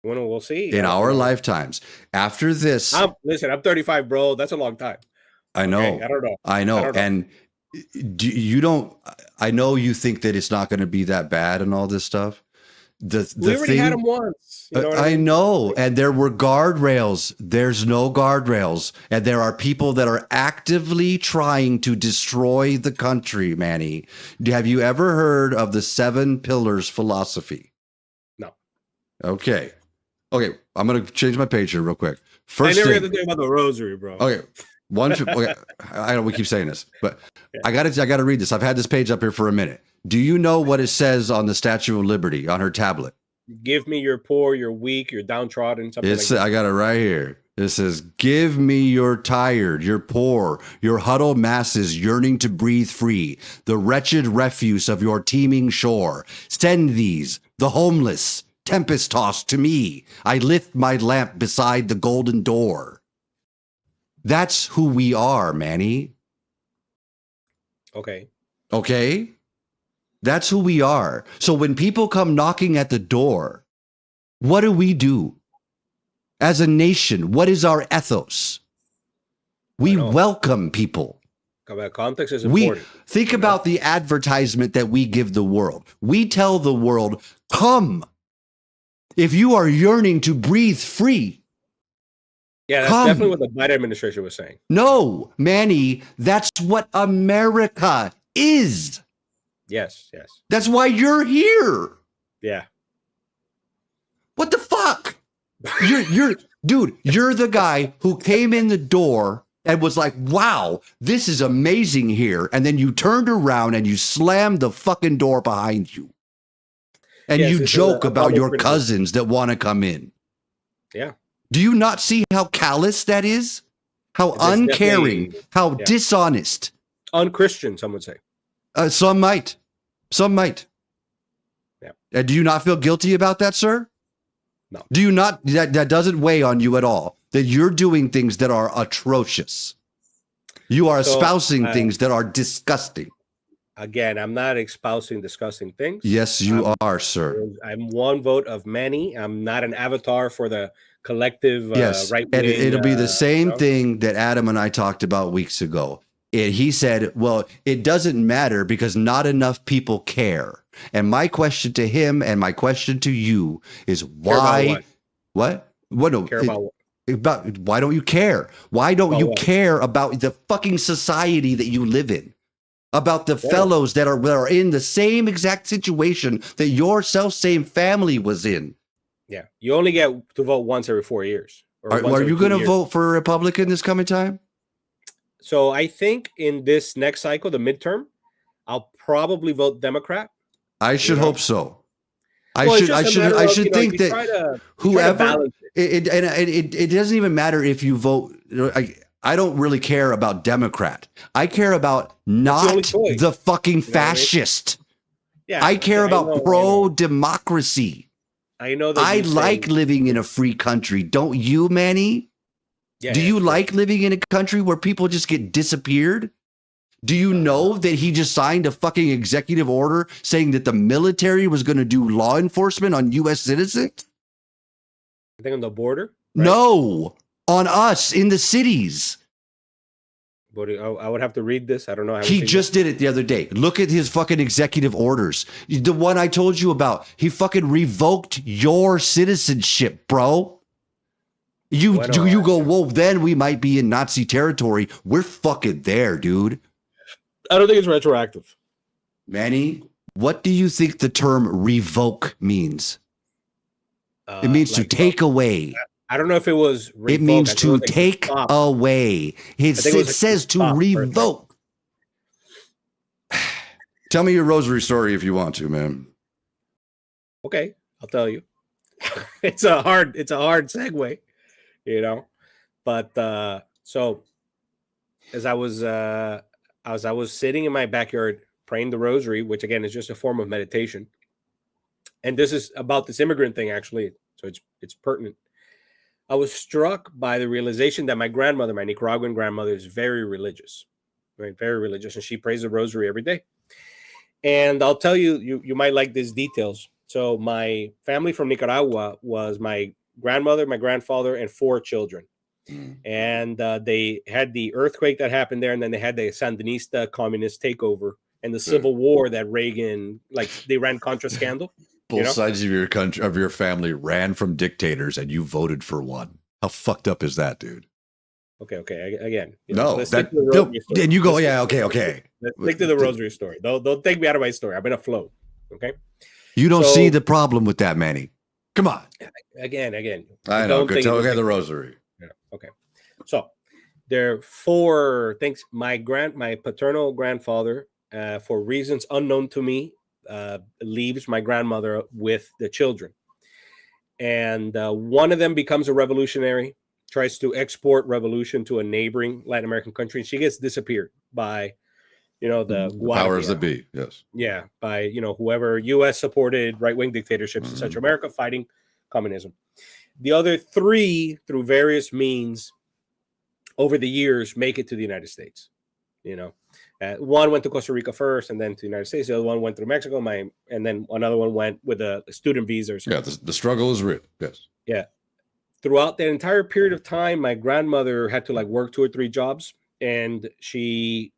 Well, we'll see. In our lifetimes. After this... Listen, I'm 35, bro. That's a long time. I know. Okay, I don't know. I know. And I know you think that it's not going to be that bad and all this stuff. We already had him once. You know what I mean? know. And there were guardrails. There's no guardrails. And there are people that are actively trying to destroy the country, Manny. Have you ever heard of the 7 Pillars philosophy? No. Okay. I'm going to change my page here real quick. I never had to think about the rosary, bro. Okay. I know we keep saying this, but I got to read this. I've had this page up here for a minute. Do you know what it says on the Statue of Liberty on her tablet? Give me your poor, your weak, your downtrodden, something like that. I got it right here. It says, give me your tired, your poor, your huddled masses yearning to breathe free, the wretched refuse of your teeming shore. Send these, the homeless, tempest-tossed to me. I lift my lamp beside the golden door. That's who we are, Manny. Okay. Okay? That's who we are. So when people come knocking at the door, what do? As a nation, what is our ethos? We welcome people. Context is important. Think about the advertisement that we give the world. We tell the world, come. If you are yearning to breathe free. Yeah, that's definitely what the Biden administration was saying. No, Manny, that's what America is. Yes. That's why you're here. Yeah. What the fuck? You're the guy who came in the door and was like, wow, this is amazing here. And then you turned around and you slammed the fucking door behind you. And you joke about your cousins that want to come in. Yeah. Do you not see how callous that is? How uncaring, how dishonest. Unchristian, some would say. Some might. Yeah. Do you not feel guilty about that, sir? No. Do you not? That doesn't weigh on you at all. That you're doing things that are atrocious. You are espousing things that are disgusting. Again, I'm not espousing disgusting things. Yes, you are, sir. I'm one vote of many. I'm not an avatar for the collective right wing. And it'll be the same thing that Adam and I talked about weeks ago. He said, well, it doesn't matter because not enough people care. And my question to him and my question to you is why? What? Care about what? Why don't you care? Why don't you care about the fucking society that you live in? About the fellows that are in the same exact situation that your same family was in. Yeah. You only get to vote once every 4 years. Are you going to vote for a Republican this coming time? So I think in this next cycle, the midterm, I'll probably vote Democrat. I should hope so. I should think that whoever it doesn't even matter if you vote. I don't really care about Democrat. I care about not the fucking fascist. Yeah, I care about pro-democracy. I know that I like living in a free country. Don't you, Manny? Yeah, Do you like living in a country where people just get disappeared? Do you know that he just signed a fucking executive order saying that the military was going to do law enforcement on U.S. citizens? I think on the border? Right? No, on us in the cities. But I would have to read this. I don't know. He just did it the other day. Look at his fucking executive orders. The one I told you about. He fucking revoked your citizenship, bro. You go, whoa, then we might be in Nazi territory. We're fucking there, dude. I don't think it's retroactive. Manny, what do you think the term revoke means? It means to take away. I don't know if it was revoke. It means to take away. It says to revoke. Tell me your rosary story if you want to, man. Okay, I'll tell you. It's a hard segue, you know. But so as I was sitting in my backyard praying the rosary, which again is just a form of meditation. And this is about this immigrant thing, actually. So it's pertinent. I was struck by the realization that my grandmother, my Nicaraguan grandmother, is very religious, right? Very religious. And she prays the rosary every day. And I'll tell you, you might like these details. So my family from Nicaragua was my grandmother, my grandfather, and 4 children. And they had the earthquake that happened there. And then they had the Sandinista communist takeover and the civil war that Reagan, like the Iran-Contra scandal. Both sides of your country, of your family, ran from dictators, and you voted for one. How fucked up is that, dude? Okay. Again, and you go, okay. Let's stick to the rosary story. Don't take me out of my story. I'm in a flow. Okay. You don't see the problem with that, Manny. Come on. Again. I know. Good. Okay, the rosary. Yeah. Okay. So there are 4 things. My paternal grandfather, for reasons unknown to me, leaves my grandmother with the children. and one of them becomes a revolutionary, tries to export revolution to a neighboring Latin American country, and she gets disappeared by, the powers Guardia. that be. Yes. Yeah, by whoever U.S. supported right-wing dictatorships in Central America fighting communism. The other three, through various means, over the years, make it to the United States. One went to Costa Rica first, and then to the United States. The other one went through Mexico. And then another one went with a student visa or something. Yeah, the struggle is real. Yes. Yeah. Throughout that entire period of time, my grandmother had to work 2 or 3 jobs, and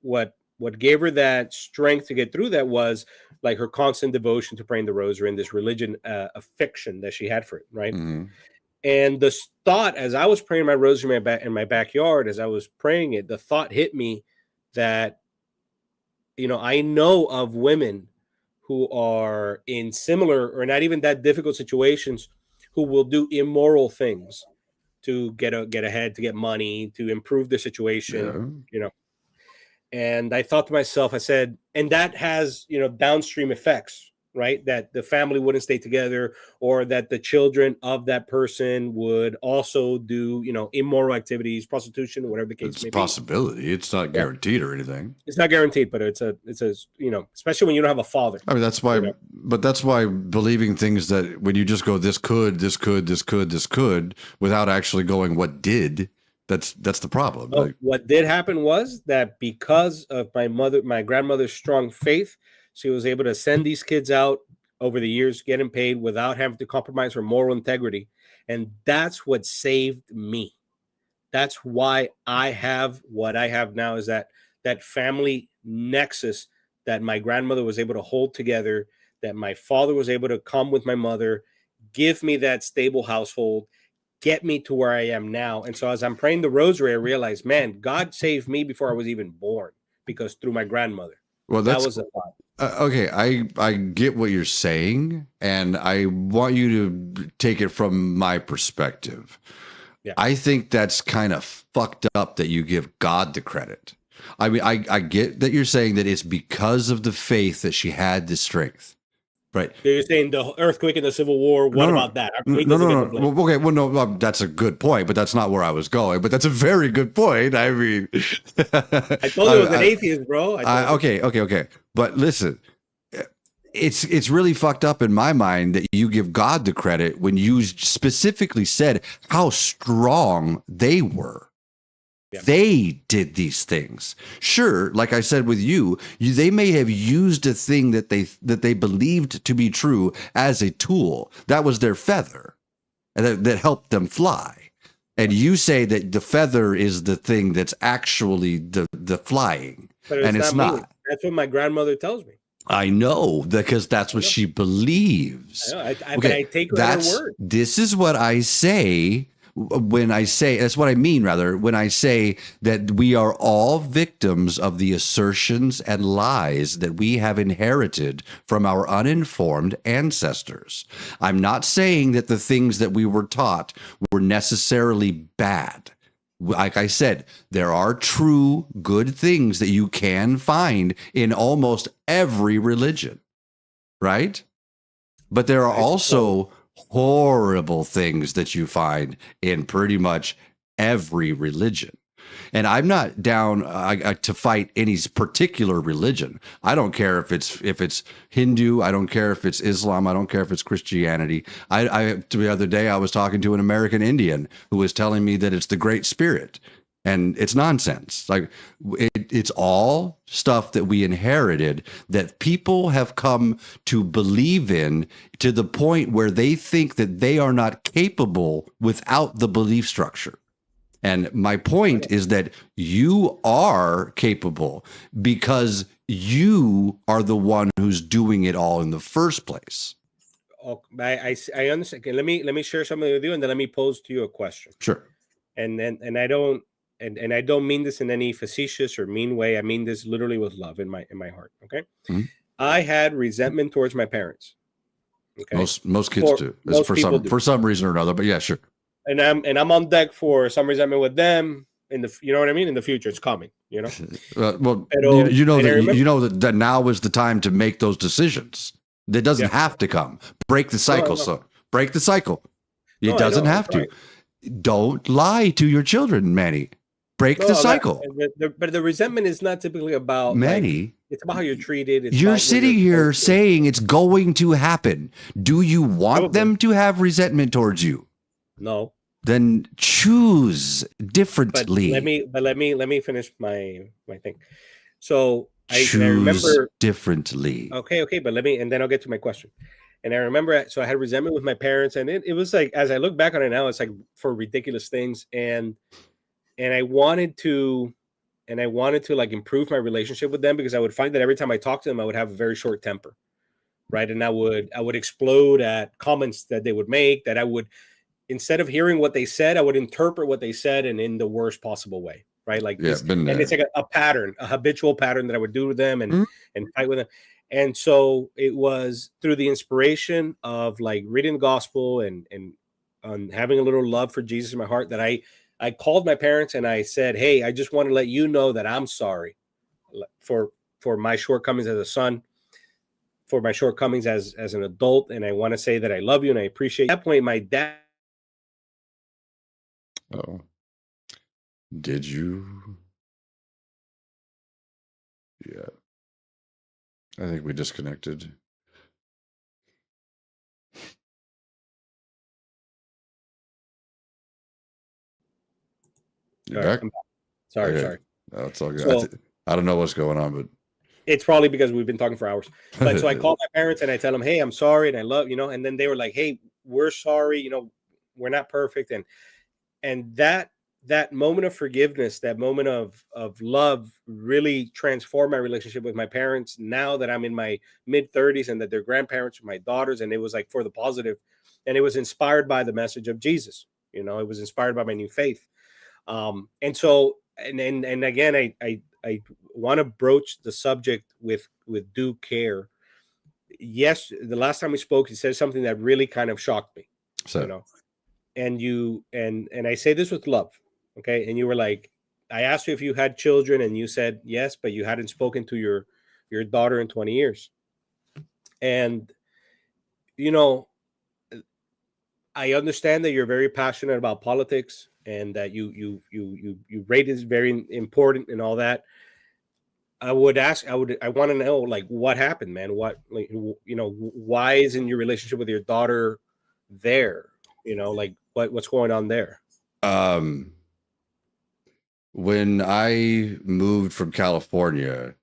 what gave her that strength to get through that was her constant devotion to praying the rosary and this religion affection that she had for it, right? Mm-hmm. And the thought, as I was praying my rosary in my backyard, as I was praying it, the thought hit me that, I know of women who are in similar or not even that difficult situations who will do immoral things to get ahead, to get money, to improve their situation, And I thought to myself, I said, and that has, downstream effects, right? That the family wouldn't stay together, or that the children of that person would also do, immoral activities, prostitution, whatever the case may be. It's a possibility. It's not guaranteed or anything. It's not guaranteed, but it's a, especially when you don't have a father. I mean, that's why, but that's why believing things that when you just go, this could, without actually going, what did, that's the problem. Well, what did happen was that because of my grandmother's strong faith, she was able to send these kids out over the years, getting paid without having to compromise her moral integrity. And that's what saved me. That's why I have what I have now, is that family nexus that my grandmother was able to hold together, that my father was able to come with my mother, give me that stable household, get me to where I am now. And so as I'm praying the rosary, I realized, man, God saved me before I was even born, because through my grandmother. Well, that was the thought. Okay, I get what you're saying, and I want you to take it from my perspective. Yeah. I think that's kind of fucked up that you give God the credit. I mean, I get that you're saying that it's because of the faith that she had the strength. Right. You're saying the earthquake and the Civil War. What about that? No. Well, okay. Well, no, that's a good point, but that's not where I was going. But that's a very good point. I mean, I told you I was an atheist, bro. Okay. But listen, it's really fucked up in my mind that you give God the credit when you specifically said how strong they were. Yeah. They did these things. Sure, like I said with you, they may have used a thing that they believed to be true as a tool. That was their feather, and that helped them fly. And you say that the feather is the thing that's actually the flying, and it's not. That's what my grandmother tells me. I know, because that's what she believes. I know. But I take her at her word. This is what I say. When I say, that's what I mean, rather, when I say that we are all victims of the assertions and lies that we have inherited from our uninformed ancestors. I'm not saying that the things that we were taught were necessarily bad. Like I said, there are true good things that you can find in almost every religion, right? But there are also horrible things that you find in pretty much every religion. And I'm not down to fight any particular religion. I don't care if it's Hindu. I don't care if it's Islam. I don't care if it's Christianity. The other day I was talking to an American Indian who was telling me that it's the Great Spirit. And it's nonsense. Like it's all stuff that we inherited that people have come to believe in to the point where they think that they are not capable without the belief structure. And my point is that you are capable because you are the one who's doing it all in the first place. Oh, I understand. Let me share something with you, and then let me pose to you a question. Sure. And I don't mean this in any facetious or mean way. I mean this literally with love in my heart. Okay. Mm-hmm. I had resentment towards my parents. Okay. Most kids do. For some reason or another, but yeah, sure. And I'm on deck for some resentment with them in the, you know what I mean? In the future, it's coming, you know? You know that now is the time to make those decisions. That doesn't have to come. Break the cycle. So break the cycle. It No, I doesn't know. I'm have to. trying. Don't lie to your children, Manny. Break the No, cycle. but the resentment is not typically about like Manny, it's about how you're treated. It's you're about what you're sitting exposed here to. saying it's going to happen. Do you want Probably them to have resentment towards you? no. Then choose But differently. let me finish my thing. So I Choose remember. differently. Okay, but let me, and then I'll get to my question. And I remember, so I had resentment with my parents, and it was like, as I look back on it now, it's like for ridiculous things, and I wanted to, and I wanted to like improve my relationship with them because I would find that every time I talked to them, I would have a very short temper, right? And I would explode at comments that they would make. That I would, instead of hearing what they said, I would interpret what they said and in the worst possible way, right? Like Yeah, this, been and it's there. like a pattern, a habitual pattern that I would do to them Mm. and fight with them. And so it was through the inspiration of like reading the gospel and having a little love for Jesus in my heart that I called my parents and I said, "Hey, I just want to let you know that I'm sorry for for my shortcomings as a son, for my shortcomings as an adult, and I want to say that I love you and I appreciate you." At that point, my dad. Oh, did you? Yeah, I think we disconnected. You All right, back? I'm back. Sorry, Okay, sorry. that's all good. So I don't know what's going on, it's probably because we've been talking for hours. But so I but call my parents and I tell them, "Hey, I'm sorry and I love, you know," and then they were like, "Hey, we're sorry, you know, we're not perfect." And that moment of forgiveness, that moment of love really transformed my relationship with my parents now that I'm in my mid 30s and that they're grandparents of my daughters, and it was like for the positive, and it was inspired by the message of Jesus. You know, it was inspired by my new faith. And so and again, I want to broach the subject with due care. Yes, the last time we spoke, you said something that really kind of shocked me, you so know. And you and I say this with love, okay? And you were like, I asked you if you had children, and you said yes, but you hadn't spoken to your daughter in 20 years. And you know, I understand that you're very passionate about politics and that you rate is very important and all that. I want to know like what happened, man. What, like, you know, why isn't your relationship with your daughter there? You know, like what's going on there? um when I moved from California,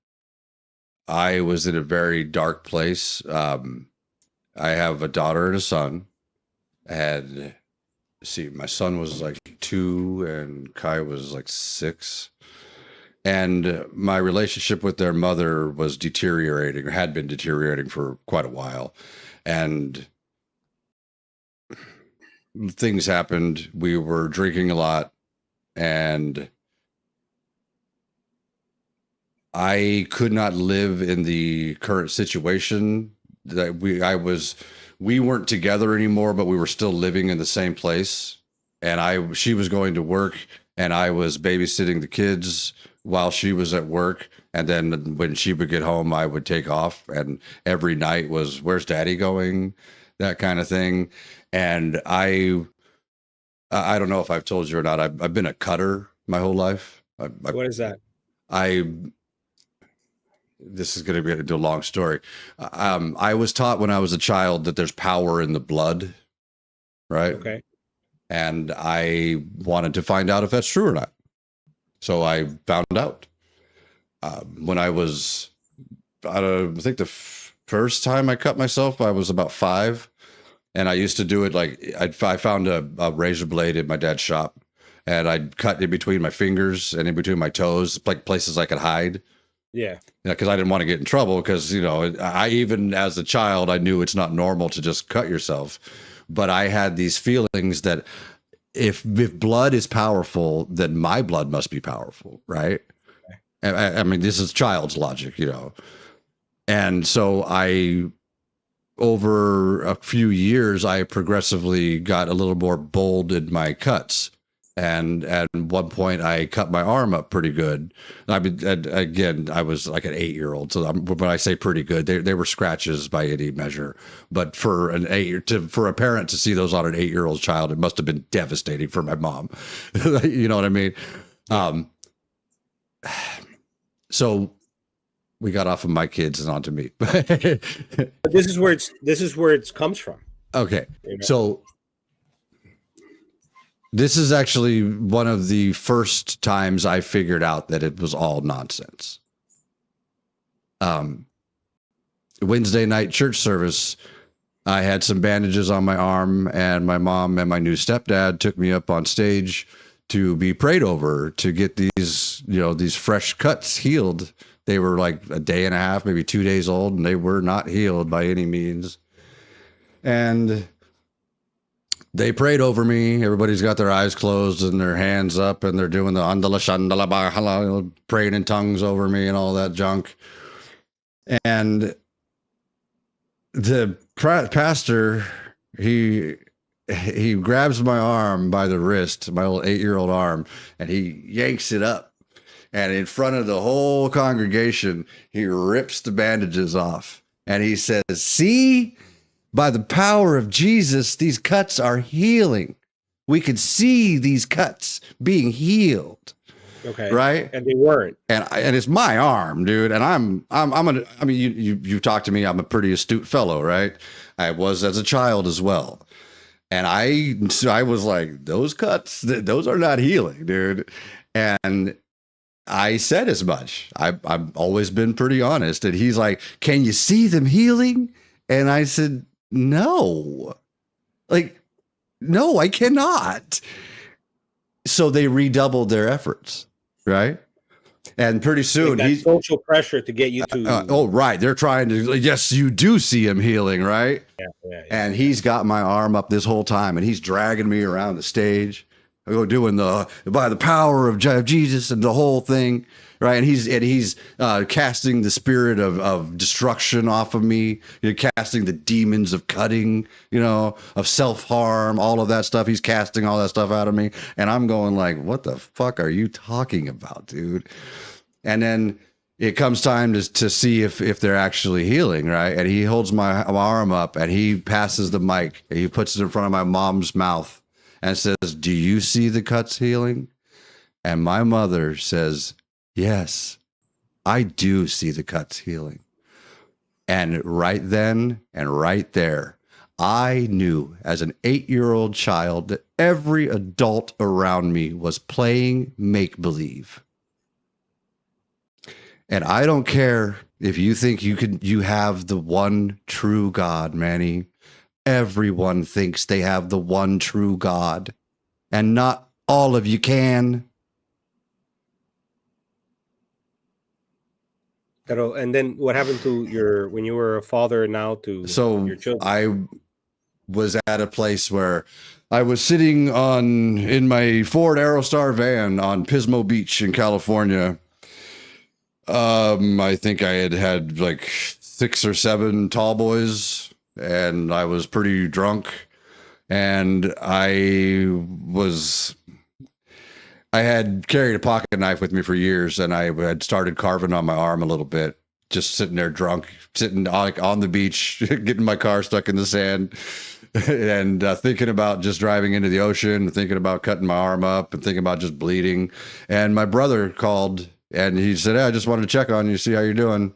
I was in a very dark place. I have a daughter and a son. I had, see, my son was like 2 and Kai was like 6. And my relationship with their mother was deteriorating, or had been deteriorating for quite a while. And things happened. We were drinking a lot, and I could not live in the current situation that we weren't together anymore, but we were still living in the same place. And she was going to work and I was babysitting the kids while she was at work. And then when she would get home, I would take off. And every night was, where's daddy going? That kind of thing. And I don't know if I've told you or not. I've been a cutter my whole life. What is that? I this is going to be a long story. I was taught when I was a child that there's power in the blood, right? Okay. And I wanted to find out if that's true or not. So I found out when I was, I think first time I cut myself, I was about 5. And I used to do it like I found a razor blade in my dad's shop and I'd cut in between my fingers and in between my toes, like places I could hide. Yeah. Yeah, because I didn't want to get in trouble. Because I even as a child, I knew it's not normal to just cut yourself. But I had these feelings that if blood is powerful, then my blood must be powerful, right? I mean, this is child's logic. And so over a few years, I progressively got a little more bold in my cuts. And at one point, I cut my arm up pretty good. I mean, again, I was like an 8-year-old. So when I say pretty good, they were scratches by any measure. But for for a parent to see those on an 8-year-old child, it must have been devastating for my mom. You know what I mean? So we got off of my kids and onto me. This is where it comes from. Okay, so this is actually one of the first times I figured out that it was all nonsense. Wednesday night church service, I had some bandages on my arm, and my mom and my new stepdad took me up on stage to be prayed over to get these fresh cuts healed. They were like a day and a half, maybe 2 days old, and they were not healed by any means. And they prayed over me. Everybody's got their eyes closed and their hands up, and they're doing the andala shandala bahala, praying in tongues over me and all that junk. And the pastor, he grabs my arm by the wrist, my little 8-year-old arm, and he yanks it up. And in front of the whole congregation, he rips the bandages off. And he says, "See, by the power of Jesus, these cuts are healing. We could see these cuts being healed." Okay. Right. And they weren't. And it's my arm, dude. And I mean, you talked to me. I'm a pretty astute fellow, right? I was as a child as well. And I was like, those cuts, those are not healing, dude. And I said as much. I've always been pretty honest. And he's like, "Can you see them healing?" And I said, "No, like, no, I cannot." So they redoubled their efforts, right? And pretty soon, he's social pressure to get you to. Right. They're trying to. Yes, you do see him healing, right? Yeah. And he's got my arm up this whole time, and he's dragging me around the stage. I go doing by the power of Jesus and the whole thing, right? And he's casting the spirit of destruction off of me. Casting the demons of cutting, of self-harm, all of that stuff. He's casting all that stuff out of me, and I'm going like, "What the fuck are you talking about, dude?" And then it comes time to see if they're actually healing, right? And he holds my arm up, and he passes the mic, and he puts it in front of my mom's mouth. And says, "Do you see the cuts healing?" And my mother says, "Yes, I do see the cuts healing." And right then and right there, I knew as an 8-year-old child that every adult around me was playing make-believe. And I don't care if you think you have the one true God, Manny. Everyone thinks they have the one true God, and not all of you can. And then what happened to when you were a father now to your children? I was at a place where I was sitting in my Ford Aerostar van on Pismo Beach in California. I think I had like 6 or 7 tall boys, and I was pretty drunk, and I had carried a pocket knife with me for years, and I had started carving on my arm a little bit, just sitting there drunk, sitting like on the beach, getting my car stuck in the sand, and thinking about just driving into the ocean, thinking about cutting my arm up, and thinking about just bleeding. And my brother called, and he said, "Hey, I just wanted to check on you, see how you're doing."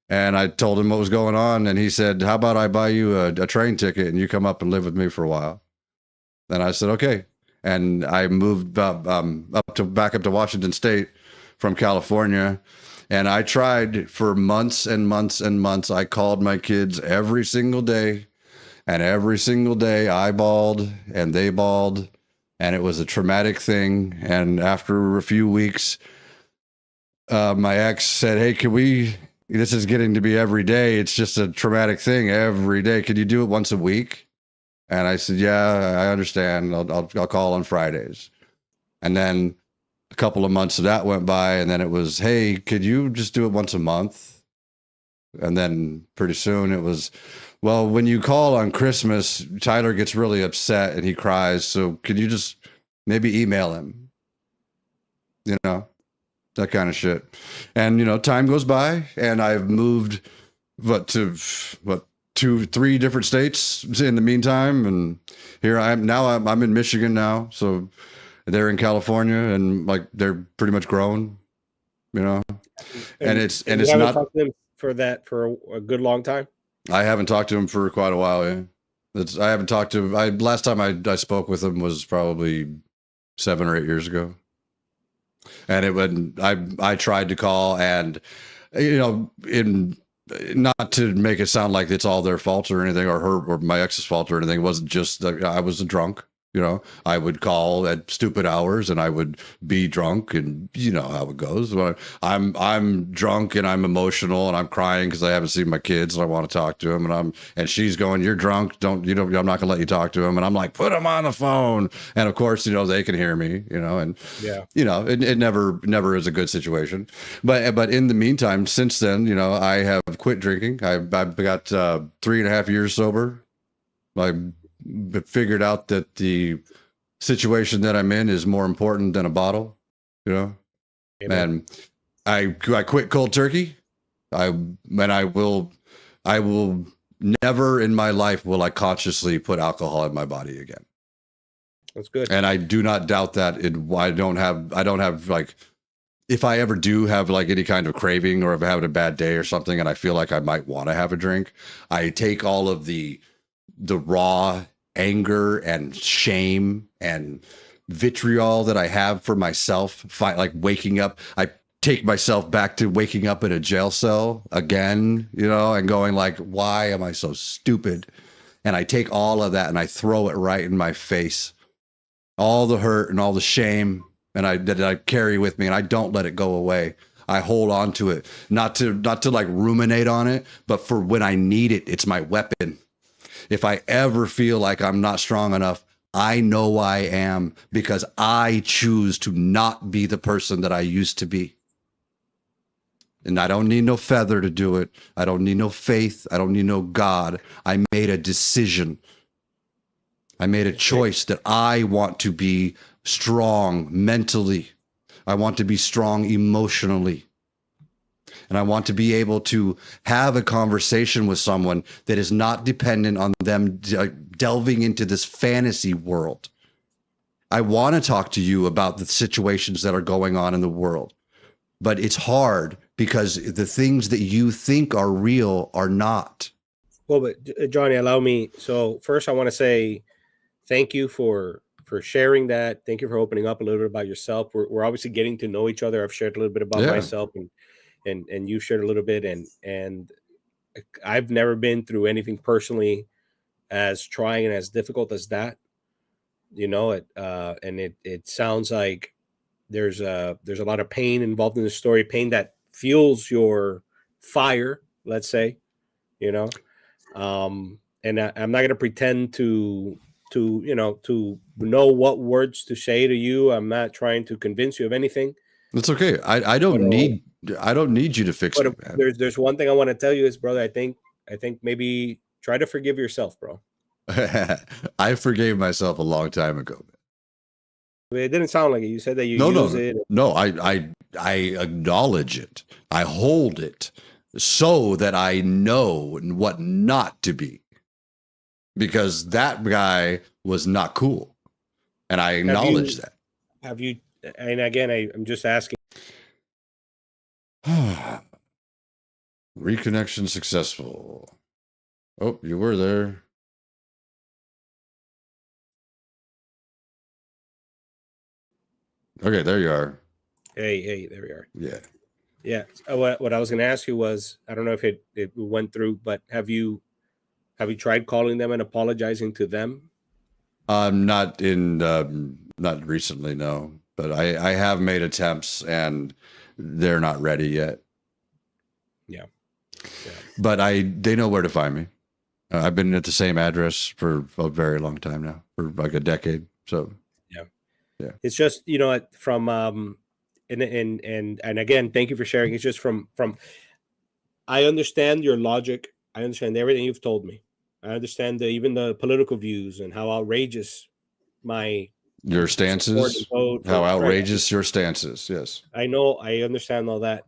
And I told him what was going on, and he said, "How about I buy you a train ticket and you come up and live with me for a while?" And I said, "Okay." And I moved back up to Washington State from California, and I tried for months and months and months. I called my kids every single day, and every single day I bawled and they bawled, and it was a traumatic thing. And after a few weeks, my ex said, "Hey, this is getting to be every day. It's just a traumatic thing every day. Could you do it once a week?" And I said, "Yeah, I understand. I'll call on Fridays." And then a couple of months of that went by, and then it was, "Hey, could you just do it once a month?" And then pretty soon it was, "Well, when you call on Christmas, Tyler gets really upset and he cries. So could you just Maybe email him, you know, that kind of shit. And, you know, time goes by and I've moved to 2-3 different states in the meantime. And here I am now. I'm in Michigan now. So they're in California and like, they're pretty much grown, you know, and it's you haven't not, talked to them for a good long time. I haven't talked to him for quite a while. Yeah. I haven't talked to him. Last time I spoke with him was probably 7 or 8 years ago. And it when I tried to call, and you know, in not to make it sound like it's all their fault or anything, or her or my ex's fault or anything. It wasn't just that I was a drunk. You know, I would call at stupid hours and I would be drunk, and you know how it goes. When I'm drunk and I'm emotional and I'm crying because I haven't seen my kids and I want to talk to them, and she's going, "You're drunk, don't you know? I'm not gonna let you talk to him." And I'm like, "Put him on the phone." And of course, you know, they can hear me, you know, and Yeah, you know, it never is a good situation. But in the meantime, since then, you know, I have quit drinking. I've got 3.5 years sober. I figured out that the situation that I'm in is more important than a bottle, you know. amen. And I quit cold turkey. I will never in my life will I consciously put alcohol in my body again. That's good. And I do not doubt that I don't have like, if I ever do have like any kind of craving or if I'm having a bad day or something and I feel like I might want to have a drink, I take all of the raw anger and shame and vitriol that I have for myself, like waking up. I take myself back to waking up in a jail cell again, you know, and going like, why am I so stupid? And I take all of that and I throw it right in my face, all the hurt and all the shame that I carry with me, and I don't let it go away. I hold on to it, not to like ruminate on it, but for when I need it, it's my weapon. If I ever feel like I'm not strong enough, I know I am, because I choose to not be the person that I used to be. And I don't need no feather to do it. I don't need no faith. I don't need no God. I made a decision. I made a choice that I want to be strong mentally. I want to be strong emotionally. And I want to be able to have a conversation with someone that is not dependent on them delving into this fantasy world. I want to talk to you about the situations that are going on in the world, but it's hard because the things that you think are real are not. Well, but Johnny, allow me. So first, I want to say thank you for sharing that. Thank you for opening up a little bit about yourself. We're obviously getting to know each other. I've shared a little bit about myself, and you shared a little bit, and I've never been through anything personally as trying and as difficult as that. You know it, and it sounds like there's a lot of pain involved in the story, pain that fuels your fire, let's say, you know. And I'm not going to pretend to know what words to say to you. I'm not trying to convince you of anything. It's okay. I don't need you to fix me, man. There's one thing I want to tell you is, brother, I think maybe try to forgive yourself, bro. I forgave myself a long time ago. It didn't sound like it. You said that you it. No, I acknowledge it. I hold it so that I know what not to be. Because that guy was not cool. And I acknowledge that. Have you, and again, I'm just asking. Reconnection successful. Oh, you were there. Okay, there you are. Hey, there we are. Yeah. Yeah. What I was going to ask you was, I don't know if it went through, but have you tried calling them and apologizing to them? Not recently, no. But I have made attempts and they're not ready yet. Yeah. But they know where to find me. I've been at the same address for a very long time now, for like a decade. So yeah. It's just, from and again, thank you for sharing. It's just from I understand your logic. I understand everything you've told me. I understand even the political views and how outrageous my Your stances, how outrageous your stances. Yes. I know. I understand all that.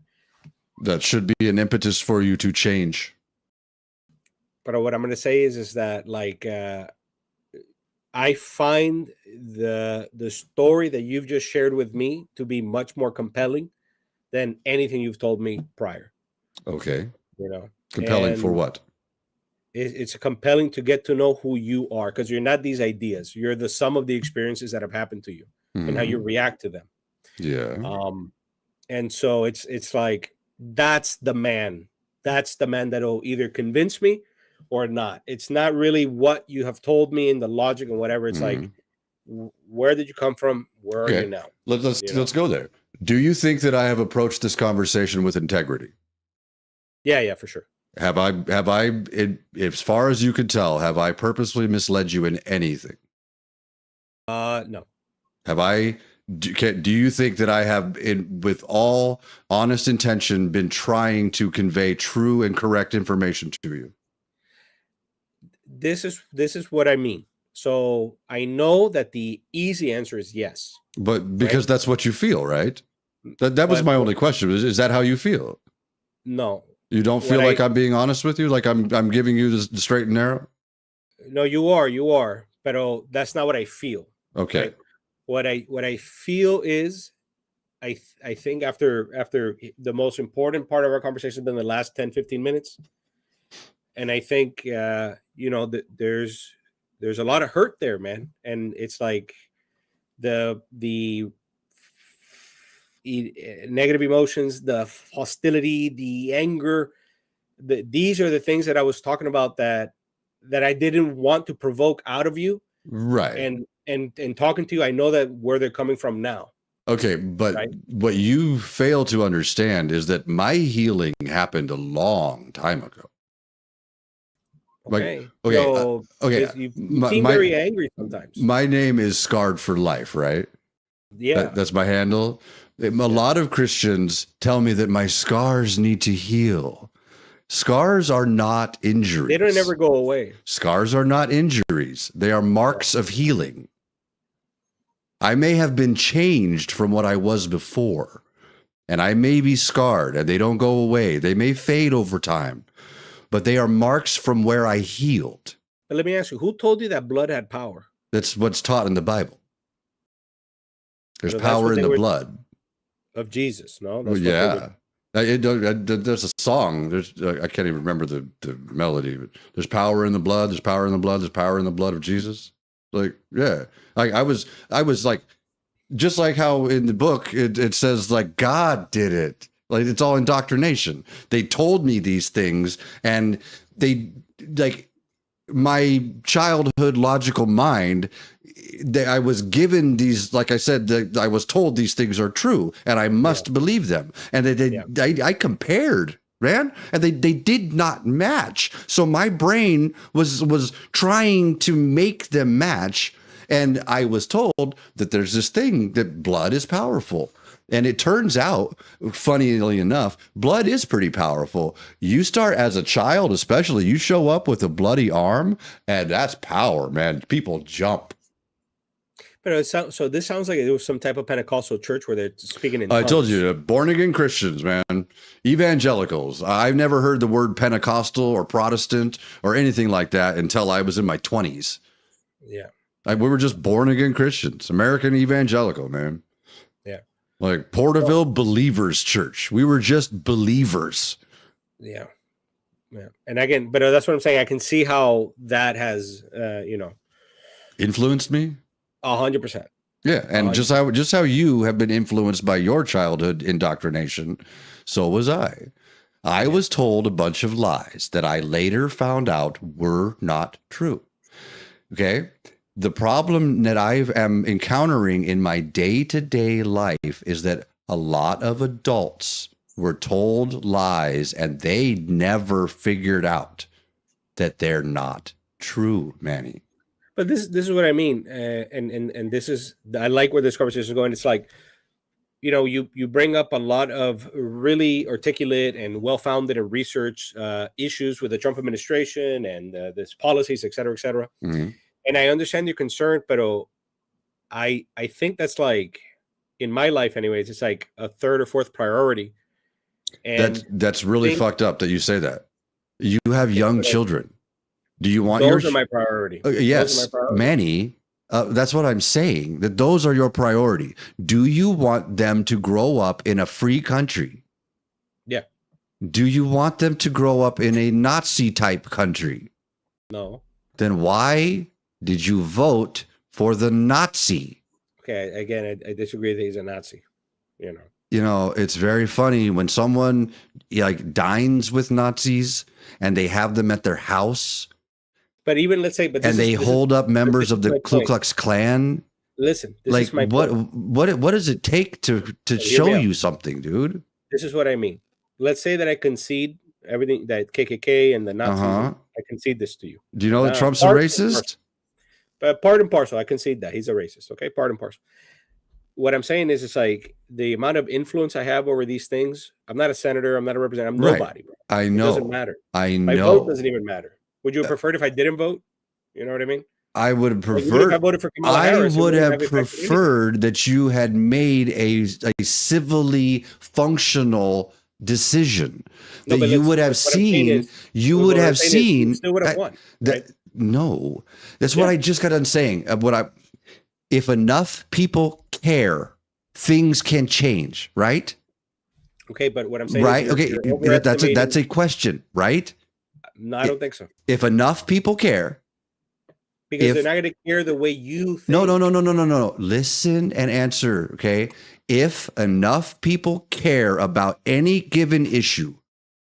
That should be an impetus for you to change. But what I'm going to say is that like, I find the story that you've just shared with me to be much more compelling than anything you've told me prior. Okay. You know, compelling for what? It's compelling to get to know who you are, because you're not these ideas. You're the sum of the experiences that have happened to you and how you react to them. Yeah. And so it's like, that's the man that'll either convince me or not. It's not really what you have told me in the logic and whatever. It's like, where did you come from? Where are you now? Let's go there. Do you think that I have approached this conversation with integrity? Yeah, for sure. Have I, as far as you could tell, have I purposely misled you in anything? No. Have I? Do you think that I have, with all honest intention, been trying to convey true and correct information to you? This is what I mean. So I know that the easy answer is yes. But because that's what you feel, right? That was my only question. Is that how you feel? No. You don't feel like I'm being honest with you? Like I'm giving you the straight and narrow? No, you are. But that's not what I feel. Okay. Right? What I feel is, I think after the most important part of our conversation has been the last 10, 15 minutes. And I think, there's a lot of hurt there, man. And it's like the negative emotions, the hostility, the anger, these are the things that I was talking about that I didn't want to provoke out of you. Right. And talking to you, I know that where they're coming from now. Okay, but what you fail to understand is that my healing happened a long time ago. Okay. Okay. You seem very angry sometimes. My name is Scarred4Life, right? Yeah. That's my handle. A lot of Christians tell me that my scars need to heal. Scars are not injuries. They don't ever go away. Scars are not injuries. They are marks of healing. I may have been changed from what I was before, and I may be scarred, and they don't go away. They may fade over time, but they are marks from where I healed. But let me ask you, who told you that blood had power? That's what's taught in the Bible. There's power in the blood of Jesus. No, that's there's a song. I can't even remember the melody. But there's power in the blood. There's power in the blood. There's power in the blood of Jesus. Like, yeah, like I was like, just like how in the book it says like God did it. Like, it's all indoctrination. They told me these things, and they, like, my childhood logical mind, I was given these, like I said, I was told these things are true and I must believe them. And I compared, man, and they did not match. So my brain was trying to make them match. And I was told that there's this thing that blood is powerful. And it turns out, funnily enough, blood is pretty powerful. You start as a child, especially, you show up with a bloody arm, and that's power, man. People jump. But so this sounds like it was some type of Pentecostal church where they're speaking in tongues. I told you, born again Christians, man, evangelicals. I've never heard the word Pentecostal or Protestant or anything like that until I was in my 20s. Yeah. We were just born again Christians, American evangelical, man. Yeah. Like Porterville Believers Church. We were just believers. Yeah. Yeah. And again, but that's what I'm saying. I can see how that has, influenced me. 100%. Yeah. And 100%. just how you have been influenced by your childhood indoctrination, so was I. I was told a bunch of lies that I later found out were not true. Okay. The problem that I am encountering in my day-to-day life is that a lot of adults were told lies and they never figured out that they're not true, Manny. But this is what I mean. And this is, I like where this conversation is going. It's like, you bring up a lot of really articulate and well-founded and research issues with the Trump administration and this policies, et cetera, et cetera. Mm-hmm. And I understand your concern, but I think that's like, in my life anyways, it's like a third or fourth priority. And that's really fucked up that you say that. You have young children. Do you want those are my priority? Yes, those are my priority. Manny. That's what I'm saying. That those are your priority. Do you want them to grow up in a free country? Yeah. Do you want them to grow up in a Nazi type country? No. Then why did you vote for the Nazi? Okay, again, I disagree that he's a Nazi. You know, it's very funny when someone like dines with Nazis and they have them at their house. But even let's say, and they hold up members of the Ku Klux Klan. Listen, this like is my point. What does it take to show you something, dude? This is what I mean. Let's say that I concede everything, that KKK and the Nazis. I concede this to you. Do you know that Trump's a racist? But part and parcel, I concede that he's a racist. Okay, part and parcel. What I'm saying is, it's like the amount of influence I have over these things. I'm not a senator. I'm not a representative. I'm nobody. Bro. I know. It doesn't matter. I know. My vote doesn't even matter. Would you have preferred if I didn't vote? You know what I mean? I would have preferred. I voted for Kamala Harris, would have preferred that you had made a civilly functional decision. That you would have seen. You would have seen. Still would have won. Right? No, that's what I just got done saying. If enough people care, things can change, right? Okay, but what I'm saying, right? Okay, that's a question, right? No, I don't think so. If enough people care. Because they're not going to care the way you think. No. Listen and answer, okay? If enough people care about any given issue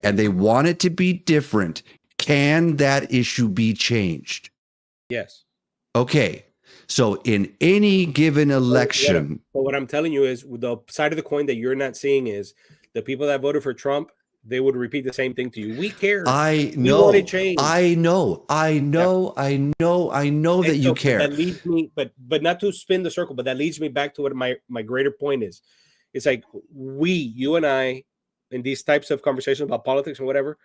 and they want it to be different, can that issue be changed? Yes. Okay. So in any given election. But what I'm telling you is, the side of the coin that you're not seeing is the people that voted for Trump, they would repeat the same thing to you. We care. I know. I know that you care. That leads me, but not to spin the circle, but that leads me back to what my greater point is. It's like you and I, in these types of conversations about politics and whatever,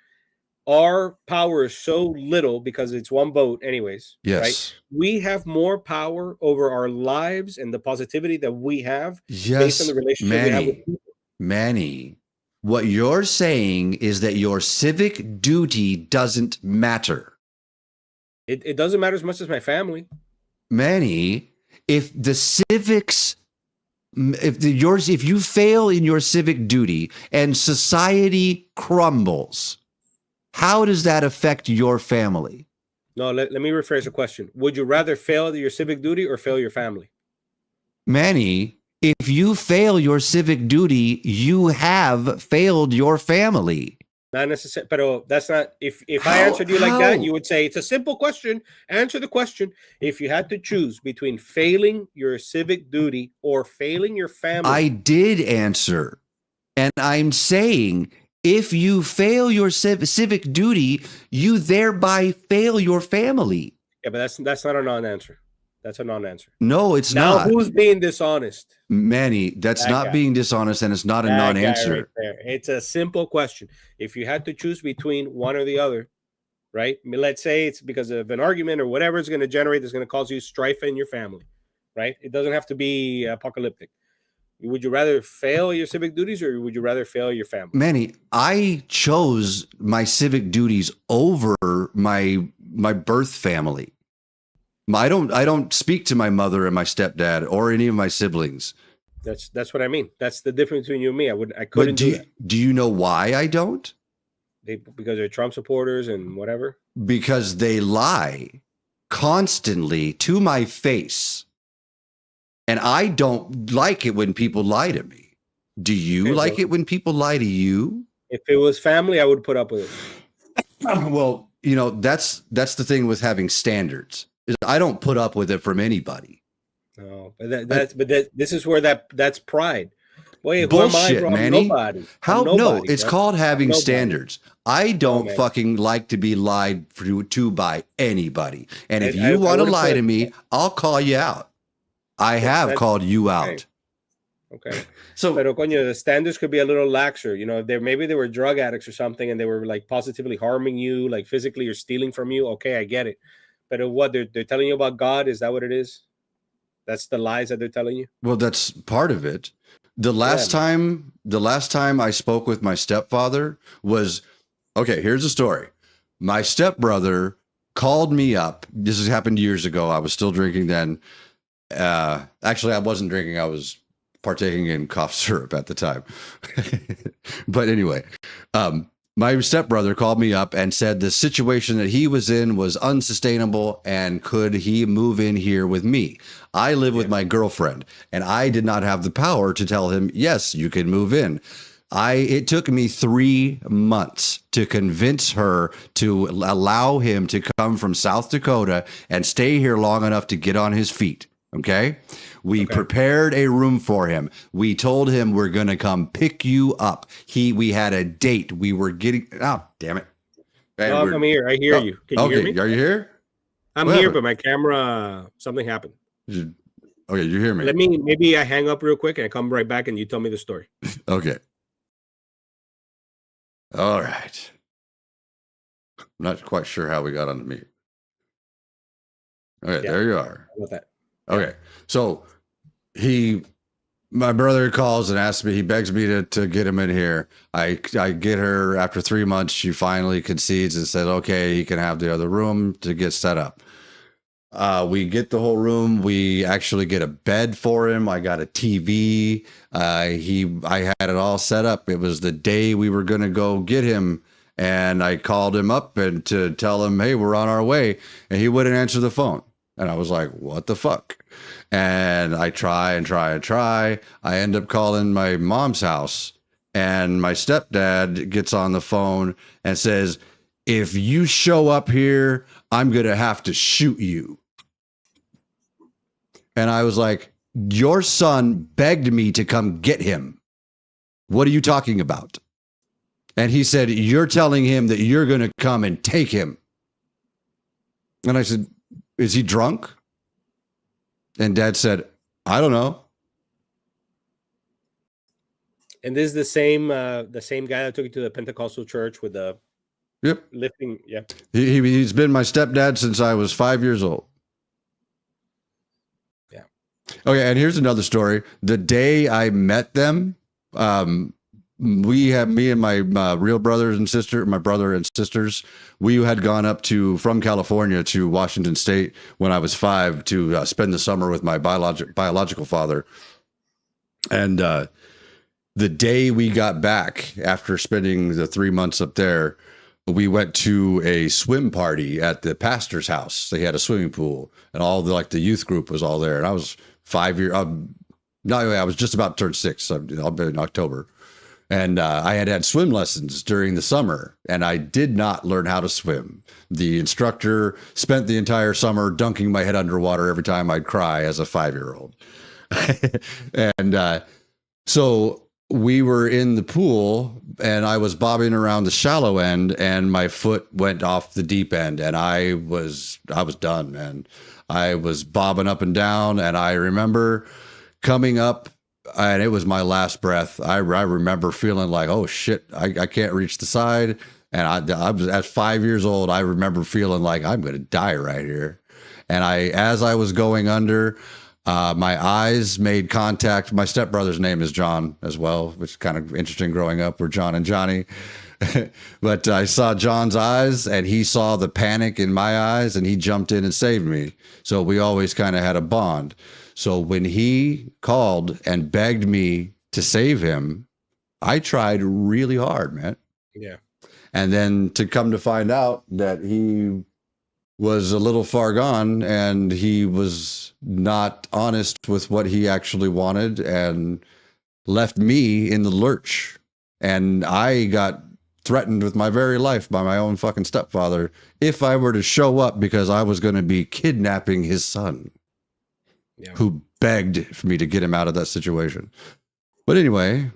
our power is so little because it's one vote anyways. Yes. Right? We have more power over our lives and the positivity that we have based on the relationship we have with people. Manny. What you're saying is that your civic duty doesn't matter. It doesn't matter as much as my family. Manny, if the civics, if you fail in your civic duty and society crumbles, how does that affect your family? No, let me rephrase the question. Would you rather fail your civic duty or fail your family? Manny, if you fail your civic duty, you have failed your family. Not necessarily, but that's not. If I answered you like that, you would say it's a simple question. Answer the question. If you had to choose between failing your civic duty or failing your family, I did answer, and I'm saying if you fail your civic duty, you thereby fail your family. Yeah, but that's not a non-answer. That's a non-answer. No, it's not. Now who's being dishonest? Manny, that's not being dishonest, and it's not a non-answer. Right there. It's a simple question. If you had to choose between one or the other, right? I mean, let's say it's because of an argument or whatever it's going to generate that's going to cause you strife in your family, right? It doesn't have to be apocalyptic. Would you rather fail your civic duties or would you rather fail your family? Manny, I chose my civic duties over my birth family. I don't speak to my mother and my stepdad or any of my siblings. That's what I mean. That's the difference between you and me. I couldn't do that. Do you know why I don't? Because they're Trump supporters and whatever? Because they lie constantly to my face. And I don't like it when people lie to me. Do you like it when people lie to you? If it was family, I would put up with it. Well, that's the thing with having standards. Is I don't put up with it from anybody. No, but this is where that's pride. Wait, bullshit, who am I, Manny. Nobody. No, it's called having standards. I don't fucking like to be lied to by anybody. And if you want to lie to me, I'll call you out. I have called you out. Okay. So, pero coño, the standards could be a little laxer. Maybe they were drug addicts or something, and they were like positively harming you, like physically or stealing from you. Okay, I get it. But what they're telling you about God, is that what it is? That's the lies that they're telling you. Well, that's part of it. The last time I spoke with my stepfather was, okay, here's the story. My stepbrother called me up. This has happened years ago. I was still drinking then. Actually, I wasn't drinking. I was partaking in cough syrup at the time. But anyway, my stepbrother called me up and said the situation that he was in was unsustainable and could he move in here with me? I live with my girlfriend and I did not have the power to tell him, yes, you can move in. It took me 3 months to convince her to allow him to come from South Dakota and stay here long enough to get on his feet. Okay. We prepared a room for him. We told him we're going to come pick you up. We had a date. We were getting, oh, damn it. No, I'm here. I hear you. Can you hear me? Are you here? I'm here, but my camera, something happened. Okay. You hear me? Maybe I hang up real quick and I come right back and you tell me the story. Okay. All right. I'm not quite sure how we got on the meet. Okay. There you are. How about that? Okay. So my brother calls and asks me, he begs me to get him in here. I get her after 3 months. She finally concedes and said, okay, he can have the other room to get set up. We get the whole room. We actually get a bed for him. I got a TV. I had it all set up. It was the day we were going to go get him. And I called him up and to tell him, hey, we're on our way. And he wouldn't answer the phone. And I was like, what the fuck? And I try. I end up calling my mom's house and my stepdad gets on the phone and says, if you show up here, I'm going to have to shoot you. And I was like, your son begged me to come get him. What are you talking about? And he said, you're telling him that you're going to come and take him. And I said, is he drunk? And Dad said, I don't know. And this is the same guy that took you to the Pentecostal church with the lifting. Yeah. He's been my stepdad since I was 5 years old. Yeah. Okay. And here's another story. The day I met them, me and my real brothers and sister, my brother and sisters, we had gone up from California to Washington State when I was 5 to spend the summer with my biological father. And the day we got back after spending the 3 months up there, we went to a swim party at the pastor's house. They had a swimming pool and all the youth group was all there. And I was 5 years, I was just about to turn 6. I'll be in October. And I had swim lessons during the summer, and I did not learn how to swim. The instructor spent the entire summer dunking my head underwater every time I'd cry as a 5-year-old. And so we were in the pool, and I was bobbing around the shallow end, and my foot went off the deep end, and I was done, man. I was bobbing up and down, and I remember coming up, and it was my last breath. I remember feeling like, oh shit, I can't reach the side. And I was at 5 years old. I remember feeling like I'm going to die right here. And as I was going under, my eyes made contact. My stepbrother's name is John as well, which is kind of interesting growing up. We're John and Johnny. But I saw John's eyes and he saw the panic in my eyes and he jumped in and saved me. So we always kind of had a bond. So when he called and begged me to save him, I tried really hard, man. Yeah. And then to come to find out that he was a little far gone and he was not honest with what he actually wanted and left me in the lurch. And I got threatened with my very life by my own fucking stepfather if I were to show up because I was going to be kidnapping his son. Yeah. Who begged for me to get him out of that situation. But anyway,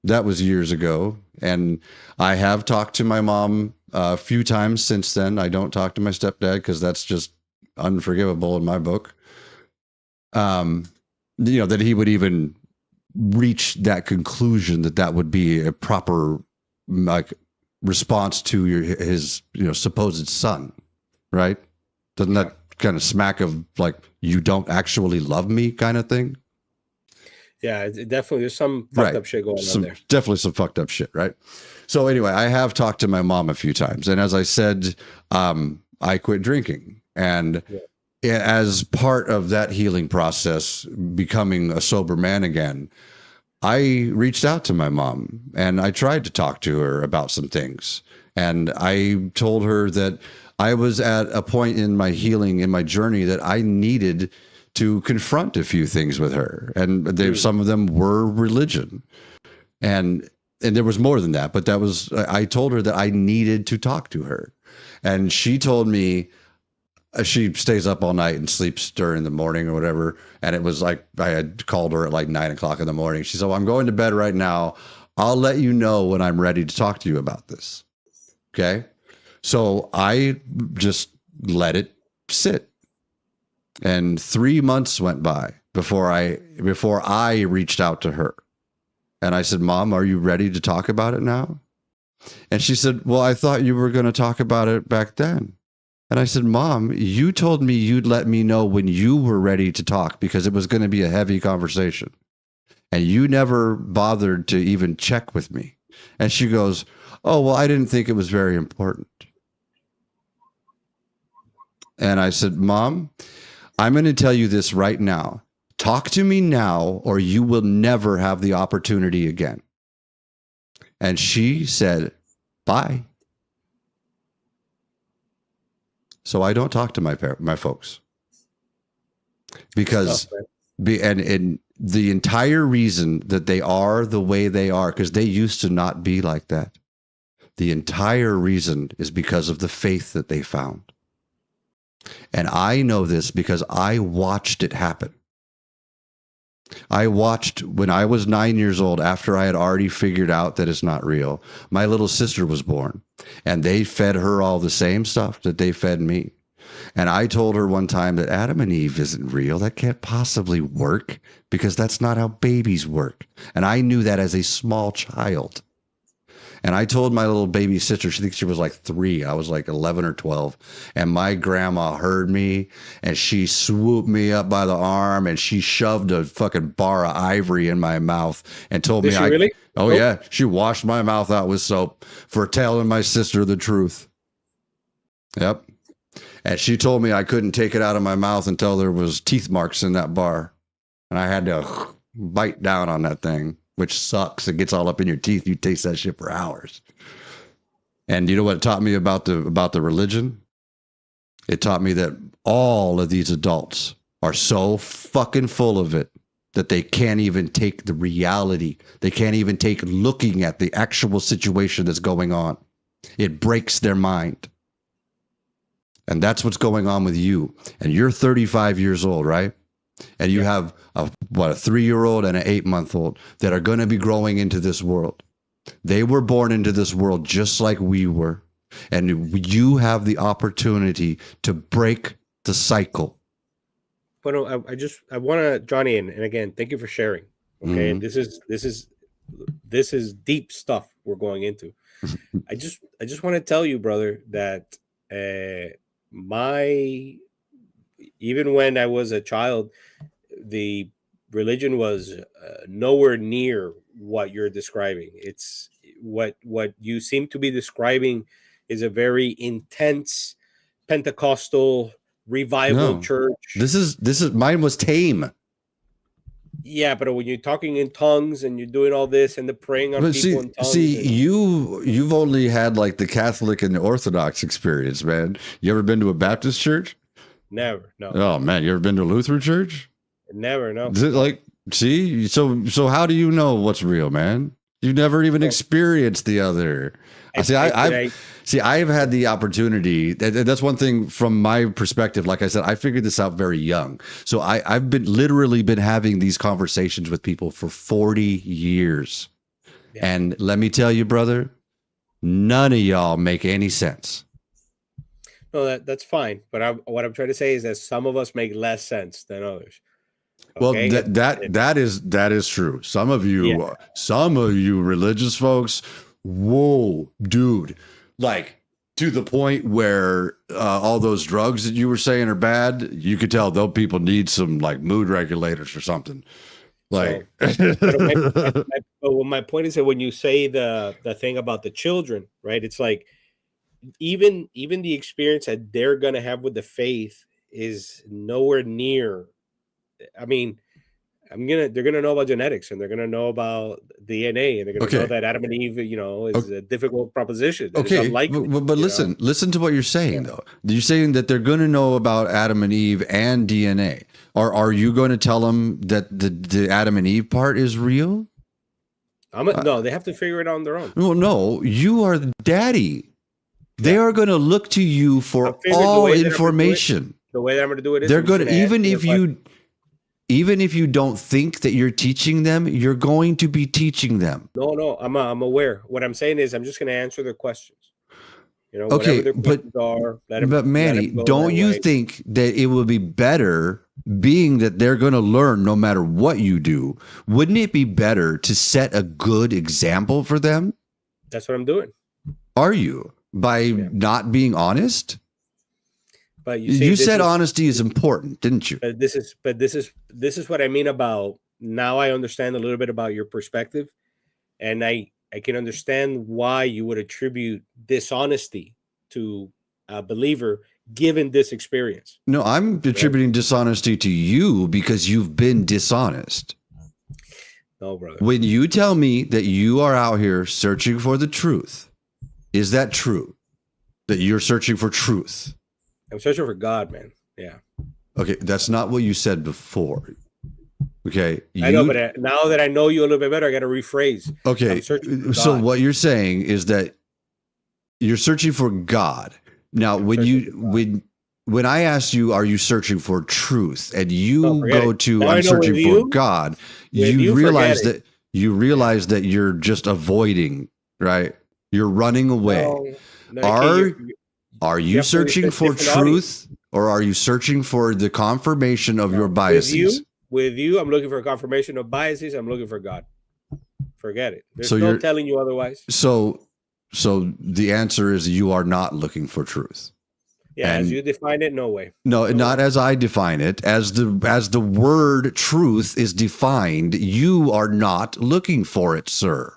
that was years ago. And I have talked to my mom a few times since then. I don't talk to my stepdad because that's just unforgivable in my book. That he would even reach that conclusion that would be a proper response to his supposed son, right? Doesn't that kind of smack of like, you don't actually love me kind of thing. Yeah, definitely. There's some fucked up shit going on there. Definitely some fucked up shit, right? So anyway, I have talked to my mom a few times, and as I said, I quit drinking, and as part of that healing process, becoming a sober man again, I reached out to my mom and I tried to talk to her about some things, and I told her that I was at a point in my healing, in my journey, that I needed to confront a few things with her, and some of them were religion, and there was more than that, but I told her that I needed to talk to her, and she told me, she stays up all night and sleeps during the morning or whatever, and it was like I had called her at like 9 o'clock in the morning. She said, well, I'm going to bed right now, I'll let you know when I'm ready to talk to you about this. Okay, so I just let it sit. And 3 months went by before I reached out to her. And I said, Mom, are you ready to talk about it now? And she said, well, I thought you were going to talk about it back then. And I said, Mom, you told me you'd let me know when you were ready to talk because it was going to be a heavy conversation. And you never bothered to even check with me. And she goes, oh, well, I didn't think it was very important. And I said, Mom, I'm going to tell you this right now. Talk to me now, or you will never have the opportunity again. And she said, bye. So I don't talk to my folks because and the entire reason that they are the way they are, because they used to not be like that. The entire reason is because of the faith that they found. And I know this because I watched it happen. I watched when I was 9 years old, after I had already figured out that it's not real. My little sister was born, and they fed her all the same stuff that they fed me. And I told her one time that Adam and Eve isn't real. That can't possibly work because that's not how babies work. And I knew that as a small child. And I told my little baby sister, she thinks she was like 3. I was like 11 or 12. And my grandma heard me and she swooped me up by the arm and she shoved a fucking bar of ivory in my mouth and told me, really? Oh, yeah. She washed my mouth out with soap for telling my sister the truth. Yep. And she told me I couldn't take it out of my mouth until there was teeth marks in that bar. And I had to bite down on that thing, which sucks. It gets all up in your teeth. You taste that shit for hours. And you know what it taught me about the religion? It taught me that all of these adults are so fucking full of it that they can't even take the reality. They can't even take looking at the actual situation that's going on. It breaks their mind. And that's what's going on with you. And you're 35 years old, right? And you have a 3-year-old and an 8-month-old that are going to be growing into this world. They were born into this world just like we were. And you have the opportunity to break the cycle. But I want to, Johnny, and again, thank you for sharing. Okay. Mm-hmm. This is deep stuff we're going into. I just want to tell you, brother, that even when I was a child, the religion was nowhere near what you're describing. It's what you seem to be describing is a very intense Pentecostal revival church. This is mine was tame. Yeah, but when you're talking in tongues and you're doing all this and the praying on people in tongues. You've only had like the Catholic and the Orthodox experience, man. You ever been to a Baptist church? Never, no. Oh man, you ever been to a Lutheran church? Never, no. So how do you know what's real, man? You never even experienced the other. I've had the opportunity. That's one thing from my perspective. Like I said, I figured this out very young. So I've literally been having these conversations with people for 40 years. Yeah. And let me tell you, brother, none of y'all make any sense. No, that's fine. But what I'm trying to say is that some of us make less sense than others. Okay? Well, that is true. Some of you religious folks, whoa, dude, like to the point where all those drugs that you were saying are bad, you could tell those people need some like mood regulators or something. Like, so, my point is that when you say the thing about the children, right? It's like even the experience that they're gonna have with the faith is nowhere near. I mean, they're gonna know about genetics, and they're gonna know about DNA, and they're gonna know that Adam and Eve, is a difficult proposition. Okay, but listen to what you're saying though. You're saying that they're going to know about Adam and Eve and DNA. Are you going to tell them that the Adam and Eve part is real? No, they have to figure it out on their own. Well, no, you are the daddy. They are going to look to you for all information. The way that I'm going to do it is they're going to, even if you don't think that you're teaching them, you're going to be teaching them. No, I'm aware. What I'm saying is I'm just going to answer their questions. Okay, but Manny, don't you think that it would be better, being that they're going to learn no matter what you do? Wouldn't it be better to set a good example for them? That's what I'm doing. Are you? By not being honest? But you said honesty is important, didn't you? But this is what I mean about, now I understand a little bit about your perspective, and I can understand why you would attribute dishonesty to a believer given this experience. No, I'm attributing dishonesty to you because you've been dishonest. No, brother. When you tell me that you are out here searching for the truth, is that true? That you're searching for truth? I'm searching for God, man. Yeah. Okay, that's not what you said before. Okay. I know, but now that I know you a little bit better, I got to rephrase. Okay. So what you're saying is that you're searching for God. Now, when I asked you, are you searching for truth? And you go to, I'm searching for God. You realize that you're just avoiding, right? You're running away. Are you searching for truth, or are you searching for the confirmation of your biases? With you, I'm looking for a confirmation of biases. I'm looking for God. Forget it. There's no telling you otherwise. So the answer is you are not looking for truth. Yeah, as you define it, no way. No, not as I define it. As the word truth is defined, you are not looking for it, sir.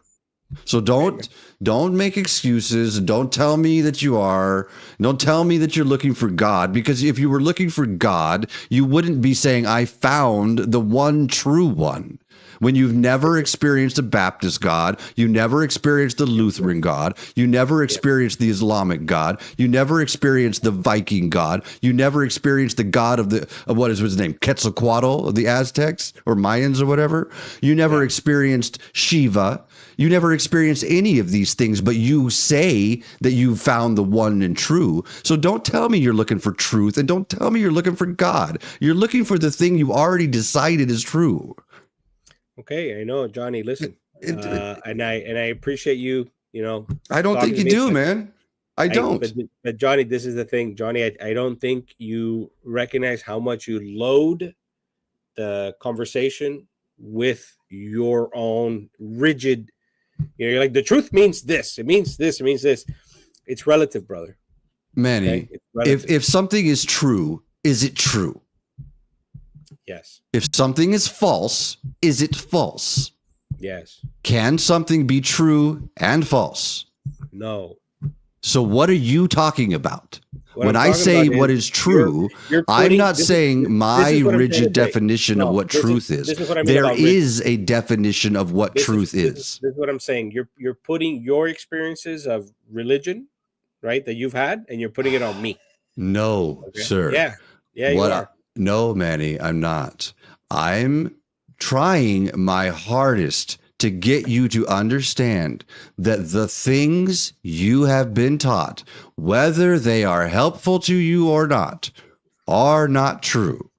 So don't make excuses. Don't tell me that you are. Don't tell me that you're looking for God, because if you were looking for God, you wouldn't be saying, I found the one true one. When you've never experienced a Baptist God, you never experienced the Lutheran God, you never experienced the Islamic God, you never experienced the Viking God, you never experienced the God of what is his name, Quetzalcoatl of the Aztecs or Mayans or whatever. You never experienced Shiva. You never experienced any of these things, but you say that you found the one and true. So don't tell me you're looking for truth, and don't tell me you're looking for God. You're looking for the thing you already decided is true. Okay, I know, Johnny. Listen, and I appreciate you. I don't think you do, man. I don't. But Johnny, this is the thing, Johnny. I don't think you recognize how much you load the conversation with your own rigid. You're like, the truth means this. It means this. It means this. It's relative, brother. Manny, okay? If something is true, is it true? Yes. If something is false, is it false? Yes. Can something be true and false? No. So what are you talking about? When I say what is true, I'm not saying my rigid definition of what truth is. There is a definition of what truth is. This is what I'm saying. You're putting your experiences of religion, right, that you've had, and you're putting it on me. No, sir. Yeah, you are. No, Manny, I'm not. I'm trying my hardest to get you to understand that the things you have been taught, whether they are helpful to you or not, are not true.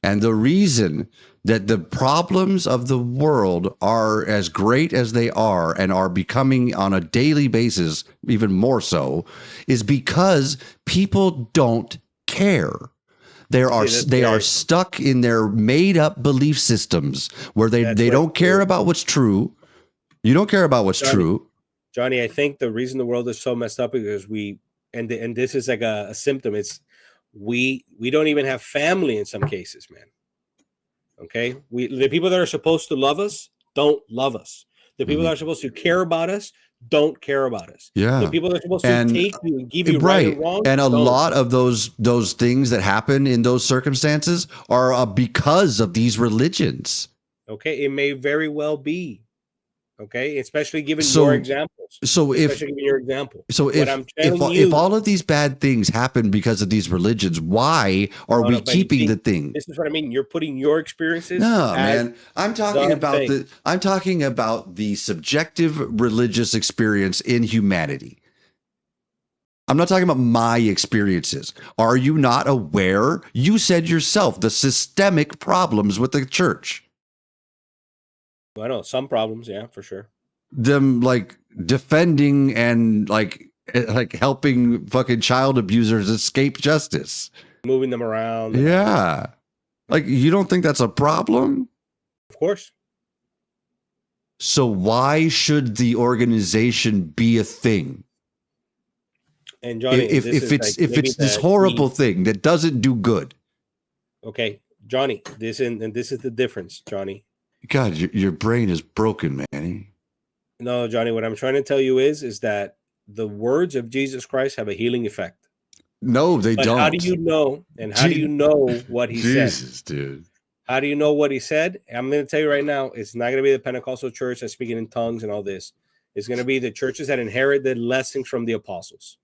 And the reason that the problems of the world are as great as they are and are becoming on a daily basis even more so is because people don't care. They are stuck in their made up belief systems where they don't care about what's true. You don't care about what's true. Johnny, I think the reason the world is so messed up is because we and this is like a symptom. It's we don't even have family in some cases, man. Okay, the people that are supposed to love us don't love us. The people that are supposed to care about us don't care about us. Yeah. The people that are supposed to And take you and give you right and wrong, and a don't. lot of those things that happen in those circumstances are because of these religions. Okay, it may very well be. Okay, especially given your examples. So especially given your example. So if all of these bad things happen because of these religions, why are we keeping the thing? This is what I mean. You're putting your experiences. No, man. I'm talking about the subjective religious experience in humanity. I'm not talking about my experiences. Are you not aware? You said yourself the systemic problems with the church. I know some problems, yeah, for sure. Them like defending and like helping fucking child abusers escape justice, moving them around. Yeah, like you don't think that's a problem? Of course. So why should the organization be a thing? And Johnny, if it's this horrible thing that doesn't do good. Okay, Johnny, this is the difference, Johnny. God, your brain is broken, man. No, Johnny, what I'm trying to tell you is that the words of Jesus Christ have a healing effect. No, they don't. How do you know? And how do you know what he said? Jesus, dude. How do you know what he said? I'm going to tell you right now, it's not going to be the Pentecostal church that's speaking in tongues and all this. It's going to be the churches that inherit the lessons from the apostles.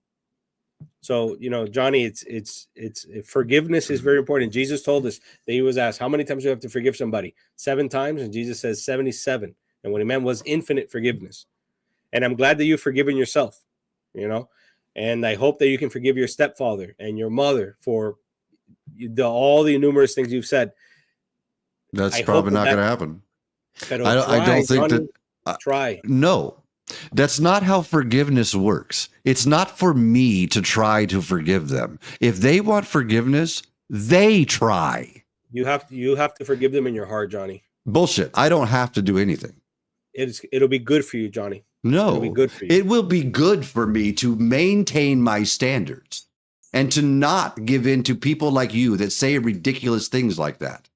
So, Johnny, it's forgiveness is very important. Jesus told us that he was asked, how many times do you have to forgive somebody? 7 times. And Jesus says 77. And what he meant was infinite forgiveness. And I'm glad that you've forgiven yourself, and I hope that you can forgive your stepfather and your mother for all the numerous things you've said. That's probably not going to happen. I don't think Johnny, that. Try. No. That's not how forgiveness works. It's not for me to try to forgive them. If they want forgiveness, they try. You have to forgive them in your heart, Johnny. Bullshit. I don't have to do anything. It'll be good for you, Johnny. No. It'll be good for you. It will be good for me to maintain my standards and to not give in to people like you that say ridiculous things like that.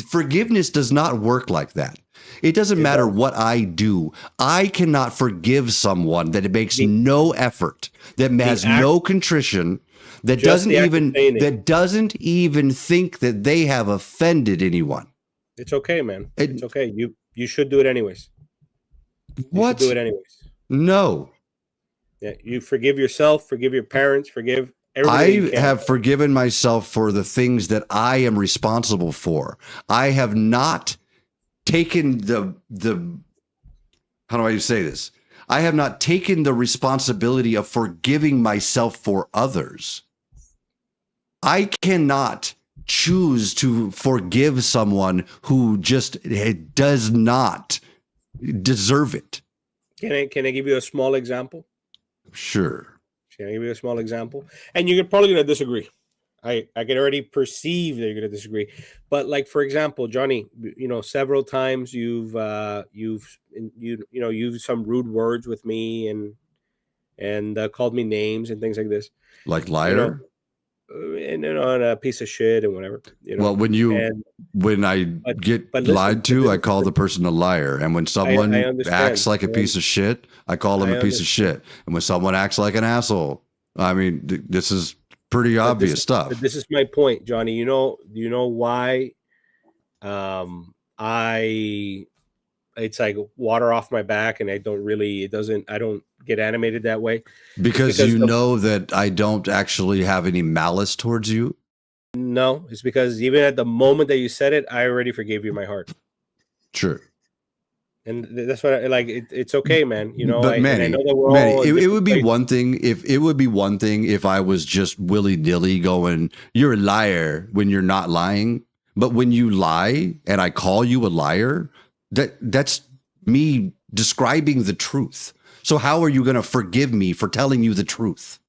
Forgiveness does not work like that. It doesn't matter what I do. I cannot forgive someone that makes no effort, that has no contrition, that doesn't even think that they have offended anyone. It's okay, man. It's okay. You should do it anyways. What? You should do it anyways. No. Yeah, you forgive yourself, forgive your parents, forgive everybody. I have forgiven myself for the things that I am responsible for. I have not taken the how do I say this? I have not taken the responsibility of forgiving myself for others. I cannot choose to forgive someone who just does not deserve it. Can I give you a small example? Sure. Can I give you a small example? And you're probably going to disagree. I can already perceive that you're going to disagree. But like, for example, Johnny, several times you've used some rude words with me and called me names and things like this. Like liar? And a piece of shit and whatever. Well, when I get lied to, I call the person a liar. And when someone acts like a piece of shit, I call them a piece of shit. And when someone acts like an asshole, I mean, this is pretty obvious stuff. But this is my point, Johnny. You know why it's like water off my back and I don't get animated that way. Because you know that I don't actually have any malice towards you? No, it's because even at the moment that you said it, I already forgave you my heart. Sure. And that's what it's okay, man. But Manny, I know that we're all it would be one thing if I was just willy-nilly going, you're a liar when you're not lying. But when you lie and I call you a liar, that's me describing the truth. So how are you going to forgive me for telling you the truth?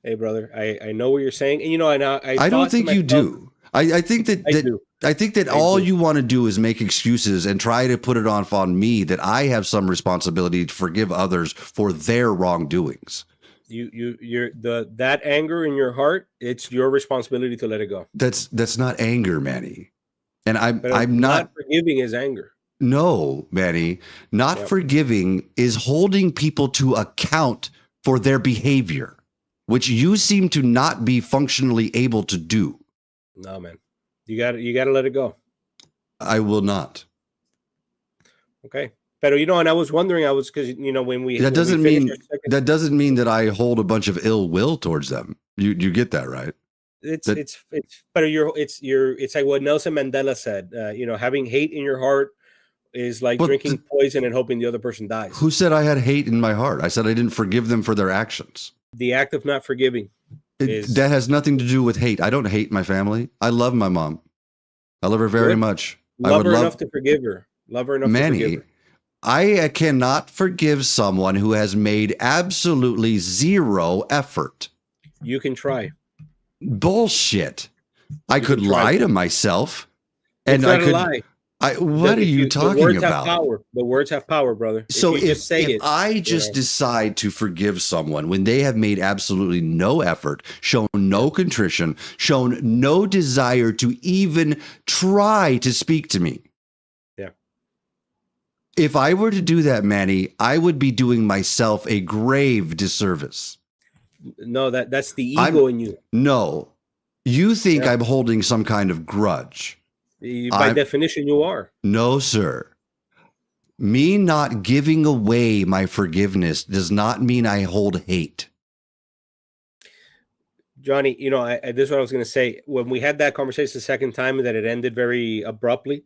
Hey, brother, I know what you're saying. And I don't think you do. I think that all you want to do is make excuses and try to put it on me that I have some responsibility to forgive others for their wrongdoings. you're that anger in your heart. It's your responsibility to let it go. That's not anger, Manny. And I'm not forgiving is anger. No, Manny, not forgiving is holding people to account for their behavior, which you seem to not be functionally able to do. No, man. You got to let it go. I will not. Okay. But and I was wondering, because when we that doesn't mean that I hold a bunch of ill will towards them. You get that, right? It's like what Nelson Mandela said. Having hate in your heart is like drinking poison and hoping the other person dies. Who said I had hate in my heart? I said I didn't forgive them for their actions. The act of not forgiving. That has nothing to do with hate. I don't hate my family. I love my mom. I love her very much. Love her enough to forgive her. Love her enough to forgive her. I cannot forgive someone who has made absolutely zero effort. You can try. Bullshit. I could lie to myself. And I could lie. What are you talking about? The words have power, brother. So if I just decide to forgive someone when they have made absolutely no effort, shown no contrition, shown no desire to even try to speak to me. Yeah. If I were to do that, Manny, I would be doing myself a grave disservice. No, that's the ego in you. No. You think I'm holding some kind of grudge. By definition, you are. No, sir. Me not giving away my forgiveness does not mean I hold hate. Johnny, this is what I was going to say. When we had that conversation the second time that it ended very abruptly,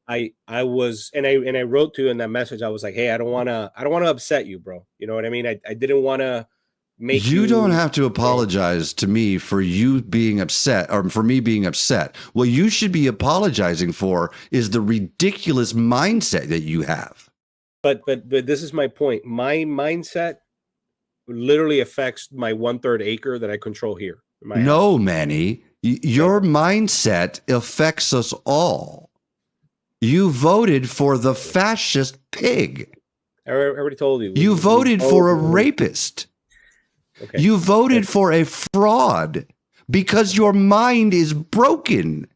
I was, and I wrote to you in that message. I was like, hey, I don't want to upset you, bro. You know what I mean? I didn't want to make you don't have to apologize to me for you being upset or for me being upset. What you should be apologizing for is the ridiculous mindset that you have. But this is my point. My mindset literally affects my 1/3 acre that I control here. No, Manny, your mindset affects us all. You voted for the fascist pig. I already told you. You voted for a rapist. Okay. You voted for a fraud because your mind is broken.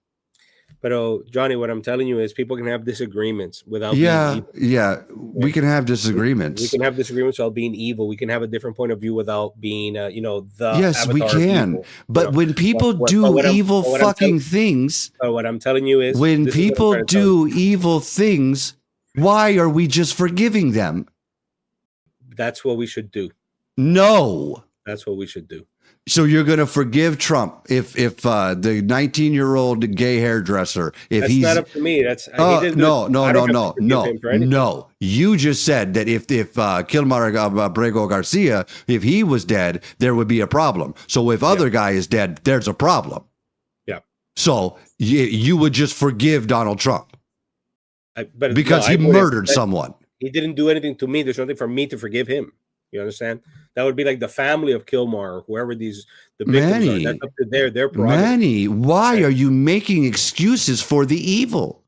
But Johnny, what I'm telling you is people can have disagreements without being evil. Yeah, we can have disagreements. We can have disagreements without being evil. We can have a different point of view without being, the yes, we can. But when people do evil fucking things, what I'm telling you is, when people do evil things, why are we just forgiving them? That's what we should do. No. That's what we should do. So you're going to forgive Trump if the 19-year-old gay hairdresser, that's he's not up to me. That's no. You just said that if Kilmar Abrego Garcia, if he was dead, there would be a problem. So if other guy is dead, there's a problem. Yeah. So you would just forgive Donald Trump because he murdered someone. He didn't do anything to me. There's nothing for me to forgive him. You understand? That would be like the family of Kilmar or whoever the victims are. That's up to their prerogative. Manny, why are you making excuses for the evil?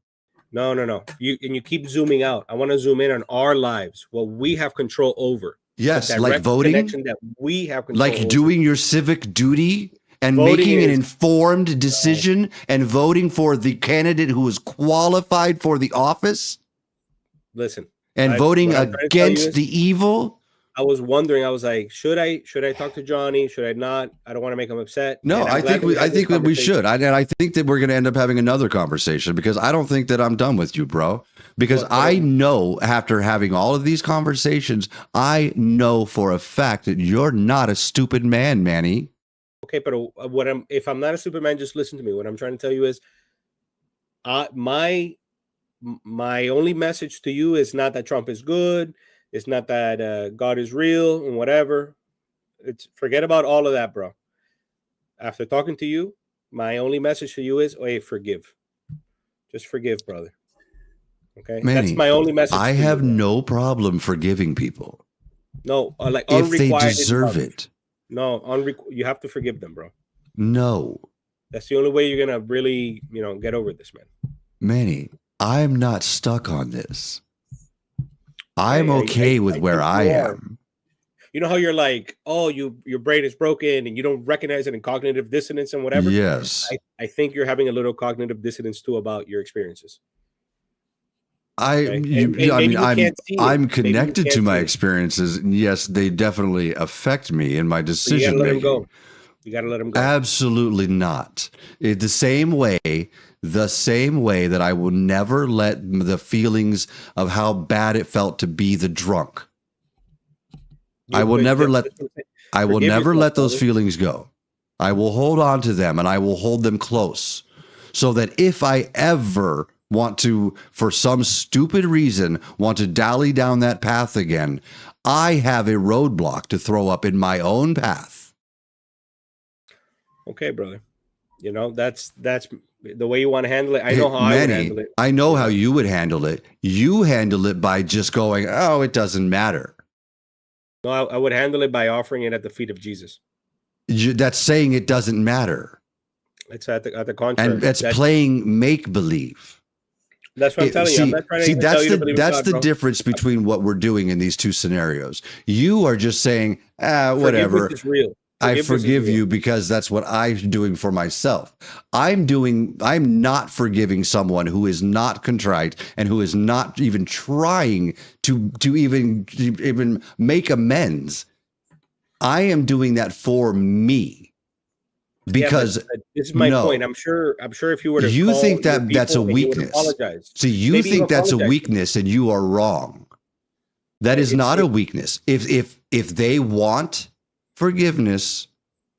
No. You keep zooming out. I want to zoom in on our lives, what we have control over. Yes, like voting, that we have control like doing your civic duty and making an informed decision and voting for the candidate who is qualified for the office. Listen, and voting against the evil. I was wondering. I was like, should I talk to Johnny? Should I not? I don't want to make him upset. No, I think that we should. I think that we're going to end up having another conversation because I don't think that I'm done with you, bro. Because I know after having all of these conversations, I know for a fact that you're not a stupid man, Manny. Okay, but if I'm not a stupid man, just listen to me. What I'm trying to tell you is, my only message to you is not that Trump is good. It's not that God is real and whatever. Forget about all of that, bro. After talking to you, my only message to you is, hey, forgive. Just forgive, brother. Okay? Manny, that's my only message. I have no problem forgiving people. No, like if they deserve it. No, you have to forgive them, bro. No. That's the only way you're going to really, get over this, man. Manny, I'm not stuck on this. I'm okay with where I am. you know how you're like, oh, your brain is broken and you don't recognize it in cognitive dissonance and whatever. Yes. I think you're having a little cognitive dissonance too about your experiences. I Okay, you, and I mean maybe you can't see it. I'm Maybe you connected to can't my see it, experiences, and yes, they definitely affect me in my but you got to decision let them making. go. You got to let them go. Absolutely not. The same way that I will never let the feelings of how bad it felt to be the drunk. I will But never let I will forgive never yourself, let those brother. feelings go. I will hold on to them and I will hold them close so that if I ever want to, for some stupid reason, want to dally down that path again, I have a roadblock to throw up in my own path. Okay, brother. You know, that's the way you want to handle it. I Hey, know how I would Manny, handle it. I know You how know, you would handle it. You handle it by just going, oh, it doesn't matter. no, I would handle it by offering it at the feet of Jesus. That's saying it doesn't matter. It's at the And contrary. that's playing make believe. That's what I'm telling you. I'm not trying to tell you to believe in That's God, the bro. difference between what we're doing in these two scenarios. You are just saying, Forgiveness whatever. is real. I Forgiveness is forgive real. you because that's what I'm doing for myself. I'm not forgiving someone who is not contrite and who is not even trying to even make amends. I am doing that for me Yeah, because but this is my point. no, I'm sure if you were to you call think your that that's a people and you would weakness. apologize, See, you maybe you think that's a apologize to them. weakness and you are wrong. That is It's not a weakness. If they want forgiveness,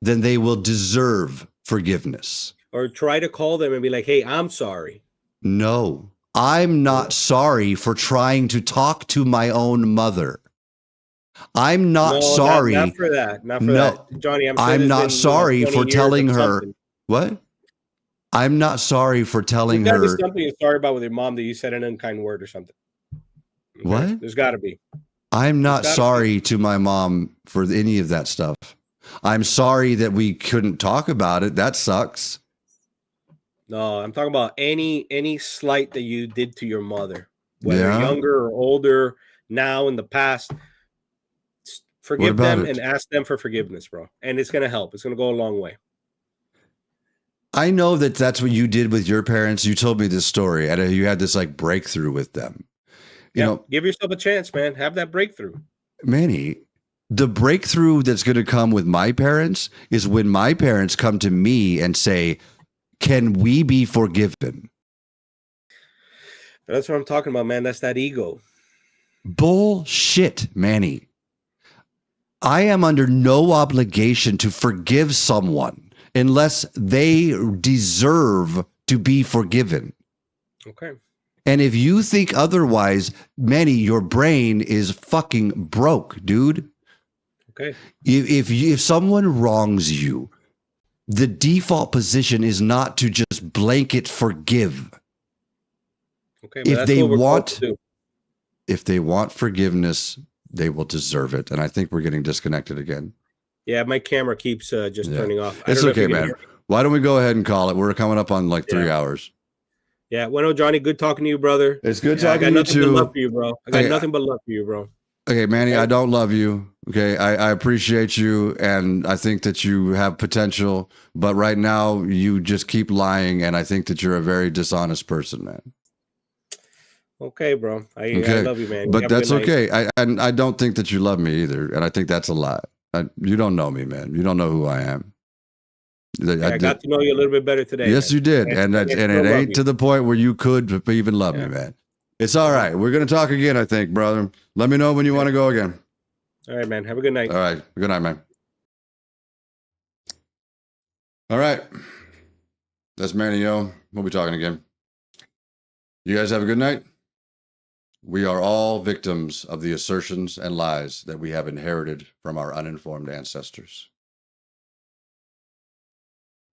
then they will deserve forgiveness. or try to call them and be like, "Hey, I'm sorry." No, I'm You not know? sorry for trying to talk to my own mother. I'm not No, not sorry. for that. Not for that, No, Johnny. I'm sure I'm there's not been 20 sorry for years telling of her something. what? I'm not sorry for There's telling got to be her something you're sorry about with your mom that you said an unkind word or something. Okay, what? there's got to be. I'm There's not got to be. sorry to my mom for any of that stuff. I'm sorry that we couldn't talk about it. That sucks. No, I'm talking about any slight that you did to your mother, whether Yeah. younger or older, now in the past. What Forgive about them and it? ask them for forgiveness, bro. And it's gonna help. It's gonna go a long way. I know that that's what you did with your parents. You told me this story and you had this like breakthrough with them. You Yeah, know, give yourself a chance, man. Have that breakthrough. Manny, the breakthrough that's going to come with my parents is when my parents come to me and say, can we be forgiven? That's what I'm talking about, man. That's that ego. Bullshit, Manny. I am under no obligation to forgive someone unless they deserve to be forgiven. Okay. And if you think otherwise, Manny, your brain is fucking broke, dude. Okay. If someone wrongs you, the default position is not to just blanket forgive. Okay, but that's what we're called to do. If they want forgiveness, they will deserve it. And I think we're getting disconnected again. Yeah, my camera keeps just turning off. I It's don't know if okay, you're gonna man. hear me. Why don't we go ahead and call it? We're coming up on like 3 hours. Yeah. Well, Johnny, good talking to you, brother. It's good Yeah, I talking got to you nothing but love too. for you, bro. I got nothing but love for you, bro. Okay, Manny, Okay? I don't love you. Okay, I appreciate you, and I think that you have potential. But right now, you just keep lying, and I think that you're a very dishonest person, man. Okay, bro. I Okay, love you, man. You but have a good that's night. okay. I don't think that you love me either, and I think that's a lie. You don't know me, man. You don't know who I am. I got to know you a little bit better today, Yes, man. you did, and I it still love ain't you. to the point where you could even love me, Yeah. man. It's all right. We're gonna talk again, I think, brother. Let me know when you want to go again. All right, man. Have a good night. All right. Good night, man. All right. That's Manny Yo. We'll be talking again. You guys have a good night. We are all victims of the assertions and lies that we have inherited from our uninformed ancestors.